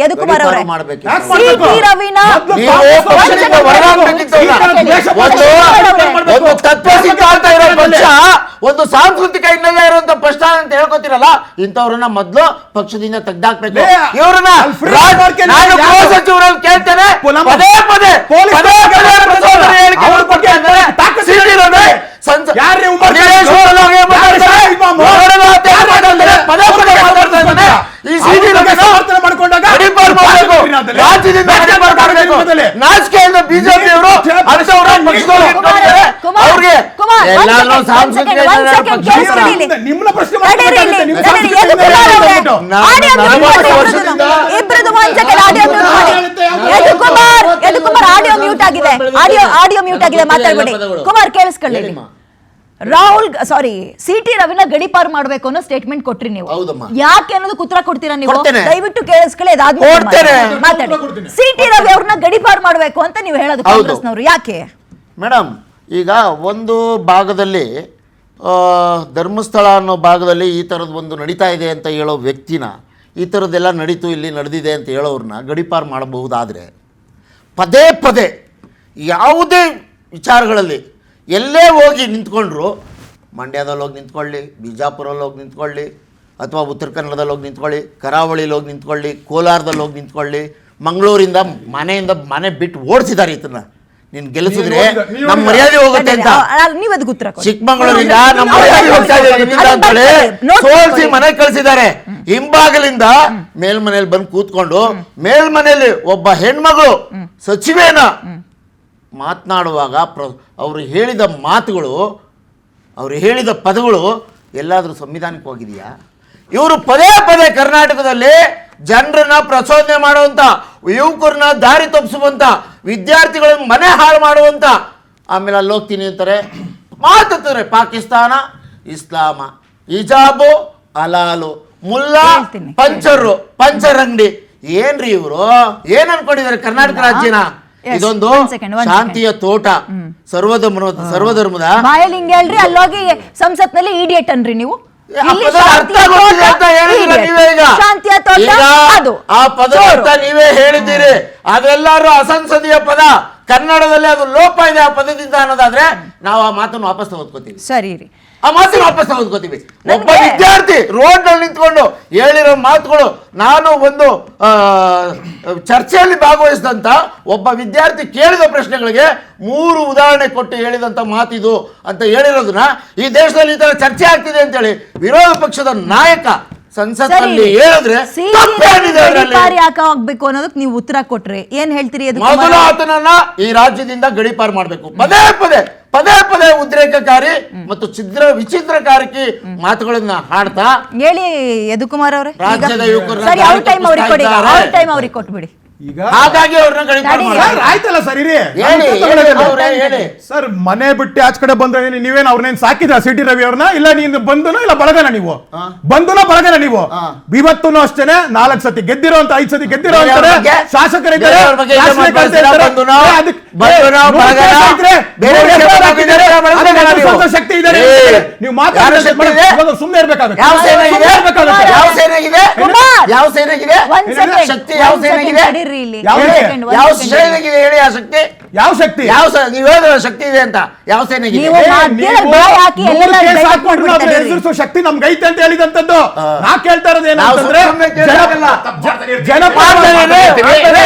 ಯದುಕುಮಾರ್ ಅವರೇ, ಒಂದು ತತ್ವ ಸಿದ್ಧಾಂತ ಇರೋ ಪಕ್ಷ, ಒಂದು ಸಾಂಸ್ಕೃತಿಕ ಹಿನ್ನೆಲೆ ಇರುವಂತ ಪಕ್ಷ ಅಂತ ಹೇಳ್ಕೊತಿರಲ್ಲ, ಇಂಥವ್ರನ್ನ ಮೊದಲು ಪಕ್ಷದಿಂದ ತೆಗ್ದಾಕ್ಬೇಕು. ಇವ್ರನ್ನ ಸಚಿವರಲ್ಲಿ ಕೇಳ್ತೇನೆ, ಪದೇ ಪದೇ ನಾಚಿಕೆಯಿಂದ ಬಿಜೆಪಿ ಅವರು ಅವ್ರಿಗೆ ಎಲ್ಲಾನು ಸಾಂಸ್ಕೃತಿಕ ಆಡಿಯೋ ಮ್ಯೂಟ್ ಆಗಿದೆ, ಆಡಿಯೋ ಮ್ಯೂಟ್ ಆಗಿದೆ, ಮಾತಾಡ್ಬೇಡಿ. ಕುಮಾರ್ ಕೇಳಿಸ್ಕೊಳ್ಳಿ. CT ರವಿನ ಗಡಿಪಾರು ಮಾಡಬೇಕು ಅನ್ನೋ ಸ್ಟೇಟ್ಮೆಂಟ್ ಕೊಟ್ರಿ ನೀವು. ಯಾಕೆ ಅನ್ನೋದು ಉತ್ತರ ಕೊಡ್ತೀರಾ ನೀವು? ದಯವಿಟ್ಟು ಕೇಳಿಸ್ಕೊಳ್ಳಿ, ಮಾತಾಡಿ. CT ರವಿ ಅವ್ರನ್ನ ಗಡಿಪಾರು ಮಾಡಬೇಕು ಅಂತ ನೀವು ಹೇಳೋದು ಕಾಂಗ್ರೆಸ್ನವರು ಯಾಕೆ? ಮೇಡಮ್, ಈಗ ಒಂದು ಭಾಗದಲ್ಲಿ ಧರ್ಮಸ್ಥಳ ಅನ್ನೋ ಭಾಗದಲ್ಲಿ ಈ ಥರದ್ದು ಒಂದು ನಡೀತಾ ಇದೆ ಅಂತ ಹೇಳೋ ವ್ಯಕ್ತಿನ ಈ ಥರದ್ದೆಲ್ಲ ನಡೀತು ಇಲ್ಲಿ ನಡೆದಿದೆ ಅಂತ ಹೇಳೋರನ್ನ ಗಡೀಪಾರು ಮಾಡಬಹುದಾದರೆ ಪದೇ ಪದೇ ಯಾವುದೇ ವಿಚಾರಗಳಲ್ಲಿ ಎಲ್ಲೇ ಹೋಗಿ ನಿಂತ್ಕೊಂಡ್ರು, ಮಂಡ್ಯದಲ್ಲಿ ಹೋಗಿ ನಿಂತ್ಕೊಳ್ಳಿ, ಬಿಜಾಪುರಲ್ಲಿ ಹೋಗಿ ನಿಂತ್ಕೊಳ್ಳಿ, ಅಥವಾ ಉತ್ತರ ಕನ್ನಡದಲ್ಲಿ ಹೋಗಿ ನಿಂತ್ಕೊಳ್ಳಿ, ಕರಾವಳಿಲಿ ಹೋಗಿ ನಿಂತ್ಕೊಳ್ಳಿ, ಕೋಲಾರದಲ್ಲಿ ಹೋಗಿ ನಿಂತ್ಕೊಳ್ಳಿ, ಮಂಗಳೂರಿಂದ ಮನೆ ಬಿಟ್ಟು ಓಡಿಸಿದ್ದಾರೆ ಇದನ್ನ. ನೀನು ಗೆಲ್ಲಿಸಿದ್ರೆ ನಮ್ಮ ಮರ್ಯಾದೆ ಹೋಗುತ್ತೆ ಅಂತ ನೀವು ಅದಕ್ಕೆ ಉತ್ತರ ಕೊಡಿ. ಚಿಕ್ಕಮಗಳೂರಿಂದ ನಮ್ಮ ಮರ್ಯಾದೆ ಹೋಗ್ತಾ ಇದೆ ನಿಮ್ಮಿಂದ ಅಂತೇಳಿ ಸೋಲ್ಸಿ ಮನೆಗೆ ಕಳಿಸಿದ್ದಾರೆ. ಹಿಂಬಾಗಲಿಂದ ಮೇಲ್ಮನೇಲಿ ಬಂದು ಕೂತ್ಕೊಂಡು ಮೇಲ್ಮನೆಯಲ್ಲಿ ಒಬ್ಬ ಹೆಣ್ಮಗಳು ಸಚಿವೇನ ಮಾತನಾಡುವಾಗ ಅವರು ಹೇಳಿದ ಮಾತುಗಳು, ಅವರು ಹೇಳಿದ ಪದಗಳು ಎಲ್ಲಾದರೂ ಸಂವಿಧಾನಕ್ಕೆ ಹೋಗಿದೆಯಾ? ಇವರು ಪದೇ ಪದೇ ಕರ್ನಾಟಕದಲ್ಲಿ ಜನರನ್ನ ಪ್ರಚೋದನೆ ಮಾಡುವಂಥ, ಯುವಕರನ್ನ ದಾರಿ ತಪ್ಪಿಸುವಂಥ, ವಿದ್ಯಾರ್ಥಿಗಳನ್ನ ಮನೆ ಹಾಳು ಮಾಡುವಂಥ, ಆಮೇಲೆ ಅಲ್ಲಿ ಹೋಗ್ತೀನಿ ಅಂತಾರೆ, ಮಾತಾಡ್ತಾರೆ ಪಾಕಿಸ್ತಾನ, ಇಸ್ಲಾಮ, ಹಿಜಾಬು, ಹಲಾಲು, ಮುಲ್ಲಾ, ಪಂಚರ್ ಅಂಗಡಿ. ಏನ್ರಿ ಇವರು ಏನ್ ಅನ್ಕೊಂಡಿದ್ದಾರೆ ಕರ್ನಾಟಕ ರಾಜ್ಯನ? ಇದೊಂದು ಶಾಂತಿಯ ತೋಟ, ಸರ್ವಧರ್ಮದ ಬಾಯಲ್ಲಿ ಹಿಂಗೆ ಹೇಳ್ರಿ, ಅಲ್ಲೋಗಿ ಸಂಸತ್ನಲ್ಲಿ ಇಡಿಯಟ್ ಅನ್ರಿ ನೀವು. ಶಾಂತಿಯ ತೋಟ ಅದು ಆ ಪದ ನೀವೇ ಹೇಳಿದ್ದೀರಿ. ಅದೆಲ್ಲರೂ ಅಸಂಸದೀಯ ಪದ, ಕನ್ನಡದಲ್ಲಿ ಅದು ಲೋಪ ಇದೆ ಆ ಪದದಿಂದ ಅನ್ನೋದಾದ್ರೆ ನಾವು ಆ ಮಾತನ್ನು ವಾಪಸ್ ತೆಗೆದುಕೊತೀವಿ. ಸರಿ ರೀ, ಆ ಮಾತನ್ನು ವಾಪಸ್ ತೆಗೆದುಕೊತೀವಿ. ಒಬ್ಬ ವಿದ್ಯಾರ್ಥಿ ರೋಡ್ ನಲ್ಲಿ ನಿಂತ್ಕೊಂಡು ಹೇಳಿರೋ ಮಾತುಗಳು, ನಾನು ಒಂದು ಚರ್ಚೆಯಲ್ಲಿ ಭಾಗವಹಿಸಿದಂತ ಒಬ್ಬ ವಿದ್ಯಾರ್ಥಿ ಕೇಳಿದ ಪ್ರಶ್ನೆಗಳಿಗೆ 3 ಉದಾಹರಣೆ ಕೊಟ್ಟು ಹೇಳಿದಂತ ಮಾತಿದು ಅಂತ ಹೇಳಿರೋದನ್ನ ಈ ದೇಶದಲ್ಲಿ ಈ ತರ ಚರ್ಚೆ ಆಗ್ತಿದೆ ಅಂತೇಳಿ ವಿರೋಧ ಪಕ್ಷದ ನಾಯಕ ಸಂಸತ್ನಲ್ಲಿ ಹೇಳಿದ್ರೆ ಯಾಕೆ ಆಗ್ಬೇಕು ಅನ್ನೋದಕ್ಕೆ ನೀವು ಉತ್ತರ ಕೊಟ್ರಿ. ಏನ್ ಹೇಳ್ತೀರಿ? ಮೊದಲು ಆತನನ್ನ ಈ ರಾಜ್ಯದಿಂದ ಗಡೀಪಾರು ಮಾಡಬೇಕು. ಪದೇ ಪದೇ ಉದ್ರೇಕಕಾರಿ ಮತ್ತು ವಿಚಿತ್ರಕಾರಕಿ ಮಾತುಗಳನ್ನ ಹಾಡ್ತಾ ಹೇಳಿ ಯದುಕುಮಾರ್ ಅವರೇ. ರಾಜ್ಯದ ಯುವಕರು ಕೊಟ್ಬಿಡಿ. ಹಾಗಾಗಿ ಅವ್ರನ್ನ ಗಡೀಪಾರು ಮಾಡಿ. ಆಯ್ತಲ್ಲ ಸರ್, ಇರಿ ಸರ್, ಮನೆ ಬಿಟ್ಟು ಆಚ ಕಡೆ ಬಂದ್ರೆ ನೀವೇನು ಅವ್ರನ್ನೇನ್ ಸಾಕಿದ್ರ ಸಿಟಿ ರವಿ ಅವ್ರನ್ನ? ಇಲ್ಲ ನೀನು ಬಂದನೋ ಇಲ್ಲ ಬಳಗನ ನೀವು ನೀವು ಇವತ್ತು ಅಷ್ಟೇನೆ 4 ಸತಿ ಗೆದ್ದಿರೋಂತ 5 ಸತಿ ಗೆದ್ದಿರೋ ಶಾಸಕರಿದ್ದಾರೆ. ಶಕ್ತಿ ಇದ್ದಾರೆ, ನೀವು ಮಾತಾಡೋದು ಸುಮ್ಮನೆ ಇರ್ಬೇಕಾಗುತ್ತೆ. ಯಾವ ಸೇನೆಗಿದೆ ಶಕ್ತಿ? ಯಾವ ಸೇನೆಗಿದೆ? ಯಾವ ಸೇನೆಗಿದೆ ಹೇಳಿ ಆ ಶಕ್ತಿ? ಯಾವ ಶಕ್ತಿ? ನೀವು ಹೇಳಿದ್ರೆ ಶಕ್ತಿ ಇದೆ ಅಂತ ಯಾವ ಸೇನೆಗಿದೆ? ಎದುರಿಸೋ ಶಕ್ತಿ ನಮ್ಗೆ ಐತೆ ಅಂತ ಹೇಳಿದಂತದ್ದು. ನಾ ಕೇಳ್ತಾ ಇರೋದು ಏನಂತಂದ್ರೆ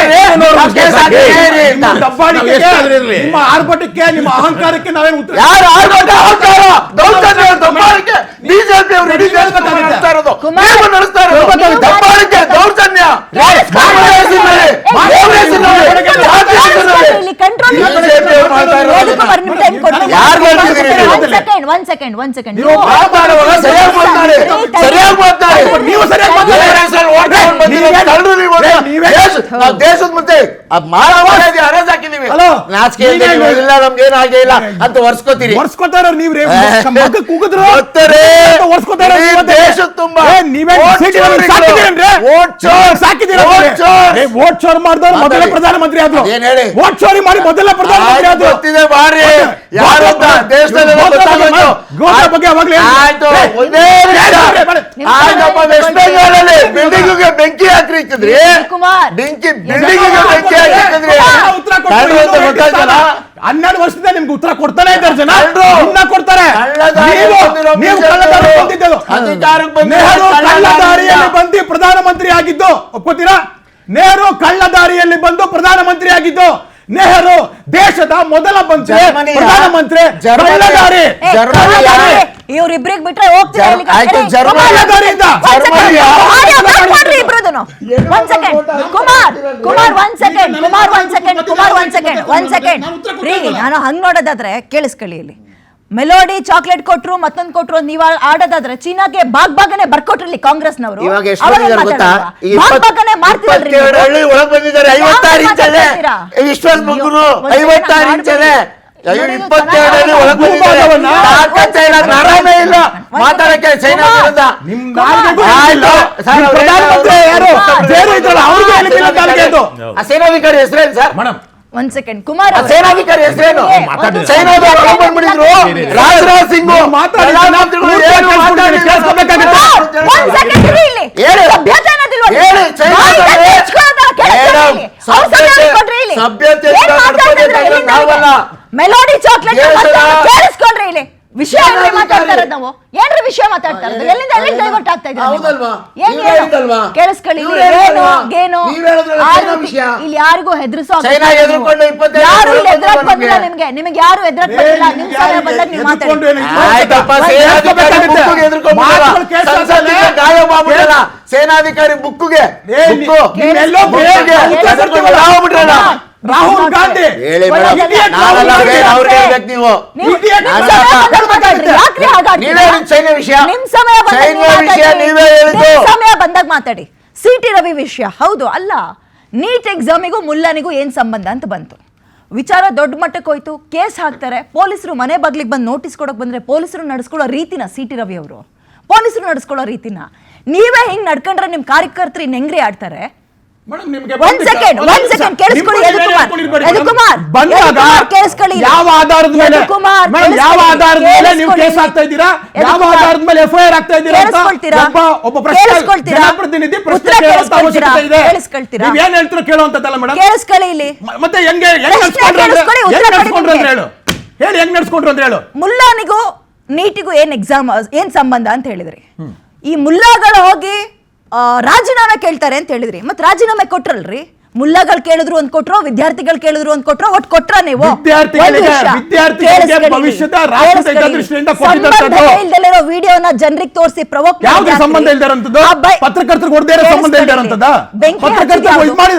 ನಿಮ್ಮ ಆರ್ಭಟಕ್ಕೆ, ನಿಮ್ಮ ಅಹಂಕಾರಕ್ಕೆ ನಾವೇನು ಉತ್ತರ? ಬಿಜೆಪಿ ಅವರು ದೌರ್ಜನ್ಯ ದೇಶದ ಮುಂದೆ ಹರಾಜ್ ಹಾಕಿದೀವಿ, ನಾಚಿಕೆ ಇಲ್ಲ, ನಮ್ಗೇನು ಆಗೇ ಇಲ್ಲ ಅಂತ ಒರ್ಸ್ಕೋತೀರಿ. ದೇಶದ ತುಂಬಾ ವೋಟ್ ಚೋರ್ ಮಾಡಿದವರು ಮೊದಲ ಪ್ರಧಾನಮಂತ್ರಿ ಆದ್ರು. ವೋಟ್ ಚೋರಿ ಮಾಡಿ ಮೊದಲ ಪ್ರಧಾನಮಂತ್ರಿ ಆದ್ರು. ಬಿಲ್ಡಿಂಗ್ ಬೆಂಕಿ ಹಾಕಿದ್ರಿ, ಬೆಂಕಿ ಹನ್ನೆರಡು ವರ್ಷದಿಂದ ನಿಮ್ಗೆ ಉತ್ತರ ಕೊಡ್ತಾನೆ ಇದ್ದಾರೆ ಜನ, ಕೊಡ್ತಾರೆ. ನೆಹರು ಕಳ್ಳದಾರಿಯಲ್ಲಿ ಬಂದು ಪ್ರಧಾನಮಂತ್ರಿ ಆಗಿದ್ದು ಒಪ್ಕೋತೀರಾ? ನೆಹರು ಕಳ್ಳದಾರಿಯಲ್ಲಿ ಬಂದು ಪ್ರಧಾನಮಂತ್ರಿ ಆಗಿದ್ದು. ನೆಹರು ದೇಶದ ಮೊದಲ ಪ್ರಧಾನಮಂತ್ರಿ. ಇವರಿಬ್ರಿಗೆ ಬಿಟ್ರೆ ಹೋಗ್ತಾರೆ. ನಾನು ಹಂಗ್ ನೋಡೋದಾದ್ರೆ ಕೇಳಿಸ್ಕೊಳ್ಳಿ, ಇಲ್ಲಿ ಮೆಲೋಡಿ ಚಾಕ್ಲೇಟ್ ಕೊಟ್ರು ಮತ್ತೊಂದು ಕೊಟ್ರು ನೀವ್ ಆಡೋದಾದ್ರೆ ಚೀನಾಗೆ ಬಾಗ್ಬಾಗನೆ ಬರ್ಕೊಟ್ರಲ್ಲಿ ಕಾಂಗ್ರೆಸ್ನವರು. ಇವಾಗ ಎಷ್ಟು ಮಂದಿ ಗೊತ್ತಾ? 27 ಒಳಗೆ ಬಂದಿದ್ದಾರೆ. 56 ಇಂಚಲ್ಲೇ ವಿಶ್ವಾಸ ಮಗುರು 56 ಇಂಚಲ್ಲೇ 27 ಒಳಗೆ ಬಂದಿದ್ದಾರೆ. ಆರಾಮೇ ಇಲ್ಲ ಮಾತಾಡಕ್ಕೆ ಚೈನಾ ವಿರುದ್ಧ. ಸೇನಾಧಿಕಾರಿ ಹೆಸರೇನು ಸರ್? ಒಂದ್ ಸೆಕೆಂಡ್ ಕುಮಾರ್ ಆ ಅವ್ರೆ. ಸೇನಾಧಿಕಾರಿ ಹೆಸರೇನು? ಒಂದು ಚೈನಾದವರು ಸೆಕೆಂಡ್ ಬಂದ್ಬಿಟ್ಟಿದ್ರು. ರಾಜರಾಜ್ ಸಿಂಗ್ ಒಂದ್ ಸೆಕೆಂಡ್ ಇರಿ ಇಲ್ಲಿ. ಹೇಳಿ. ಸಭ್ಯತೆ ಅನ್ನೋದಿಲ್ವಾ? ಹೇಳಿ, ಚೈನಾದಲ್ಲಿ ಬಾಯಿಗೆ ತೆಚ್ಕೊಳ್ಳೋದಲ್ಲ, ಕೇಳಿಸ್ಕೊಳ್ಳಿ ಇಲ್ಲಿ. ಅವ್ರು ಸಮಯ ಕೊಡ್ರಿ ಇಲ್ಲಿ. ಸಭ್ಯತೆ ಏನ್ ಮಾತಾಡ್ತಿದ್ರೆ ನಡ್ಕೋಬೇಕಾದ್ರೆ ಎಲ್ಲಿಂದ ನಾವಲ್ಲ. ಮೆಲೋಡಿ ಚಾಕ್ಲೇಟ್ ದೇಶದ- ಕೇಳಿಸ್ಕೊಂಡ್ರಿ ಇಲ್ಲಿ. ವಿಷಯ ಏನ್ರಿ ಚೈನಾಧಿಕಾರಿ. ಮಾತಾಡ್ತಾ ಇರೋದು ನಾವು? ಏನ್ರಿ ವಿಷಯ ಮಾತಾಡ್ತಾ ಇರೋದು? ಎಲ್ಲಿಂದ ಎಲ್ಲಿಗೆ ಡೈವರ್ಟ್ ಆಗ್ತಾ ಇದ್ದೀರಾ ನೀವು? ಹೌದಲ್ವಾ? ಏನ್ ನೀವ್ ಏನು? ಹೇಳಿದ್ದಲ್ವಾ? ಕೇಳಿಸ್ಕೊಳ್ಳಿ ಇಲ್ಲಿ. ನೀವ್ ಏನು ಹೇಳಿದ್ದಲ್ವಾ? ಗೇನು ನೀವ್ ಹೇಳಿದ್ರಲ್ಲ ಆ ಚೈನಾ ರೀತಿ ವಿಷಯ. ಇಲ್ಲಿ ಯಾರಿಗೂ ಹೆದರಿಸೋ ಚೈನಾ ಎದುರ್ಕೊಂಡು 25 ಯಾರು ಇಲ್ಲಿ ವರ್ಷ ಎದುರಕ್ ಬಂದಿಲ್ಲ ಬಂದಿಲ್ಲ ನಿಮ್ಗೆ ಯಾರು ಎದುರಕ್ ಬಂದಿಲ್ಲ. ನಿಮ್ ಸಮಯ ಬಂದಾಗ ನೀವು ಮಾತಾಡಿ. ಆಯ್ತಪ್ಪ, ಸೇನಾಧಿಕಾರಿ ಬುಕ್ಕಿಗೆ ಎದುರ್ಕೊಂಡ್ಬಿಡಲ್ಲ. ಮಾತುಗಳು ಕೇಳ್ತಾ ಸಂಸತ್ತಿಗೆ ಇದ್ದಾನೆ. ಗಾಯ ಮಾಡ್ಬಿಡಲ್ಲ. ಸೇನಾಧಿಕಾರಿ ಬುಕ್ಕಿಗೆ ನಿಮ್ಮೆಲ್ಲೋ ರಾಹುಲ್ ಗಾಂಧಿ ಹೇಳಿ ಒಳ್ಳೆ ಮೇಡಮ್, ಜನ. ನಾನಲ್ಲ, ರಾಹುಲ್ ಬೇರೆ ಅವ್ರು ಗಾಂಧಿ. ಹೇಳ್ಬೇಕು ನೀವು. ನೀವು Idiot. ನಿಮ್ ನಾನು ಸಮಯ ಅಲ್ಲ. ಬಂದಾಗ ಮಾತಾಡ್ರಿ. ಯಾಕ್ರಿ ಹಾಗಾಡ್ತೀರಾ? ನೀವೇ ಹೇಳಿದ್ ಚೈನಾ ವಿಷಯ. ನಿಮ್ ಸಮಯ ಬಂದಾಗ ಚೈನಾ ನೀವು ವಿಷಯ ಮಾತಾಡಿ. ನೀವೇ ಹೇಳಿದ್ದು. ನಿಮ್ ಸಮಯ ಬಂದಾಗ ಮಾತಾಡಿ. ಸಿಟಿ ರವಿ ವಿಷಯ ಹೌದು ಅಲ್ಲ. ನೀಟ್ ಎಕ್ಸಾಮಿಗೂ ಮುಲ್ಲನಿಗೂ ಏನ್ ಸಂಬಂಧ ಅಂತ ಬಂತು. ವಿಚಾರ ದೊಡ್ಡ ಮಟ್ಟಕ್ಕೆ ಹೋಯ್ತು. ಕೇಸ್ ಹಾಕ್ತಾರೆ. ಪೊಲೀಸರು ಮನೆ ಬಾಗ್ಲಿಗೆ ಬಂದು ನೋಟಿಸ್ ಕೊಡಕ್ ಬಂದ್ರೆ ಪೊಲೀಸರು ನಡೆಸ್ಕೊಳ್ಳೋ ರೀತಿನ ಸಿಟಿ ರವಿ ಅವರು ಪೊಲೀಸರು ನಡೆಸ್ಕೊಳ್ಳೋ ರೀತಿನ ನೀವೇ ಹಿಂಗ್ ನಡ್ಕೊಂಡ್ರೆ ನಿಮ್ ಕಾರ್ಯಕರ್ತರು ಇನ್ ಹೆಂಗ್ರಿ ಆಡ್ತಾರೆ? ಒಂದ್ ಸೆಕೆಂಡ್ ಕೇಳಿಸ್ಕೊಳ್ಳಿ. ಯದುಕುಮಾರ್ ಕೇಳಿಸ್ಕೊಳ್ಳಿ. ಯಾವ ಆಧಾರದ ಮೇಲೆ ಮೇಡಮ್, ಯಾವ ಆಧಾರದ ಮೇಲೆ ನೀವು ಕೇಸ್ ಆಗ್ತಾ ಇದ್ದೀರಾ? ಯಾವ ಆಧಾರದ ಮೇಲೆ FIR ಆಗ್ತಾ ಇದ್ದೀರಾ ಅಂತ ಒಬ್ಬ ಜನಪ್ರತಿನಿಧಿ ಪ್ರಶ್ನೆ ಕೇಳುವಂತ ಅವಶ್ಯಕತೆ ಇದೆ. ನೀವ್ ಏನ್ ಹೇಳ್ತೀರೋ ಕೇಳುವಂತದ್ದಲ್ಲ ಮೇಡಮ್. ಕೇಳಿಸ್ಕೊಳ್ಳಿ ಇಲ್ಲಿ. ಮತ್ತೆ ಹೆಂಗೆ ನಡ್ಸ್ಕೊಂಡ್ರು ಅಂತ ಹೇಳು. ಹೇಳಿ ಹೆಂಗ್ ನಡ್ಸ್ಕೊಂಡ್ರು ಅಂತ ಹೇಳು. ಮುಲ್ಲಾನಿಗೂ ನೀಟಿಗೂ ಏನ್ ಸಂಬಂಧ ಅಂತ ಹೇಳಿದ್ರಿ. ಈ ಮುಲ್ಲಾಗಳು ಹೋಗಿ ರಾಜೀನಾಮೆ ಕೇಳ್ತಾರೆ ಅಂತ ಹೇಳಿದ್ರಿ. ಮತ್ ರಾಜೀನಾಮೆ ಕೊಟ್ರಲ್ರಿ? ಮುಲ್ಲಾಗಳು ಕೇಳಿದ್ರು ಒಂದ್ ಕೊಟ್ರೋ, ವಿದ್ಯಾರ್ಥಿಗಳು ಕೇಳಿದ್ರು ಒಂದ್ ಕೊಟ್ರೋ, ಒಟ್ಟು ಕೊಟ್ರ ನೀವು? ವಿದ್ಯಾರ್ಥಿಗಳಿಗೆ ಭವಿಷ್ಯದ ರಾಷ್ಟ್ರದ ಹಿತದೃಷ್ಟಿಯಿಂದ ಕೊಟ್ಟಿದ್ದಂಥದ್ದು. ಇಲ್ದಲ್ಲಿರೋ ವಿಡಿಯೋನ ಜನರಿಗೆ ತೋರಿಸಿ ಪ್ರವೋಕ್ ಯಾವ್ದು ಸಂಬಂಧ ಇಲ್ದಿರೋಂಥದ್ದು? ಪತ್ರಕರ್ತರಿಗೆ ಕೊಡದೇ ಇರೋ ಸಂಬಂಧ ಇಲ್ದಿರೋಂಥದ್ದು? ಪತ್ರಕರ್ತರು ಇದು ಮಾಡಿ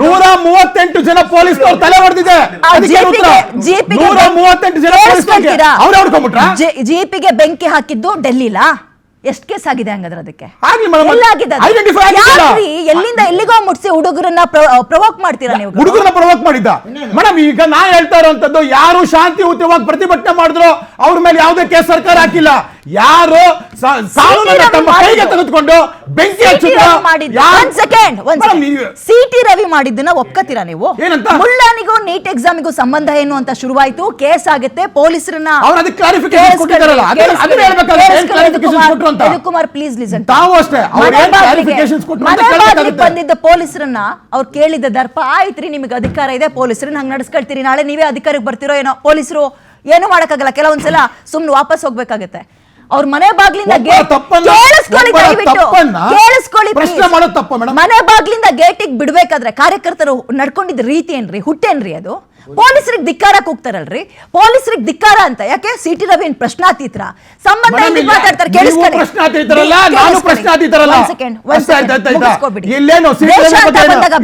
138 ಜನ ಪೊಲೀಸ್ನವ್ರು ತಲೆ ಹೊಡೆದಿದೆ. 138 ಜನ ಪೊಲೀಸ್ನವ್ರಿಗೆ ಅವ್ರು ಹೊಡ್ಕೊಂಡ್ಬಿಟ್ರ? ಜೀಪಿಗೆ ಬೆಂಕಿ ಹಾಕಿದ್ದು ಡೆಲ್ಲಿಲಾ? ಎಷ್ಟು ಕೇಸ್ ಆಗಿದೆ ಹಂಗಾದ್ರೆ? ಅದಕ್ಕೆ ಆಗ್ಲಿ ಮೇಡಮ್, ಎಲ್ಲಾಗಿದೆ ಅದು? identify ಆಗಿಲ್ಲ. ಯಾಕ್ರಿ ಎಲ್ಲಿಂದ ಎಲ್ಲಿಗೋ ಮುಟ್ಸಿ ಹುಡುಗರನ್ನ ಪ್ರವೋಕ್ ಮಾಡ್ತೀರಾ ನೀವು? ಹುಡುಗರನ್ನ ಪ್ರವೋಕ್ ಮಾಡಿದ್ದ ಮೇಡಮ್. ಈಗ ನಾ ಹೇಳ್ತಾ ಇರೋಂಥದ್ದು, ಯಾರು ಶಾಂತಿಯುತವಾಗಿ ಪ್ರತಿಭಟನೆ ಮಾಡಿದ್ರು ಅವ್ರ ಮೇಲೆ ಯಾವುದೇ ಕೇಸ್ ಸರ್ಕಾರ ಹಾಕಿಲ್ಲ. ಯಾರು ಕಾನೂನನ್ನ ತಮ್ಮ ಕೈಗೆ ತೆಗೆದುಕೊಂಡು ಬೆಂಕಿ ಸಿಟಿ ರವಿ ಮಾಡಿದ್ದನ್ನ ಒಪ್ಕೋತೀರಾ ನೀವು? ಏನಂತ? ಮುಳ್ಳನಿಗೂ ನೀಟ್ ಎಕ್ಸಾಮಿಗೂ ಸಂಬಂಧ ಏನು ಅಂತ ಶುರುವಾಯ್ತು. ಕೇಸ್ ಆಗುತ್ತೆ. ಪೊಲೀಸರನ್ನ ಅವ್ರು ಅದಕ್ಕೆ ಕ್ಲಾರಿಫಿಕೇಶನ್ ಕೊಟ್ಟಿದ್ದಾರಲ್ಲ, ಅದನ್ನ ಹೇಳ್ಬೇಕಾದ್ರೆ ಏನ್ ಕ್ಲಾರಿಫಿಕೇಶನ್ ಕೊಟ್ರು ಅಂತ. Kumar please listen. ತಾವು ಅಷ್ಟೇ ಅವ್ರು ಏನ್ ಕ್ಲಾರಿಫಿಕೇಶನ್ಸ್ ಕೊಟ್ರು ಅಂತ ಕೇಳಬೇಕಾಗುತ್ತೆ. ಬಂದಿದ್ದ ಪೊಲೀಸರನ್ನ ಅವ್ರು ಕೇಳಿದ ದರ್ಪ ಆಯ್ತ್ರಿ, ನಿಮಗೆ ಅಧಿಕಾರ ಇದೆ, ಪೊಲೀಸರನ್ನ ಹಂಗ್ ನಡ್ಸ್ಕೊಳ್ತೀರಿ, ನಾಳೆ ನೀವೇ ಅಧಿಕಾರಕ್ಕೆ ಬರ್ತಿರೋ ಏನೋ. ಪೊಲೀಸರು ಏನು ಮಾಡಕ್ಕಾಗಲ್ಲ. ಕೆಲವೊಂದ್ಸಲ ಸುಮ್ನೆ ವಾಪಸ್ ಹೋಗ್ಬೇಕಾಗತ್ತೆ. ಅವ್ರ ಮನೆ ಬಾಗ್ಲಿಂದ ಮನೆ ಬಾಗ್ಲಿಂದ ಗೇಟಿಗೆ ಬಿಡ್ಬೇಕಾದ್ರೆ ಕಾರ್ಯಕರ್ತರು ನಡ್ಕೊಂಡಿದ್ದ ರೀತಿ ಏನ್ರಿ? ಹುಟ್ಟೇನ್ರಿ ಅದು? ಪೊಲೀಸರಿಗೆ ಧಿಕ್ಕಾರ ಕೂಗ್ತಾರಲ್ರಿ. ಪೊಲೀಸರಿಗೆ ಧಿಕ್ಕಾರ ಅಂತ ಯಾಕೆ? ಸಿಟಿ ರವಿ ಪ್ರಶ್ನಾತೀತರ ಸಂಬಂಧ ಮಾತಾಡ್ತಾರೆ.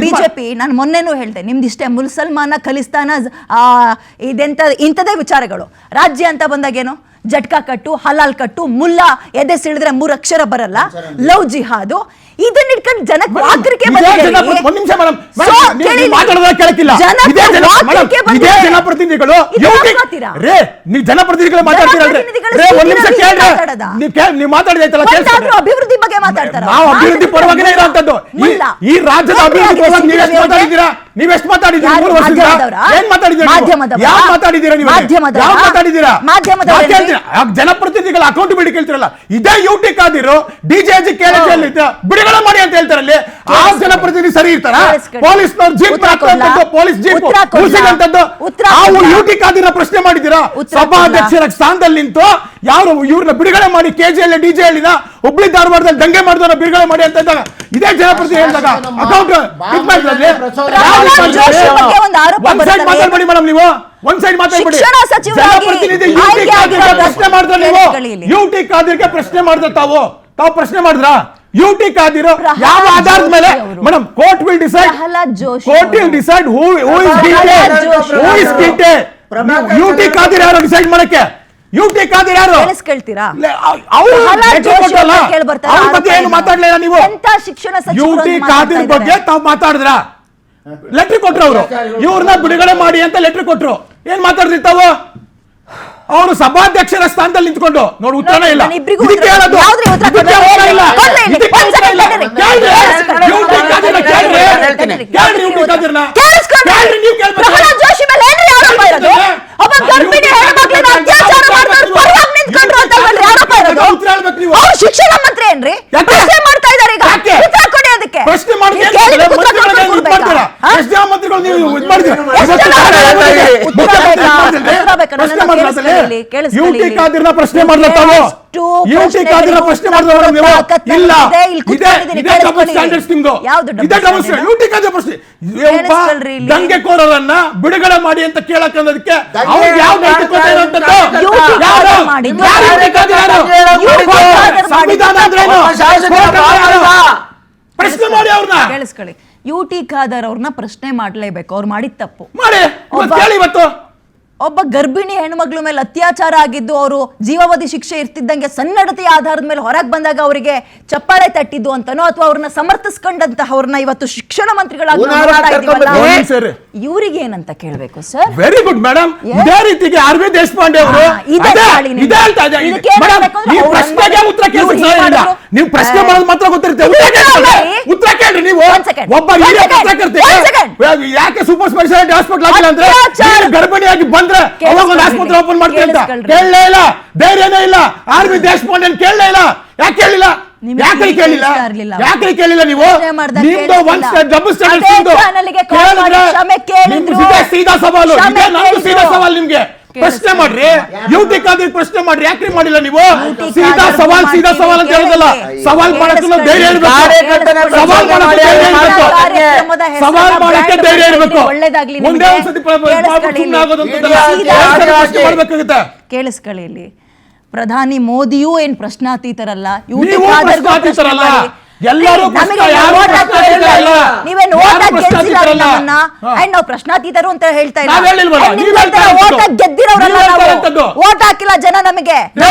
ಬಿಜೆಪಿ, ನಾನು ಮೊನ್ನೆನೂ ಹೇಳ್ದೆ, ನಿಮ್ದಿಷ್ಟೇ ಮುಸಲ್ಮಾನ ಖಲಿಸ್ತಾನ ಇಂಥದೇ ವಿಚಾರಗಳು. ರಾಜ್ಯ ಅಂತ ಬಂದಾಗೇನು? ಜಟ್ಕಾ ಕಟ್ಟು, ಹಲಾಲ್ ಕಟ್ಟು, ಮುಲ್ಲಾ ಎದೆ ಸಿಡಿದ್ರೆ 3 ಅಕ್ಷರ ಬರಲ್ಲ, ಲವ್ ಜಿಹಾದು, ಇದನ್ನ ಇಟ್ಕೊಂಡು ಜನಕ್ಕೆ ವಾಕರಿಕೆ ಜನಪ್ರತಿನಿಧಿಗಳು ಅಭಿವೃದ್ಧಿ ಬಗ್ಗೆ ಮಾತಾಡ್ತಾರೆ. ನಾವು ಅಭಿವೃದ್ಧಿ ಪರವಾಗಿನೇ ಇರುವಂತದ್ದು. ಈ ರಾಜ್ಯದ ಅಭಿವೃದ್ಧಿ ಪರವಾಗಿ ನೀವೆಷ್ಟು ಮಾತಾಡಿದ್ದೀರಾ? ನೀವೆಷ್ಟು ಮಾತಾಡಿದ್ದೀರಾ? 3 ವರ್ಷದಿಂದ ಏನ್ ಮಾತಾಡಿದ್ದೀರಾ? ಜನಪ್ರತಿನಿಧಿಗಳ ಅಕೌಂಟಬಿಲಿಟಿ ಕೇಳ್ತಿರಲ್ಲ. ಇದೇ ಯುಟಿ ಕಾದಿರು ಡಿಜೆಜಿ ಕೇಳಿದಲ್ಲಿ ಬಿಡುಗಡೆ ಮಾಡಿ ಅಂತ ಹೇಳ್ತಾರಲ್ಲಿ. ಆ ಜನಪ್ರತಿನಿಧಿ ಸರಿ ಇರ್ತಾರ? ಪೊಲೀಸ್ನವ್ರು jeep police jeep ಉಳಿಸಿದಂತದ್ದು UT Kadira ಪ್ರಶ್ನೆ ಮಾಡಿದ್ದೀರಾ? ಸಭಾಧ್ಯಕ್ಷರ ಸ್ಥಾನದಲ್ಲಿ ನಿಂತು ಯಾರು ಇವ್ರನ್ನ ಬಿಡುಗಡೆ ಮಾಡಿ ಕೆಜಿಎಲ್ ಡಿಜೆಎಲ್ ಹುಬ್ಳಿ ಧಾರವಾಡದಲ್ಲಿ ದಂಗೆ ಮಾಡಿದವರ ಬಿಡುಗಡೆ ಮಾಡಿ ಅಂತ ಇದ್ದಾಗ ಇದೇ ಜನಪ್ರತಿನಿಧಿ ಹೇಳಿದಾಗ ಅಕೌಂಟ್ ಮಾತಾಡ್ಬೇಡಿ ಮೇಡಮ್. ನೀವು ಒಂದ್ ಸೈಡ್ ಮಾತಾಡ್ಬೇಡಿ. ಜನಪ್ರತಿನಿಧಿ ಯುಟಿ ಕಾದಿರ್ಗೆ ಪ್ರಶ್ನೆ ಮಾಡಿದ್ರೆ ನೀವು ಯುಟಿ ಕಾದಿರ್ಗೆ ಪ್ರಶ್ನೆ ಮಾಡಿದ್ರೆ ತಾವು ಪ್ರಶ್ನೆ ಮಾಡಿದ್ರ? ಯುಟಿ ಕಾದಿರೋ ಯಾವ ಆಧಾರದ ಮೇಲೆ madam? Court will decide who is guilty. UT ಕಾದಿರ ಯಾರು ಡಿಸೈಡ್ ಮಾಡಕ್ಕೆ? ಯುಟಿ ಕಾದಿರ ಯಾರು? ಅವ್ರ ಬಗ್ಗೆ ಏನು ಮಾತಾಡ್ಲಿಲ್ಲ ನೀವು? ಯುಟಿ ಕಾದಿರ್ ಬಗ್ಗೆ ತಾವು ಮಾತಾಡಿದ್ರ? ಲೆಟರ್ ಕೊಟ್ರು ಅವರು, ಇವ್ರನ್ನ ಬಿಡುಗಡೆ ಮಾಡಿ ಅಂತ ಲೆಟರ್ ಕೊಟ್ರು. ಏನ್ ಮಾತಾಡ್ತಿರ್ತಾವ? ಅವರು ಸಭಾಧ್ಯಕ್ಷರ ಸ್ಥಾನದಲ್ಲಿ ನಿಂತ್ಕೊಂಡು ನೋಡಿ ಉತ್ತರನೇ ಇಲ್ಲ. ಕೇಳ್ರಿ, ನೀವು ಕೇಳ್ಬೇಕು. ಪ್ರಹ್ಲಾದ್ ಜೋಶಿ ಮೇಲೆ ಏನ್ರಿ ಆರೋಪ ಇರೋದು? ಒಬ್ಬ ಗರ್ಭಿಣಿ ಹೆಣ್ಮಕ್ಳನ್ನ ಅತ್ಯಾಚಾರ ಮಾಡಿದವ್ರು ಪರವಾಗಿ ನಿಂತ್ಕೊಂಡ್ರು ಅಂತ ಅಲ್ರಿ ಆರೋಪ ಇರೋದು? ಉತ್ತರ ಹೇಳ್ಬೇಕು ನೀವು. ಅವ್ರು ಶಿಕ್ಷಣ ಮಂತ್ರಿ ಏನ್ರಿ? ಯಾಕೆ? ಪ್ರಶ್ನೆ ಮಾಡ್ತಾ ಇದ್ದಾರೆ ಈಗ. ಯಾಕೆ? ಉತ್ತರ ಕೊಡಿ ಅದಕ್ಕೆ. ಪ್ರಶ್ನೆ ಮಾಡಿ ನೀವು ಕೇಳಿದ ಉತ್ತರ ಮಂತ್ರಿಗಳನ್ನ ಇದು ಕೊಡ್ಬೇಕಾ? ಮಾಡ್ತೀರಾ? ಹಾ? ಎಷ್ಟು ಜನ ಮಂತ್ರಿಗಳು ನೀವು ಇದು ಮಾಡಿದ್ದೀರಾ? ಎಷ್ಟು ಜನ ಮಂತ್ರಿಗಳು? ಉತ್ತರ ಬೇಕಾ? ಉತ್ತರ ಬೇಕಾ? ಪ್ರಶ್ನೆ ನನ್ನ ಮಾಡ್ಲಾತಲ್ಲಿ? ಕೇಳಿಸ್ಕೊಳ್ಳಿ. ಯುಟಿ ಖಾದರ್ನ ಪ್ರಶ್ನೆ ಮಾಡ್ಲತ್ತಾವು. ಎಷ್ಟು ಯುಟಿ ಖಾದರ್ನ ಪ್ರಶ್ನೆ ಮಾಡಿದವರು ನೀವು ಇಲ್ಲ. ಇಲ್ಲಿ ಇದೇ ಕೂತ್ಕೊಂಡಿದ್ದೀನಿ, ಇದೇ ಡಬಲ್ ಕೇಳಿಸ್ಕೊಳ್ಳಿ. ಸ್ಟ್ಯಾಂಡರ್ಡ್ಸ್ ನಿಮ್ದು. ಯಾವ್ದು double ಇದೇ double standard? Standard. UT Khader ಪ್ರಶ್ನೆ ಕೇಳಿಸ್ಕೊಳ್ರಿ ಇಲ್ಲಿ. ದಂಗೆಕೋರರನ್ನ ಬಿಡುಗಡೆ ಮಾಡಿ ಅಂತ ಕೇಳಕ್ ಅನ್ನೋದಕ್ಕೆ ಅವ್ರಿಗೆ ಯಾವ ನೈತಿಕತೆ ಇರುವಂತದ್ದು? ಯುಟಿ ಖಾದರ್ ಯಾರು? ಮಾಡಿದ್ದು. ಯಾರು ಯುಟಿ ಖಾದರ್ ಯಾರು? ಯುಟಿ ಖಾದರ್ ಸಂವಿಧಾನ ಅಂದ್ರೇನು? ಪ್ರಶ್ನೆ ಮಾಡಿ ಅವ್ರನ್ನ ಕೇಳಿಸ್ಕೊಳ್ಳಿ. ಯುಟಿ ಖಾದರ್ ಅವ್ರನ್ನ ಪ್ರಶ್ನೆ ಮಾಡ್ಲೇಬೇಕು. ಅವ್ರು ಮಾಡಿದ ತಪ್ಪು. ಮಾಡಿ ಇವತ್ತು ಕೇಳಿ ಇವತ್ತು ಒಬ್ಬ ಗರ್ಭಿಣಿ ಹೆಣ್ಮಕ್ಳ ಮೇಲೆ ಅತ್ಯಾಚಾರ ಆಗಿದ್ದು, ಅವರು ಜೀವಾವಧಿ ಶಿಕ್ಷೆ ಇರ್ತಿದ್ದಂಗೆ ಸನ್ನಡತೆಯ ಆಧಾರದ ಮೇಲೆ ಹೊರಗೆ ಬಂದಾಗ ಅವರಿಗೆ ಚಪ್ಪಾಳೆ ತಟ್ಟಿದ್ದು ಅಂತನೋ ಅಥವಾ ಅವ್ರನ್ನ ಸಮರ್ಥಿಸ್ಕೊಂಡಂತ ಅವ್ರನ್ನ ಇವತ್ತು ಶಿಕ್ಷಣ ಮಂತ್ರಿಗಳಾಗಿ ಇವ್ರಿಗೆ ಏನಂತ ಕೇಳ್ಬೇಕು ಸರ್? Very good madam. ಇದೇ ರೀತಿಗೆ ಆರ್.ವಿ. ದೇಶಪಾಂಡೆ ಅವರು ಇದೇ ಹೇಳ್ತಾ ಇದ್ದಾರೆ. ನೀವು ಪ್ರಶ್ನೆಗೆ ಉತ್ತರ ಕೇಳಿಲ್ಲ. ನೀವು ಪ್ರಶ್ನೆ ಮಾಡೋದು ಮಾತ್ರ ಗೊತ್ತಿರುತ್ತೆ. ಉತ್ತರ ಕೇಳ್ರಿ ನೀವು. ಒಬ್ಬ ಹಿರಿಯ ಪತ್ರಕರ್ತೆ ಯಾಕೆ ಸೂಪರ್ ಸ್ಪೆಷಾಲಿಟಿ ಹಾಸ್ಪಿಟಲ್ ಆಗಿಲ್ಲ ಅಂದ್ರೆ ಗರ್ಭಿಣಿಯಾಗಿ ಬಂದ್ರೆ ಅವಾಗ ಒಂದು ಆಸ್ಪತ್ರೆ ಓಪನ್ ಮಾಡ್ತೀವಿ ಅಂತ ಕೇಳಲೇ ಇಲ್ಲ. ಧೈರ್ಯನೇ ಇಲ್ಲ. ಆರ್.ವಿ. ದೇಶಪಾಂಡೆ ಕೇಳಲೇ ಇಲ್ಲ. ಯಾಕೆ ಕೇಳಿಲ್ಲ? ಯಾಕೆ ಕೇಳಿಲ್ಲ? ಯಾಕೆ ಕೇಳಿಲ್ಲ? ನೀವು ನಿಮ್ದು ಒನ್ ಡಬಲ್ ಸ್ಟ್ಯಾಂಡರ್ಡ್ ಸೀದಾ ಸವಾಲು. ಇದೇ ನಂದು ಸೀದಾ ಸವಾಲು ನಿಮ್ಗೆ. ಪ್ರಶ್ನೆ ಮಾಡ್ರಿ. ಯುಟಿ ಖಾದರ್ ಪ್ರಶ್ನೆ ಮಾಡ್ರಿ. ಯಾಕೆ ಮಾಡಿಲ್ಲ ನೀವು? ಸೀದಾ ಸವಾಲ್ ಅಂತ ಹೇಳೋದಲ್ಲ. ಸವಾಲ್ ಮಾಡಕ್ಕೆ ಧೈರ್ಯ ಇರಬೇಕು. ಸವಾಲ್ ಮಾಡಕ್ಕೆ ಧೈರ್ಯ ಇರಬೇಕು. ಸವಾಲ್ ಮಾಡಕ್ಕೆ ಧೈರ್ಯ ಇರಬೇಕು. ಒಂದೇ ಒಂದ್ಸತಿ ಸುಮ್ಮನೆ ಆಗೋದು ಮಾಡ್ಬೇಕಾಗುತ್ತೆ. ಕೇಳಿಸ್ಕೊಳ್ಳಿ ಇಲ್ಲಿ. ಪ್ರಧಾನಿ ಮೋದಿಯೂ ಏನ್ ಪ್ರಶ್ನಾತೀತರಲ್ಲ. ಯುಟಿ ನೀವು ಖಾದರ್ ಪ್ರಶ್ನಾತೀತರಲ್ಲ. ಎಲ್ಲರೂ ನೀವೇನು ಓಟ್ ಗೆದ್ದಿಲ್ಲ ನಮ್ಮನ್ನ ಅಂಡ್ ನಾವು ಪ್ರಶ್ನಾತೀತರು ಅಂತ ಹೇಳ್ತಾ ಇಲ್ಲ. ನಾವ್ ಹೇಳಿಲ್ವಲ್ಲ, ನೀವ್ ಹೇಳ್ತಾ ಓಟ್ ಗೆದ್ದಿರೋರಲ್ಲ ನಾವು. ಓಟ್ ಹಾಕಿಲ್ಲ ಜನ ನಮಗೆ.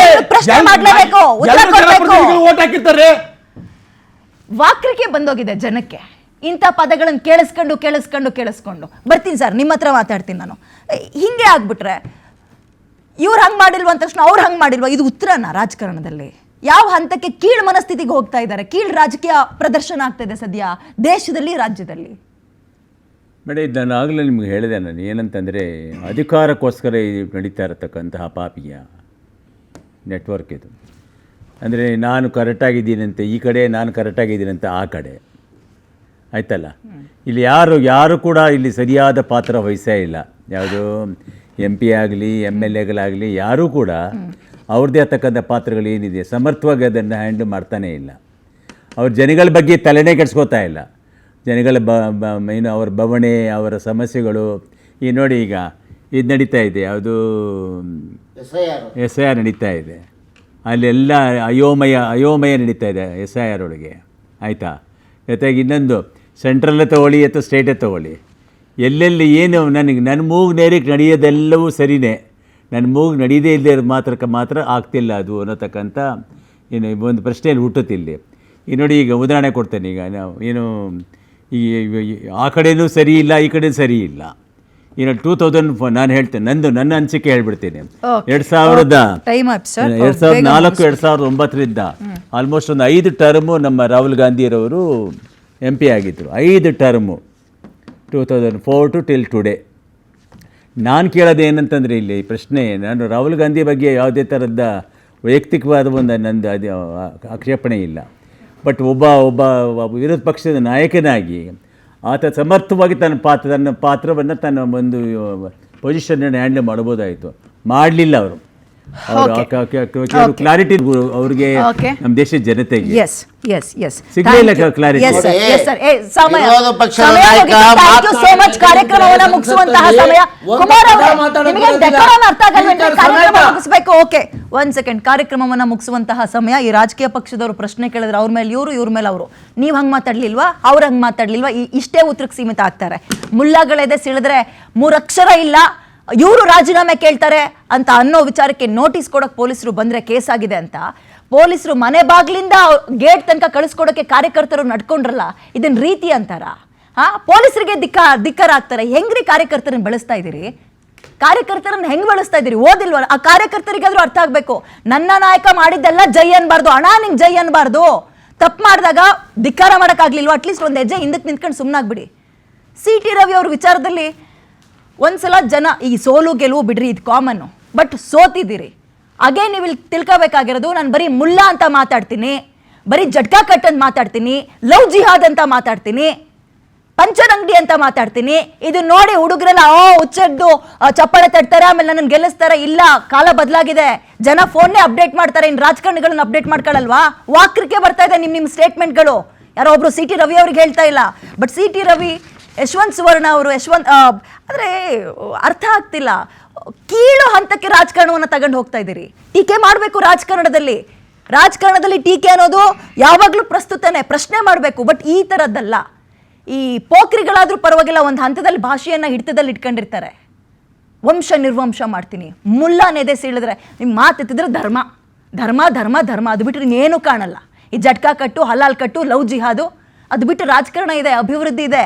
ಪ್ರಶ್ನೆ ಮಾಡ್ಲೇಬೇಕು, ಉತ್ತರ ಕೊಡ್ಬೇಕು. ಓಟ್ ಹಾಕಿರ್ತಾರೆ. ವಾಕ್ರಿಕೆ ಬಂದೋಗಿದೆ ಜನಕ್ಕೆ. ಇಂಥ ಪದಗಳನ್ನು ಕೇಳಿಸ್ಕೊಂಡು ಬರ್ತೀನಿ ಸರ್, ನಿಮ್ಮ ಹತ್ರ ಮಾತಾಡ್ತೀನಿ ನಾನು. ಹಿಂಗೆ ಆಗ್ಬಿಟ್ರೆ ಇವ್ರು ಹಂಗ್ ಮಾಡಿಲ್ವ ಅಂತ ತಕ್ಷಣ ಅವ್ರು ಹಂಗ್ ಮಾಡಿಲ್ವ? ಇದು ಉತ್ತರನ ರಾಜಕಾರಣದಲ್ಲಿ? ಯಾವ ಹಂತಕ್ಕೆ ಕೀಳು ಮನಸ್ಥಿತಿಗೆ ಹೋಗ್ತಾ ಇದ್ದಾರೆ? ಕೀಳು ರಾಜಕೀಯ ಪ್ರದರ್ಶನ ಆಗ್ತಾ ಇದೆ ಸದ್ಯ ದೇಶದಲ್ಲಿ, ರಾಜ್ಯದಲ್ಲಿ. ಮೇಡಮ್, ಇದು ನಾನು ಆಗಲೇ ನಿಮ್ಗೆ ಹೇಳಿದೆ. ನಾನು ಏನಂತಂದರೆ, ಅಧಿಕಾರಕ್ಕೋಸ್ಕರ ನಡೀತಾ ಇರತಕ್ಕಂತಹ ಪಾಪಿಯ ನೆಟ್ವರ್ಕ್ ಇದು. ಅಂದರೆ ನಾನು ಕರೆಕ್ಟಾಗಿದ್ದೀನಂತೆ ಈ ಕಡೆ, ನಾನು ಕರೆಕ್ಟಾಗಿದ್ದೀನಂತೆ ಆ ಕಡೆ. ಆಯ್ತಲ್ಲ? ಇಲ್ಲಿ ಯಾರು ಕೂಡ ಇಲ್ಲಿ ಸರಿಯಾದ ಪಾತ್ರ ವಹಿಸೇ ಇಲ್ಲ. ಯಾವುದು MP ಆಗಲಿ MLAಗಳಾಗಲಿ ಯಾರೂ ಕೂಡ ಅವ್ರದ್ದೇ ಆಗ್ತಕ್ಕಂಥ ಪಾತ್ರಗಳೇನಿದೆ ಸಮರ್ಥವಾಗಿ ಅದನ್ನು ಹ್ಯಾಂಡಲ್ ಮಾಡ್ತಾನೇ ಇಲ್ಲ. ಅವ್ರ ಜನಗಳ ಬಗ್ಗೆ ತಲೆನೇ ಕೆಡಿಸ್ಕೋತಾ ಇಲ್ಲ. ಜನಗಳ ಏನು ಅವ್ರ ಬವಣೆ, ಅವರ ಸಮಸ್ಯೆಗಳು. ಈ ನೋಡಿ, ಈಗ ಇದು ನಡೀತಾ ಇದೆ, ಯಾವುದು SIR ನಡೀತಾ ಇದೆ. ಅಲ್ಲೆಲ್ಲ ಅಯೋಮಯ ನಡೀತಾ ಇದೆ SIR ಒಳಗೆ. ಆಯಿತಾ? ಜೊತೆಗೆ ಇನ್ನೊಂದು ಸೆಂಟ್ರಲ್ಲೇ ತೊಗೊಳ್ಳಿ ಅಥವಾ ಸ್ಟೇಟೇ ತೊಗೊಳ್ಳಿ, ಎಲ್ಲೆಲ್ಲಿ ಏನು ನನ್ನ ಮೂಗು ನೇರಕ್ಕೆ ನಡೆಯೋದೆಲ್ಲವೂ ಸರಿಯೇ, ನನ್ನ ಮೂಗು ನಡೆಯದೇ ಇಲ್ಲದೆ ಮಾತ್ರ ಆಗ್ತಿಲ್ಲ ಅದು ಅನ್ನೋತಕ್ಕಂಥ ಏನು ಒಂದು ಪ್ರಶ್ನೆಯಲ್ಲಿ ಹುಟ್ಟುತ್ತಿಲ್ಲಿ. ಈಗ ನೋಡಿ, ಈಗ ಉದಾಹರಣೆ ಕೊಡ್ತೇನೆ. ಈಗ ನಾವು ಏನು ಆ ಕಡೆಯೂ ಸರಿ ಇಲ್ಲ, ಈ ಕಡೆ ಸರಿ ಇಲ್ಲ. ಏನು 2004 ನಾನು ಹೇಳ್ತೇನೆ, ನನ್ನ ಅನಿಸಿಕೆ ಹೇಳ್ಬಿಡ್ತೀನಿ. 2004-2009 ಆಲ್ಮೋಸ್ಟ್ ಒಂದು 5 ಟರ್ಮು ನಮ್ಮ ರಾಹುಲ್ ಗಾಂಧಿಯರವರು MP ಆಗಿದ್ದರು. 5 ಟರ್ಮು 2004 ಟಿಲ್ ಟುಡೇ. ನಾನು ಕೇಳೋದು ಏನಂತಂದರೆ, ಇಲ್ಲಿ ಪ್ರಶ್ನೆ, ನಾನು ರಾಹುಲ್ ಗಾಂಧಿ ಬಗ್ಗೆ ಯಾವುದೇ ಥರದ ವೈಯಕ್ತಿಕವಾದ ಒಂದು ನಂದು ಅದು ಆಕ್ಷೇಪಣೆ ಇಲ್ಲ. ಬಟ್ ಒಬ್ಬ ವಿರೋಧ ಪಕ್ಷದ ನಾಯಕನಾಗಿ ಆತ ಸಮರ್ಥವಾಗಿ ತನ್ನ ಪಾತ್ರವನ್ನು ತನ್ನ ಒಂದು ಪೊಸಿಷನನ್ನು ಹ್ಯಾಂಡಲ್ ಮಾಡ್ಬೋದಾಯಿತು. ಮಾಡಲಿಲ್ಲ ಅವರು. ಕ್ಲಾರಿಟಿ ಅವ್ರಿಗೆ, ನಮ್ಮ ದೇಶದ ಜನತೆಗೆ ಸಿಗಲಿಲ್ಲ ಕ್ಲಾರಿಟಿ. ಕಾರ್ಯಕ್ರಮವನ್ನು ಮುಗಿಸುವಂತಹ ಸಮಯ. ಕುಮಾರ್ ಒಂದ್ ಸೆಕೆಂಡ್. ಕಾರ್ಯಕ್ರಮವನ್ನ ಮುಗಿಸುವಂತಹ ಸಮಯ. ಈ ರಾಜಕೀಯ ಪಕ್ಷದವರು ಪ್ರಶ್ನೆ ಕೇಳಿದ್ರೆ ಅವ್ರ ಮೇಲೆ ಇವ್ರ ಮೇಲೆ ಅವರು, ನೀವ್ ಹಂಗ್ ಮಾತಾಡ್ಲಿಲ್ವಾ, ಅವ್ರ ಹಂಗ್ ಮಾತಾಡ್ಲಿಲ್ವಾ, ಇಷ್ಟೇ ಉತ್ತರಕ್ಕೆ ಸೀಮಿತ ಆಗ್ತಾರೆ. ಮುಳ್ಳಗಳೆದೆ ಸಿಳಿದ್ರೆ 3 ಅಕ್ಷರ ಇಲ್ಲ, ಇವರು ರಾಜೀನಾಮೆ ಕೇಳ್ತಾರೆ ಅಂತ ಅನ್ನೋ ವಿಚಾರಕ್ಕೆ ನೋಟಿಸ್ ಕೊಡೋಕೆ ಪೊಲೀಸರು ಬಂದ್ರೆ ಕೇಸ್ ಆಗಿದೆ ಅಂತ ಪೊಲೀಸರು ಮನೆ ಬಾಗ್ಲಿಂದ ಗೇಟ್ ತನಕ ಕಳಿಸ್ಕೊಡೋಕೆ ಕಾರ್ಯಕರ್ತರು ನಡ್ಕೊಂಡ್ರಲ್ಲ, ಇದನ್ನ ರೀತಿ ಅಂತಾರ? ಪೊಲೀಸರಿಗೆ ಧಿಕ್ಕಾರ ಆಗ್ತಾರೆ. ಹೆಂಗ್ರಿ ಕಾರ್ಯಕರ್ತರನ್ನ ಬೆಳೆಸ್ತಾ ಇದ್ದೀರಿ? ಕಾರ್ಯಕರ್ತರನ್ನ ಹೆಂಗ್ ಬೆಳೆಸ್ತಾ ಇದ್ದೀರಿ? ಓದಿಲ್ವ? ಆ ಕಾರ್ಯಕರ್ತರಿಗಾದ್ರೂ ಅರ್ಥ ಆಗ್ಬೇಕು. ನನ್ನ ನಾಯಕ ಮಾಡಿದ್ದೆಲ್ಲ ಜೈ ಅನ್ಬಾರ್ದು, ಅಣ್ಣ ನಿಂಗೆ ಜೈ ಅನ್ಬಾರ್ದು. ತಪ್ಪು ಮಾಡಿದಾಗ ಧಿಕ್ಕಾರ ಮಾಡೋಕ್ಕಾಗ್ಲಿಲ್ವ? ಅಟ್ಲೀಸ್ಟ್ ಒಂದು ಹೆಜ್ಜೆ ಹಿಂದಕ್ಕೆ ನಿಂತ್ಕೊಂಡು ಸುಮ್ಮನಾಗ್ಬಿಡಿ. CT ರವಿ ಅವ್ರ ವಿಚಾರದಲ್ಲಿ ಒಂದ್ಸಲ ಜನ ಈ ಸೋಲು ಗೆಲುವು ಬಿಡ್ರಿ, ಇದು ಕಾಮನ್ನು, ಬಟ್ ಸೋತಿದ್ದೀರಿ. ಹಾಗೆ ನೀವು ಇಲ್ಲಿ ತಿಳ್ಕೋಬೇಕಾಗಿರೋದು, ನಾನು ಬರೀ ಮುಲ್ಲಾ ಅಂತ ಮಾತಾಡ್ತೀನಿ, ಬರೀ ಜಟ್ಕಾ ಕಟ್ ಅಂತ ಮಾತಾಡ್ತೀನಿ, ಲವ್ ಜಿಹಾದ್ ಅಂತ ಮಾತಾಡ್ತೀನಿ, ಪಂಚರಂಗಡಿ ಅಂತ ಮಾತಾಡ್ತೀನಿ. ಇದು ನೋಡಿ ಹುಡುಗರೆಲ್ಲ ಹುಚ್ಚದ್ದು ಚಪ್ಪಾಳೆ ತಟ್ತಾರೆ, ಆಮೇಲೆ ನನ್ನ ಗೆಲ್ಲಿಸ್ತಾರೆ. ಇಲ್ಲ, ಕಾಲ ಬದಲಾಗಿದೆ, ಜನ ಫೋನ್ನೇ ಅಪ್ಡೇಟ್ ಮಾಡ್ತಾರೆ, ಇನ್ನು ರಾಜಕಾರಣಿಗಳನ್ನ ಅಪ್ಡೇಟ್ ಮಾಡ್ಕೊಳ್ಳಲ್ವಾ? ವಾಕ್ರಿಕೆ ಬರ್ತಾ ಇದೆ ನಿಮ್ಮ ಸ್ಟೇಟ್ಮೆಂಟ್ಗಳು. ಯಾರೋ ಒಬ್ರು CT ರವಿ ಅವ್ರಿಗೆ ಹೇಳ್ತಾ ಇಲ್ಲ, ಬಟ್ CT ರವಿ, ಯಶವಂತ್ ಸುವರ್ಣ ಅವರು, ಆದರೆ ಅರ್ಥ ಆಗ್ತಿಲ್ಲ, ಕೀಳು ಹಂತಕ್ಕೆ ರಾಜಕಾರಣವನ್ನು ತಗೊಂಡು ಹೋಗ್ತಾ ಇದ್ದೀರಿ. ಟೀಕೆ ಮಾಡಬೇಕು ರಾಜಕಾರಣದಲ್ಲಿ ಟೀಕೆ ಅನ್ನೋದು ಯಾವಾಗಲೂ ಪ್ರಸ್ತುತನೇ, ಪ್ರಶ್ನೆ ಮಾಡಬೇಕು, ಬಟ್ ಈ ಥರದ್ದಲ್ಲ. ಈ ಪೋಖ್ರಿಗಳಾದ್ರೂ ಪರವಾಗಿಲ್ಲ, ಒಂದು ಹಂತದಲ್ಲಿ ಭಾಷೆಯನ್ನು ಹಿಡಿತದಲ್ಲಿ ಇಟ್ಕೊಂಡಿರ್ತಾರೆ. ವಂಶ ನಿರ್ವಂಶ ಮಾಡ್ತೀನಿ, ಮುಲ್ಲಾನ್ ಎದೆ ಸೀಳಿದ್ರೆ ನಿಮ್ಮ ಮಾತೆತ್ತಿದ್ರೆ ಧರ್ಮ ಧರ್ಮ ಧರ್ಮ ಧರ್ಮ, ಅದು ಬಿಟ್ಟರೆ ಇನ್ನೇನು ಕಾಣಲ್ಲ. ಈ ಜಟ್ಕಾ ಕಟ್ಟು, ಹಲಾಲ್ ಕಟ್ಟು, ಲವ್ ಜಿಹಾದು, ಅದು ಬಿಟ್ಟು ರಾಜಕಾರಣ ಇದೆ, ಅಭಿವೃದ್ಧಿ ಇದೆ,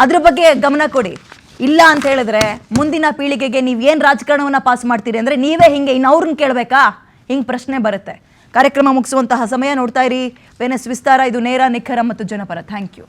ಅದ್ರ ಬಗ್ಗೆ ಗಮನ ಕೊಡಿ. ಇಲ್ಲ ಅಂತ ಹೇಳಿದ್ರೆ ಮುಂದಿನ ಪೀಳಿಗೆಗೆ ನೀವು ಏನು ರಾಜಕಾರಣವನ್ನು ಪಾಸ್ ಮಾಡ್ತೀರಿ ಅಂದರೆ ನೀವೇ ಹಿಂಗೆ ಇನ್ನು ಅವ್ರನ್ನ ಕೇಳಬೇಕಾ? ಹಿಂಗೆ ಪ್ರಶ್ನೆ ಬರುತ್ತೆ. ಕಾರ್ಯಕ್ರಮ ಮುಗಿಸುವಂತಹ ಸಮಯ. ನೋಡ್ತಾ ಇರಿ ವೆನಸ್ ವಿಸ್ತಾರ. ಇದು ನೇರ, ನಿಖರ ಮತ್ತು ಜನಪರ. Thank you.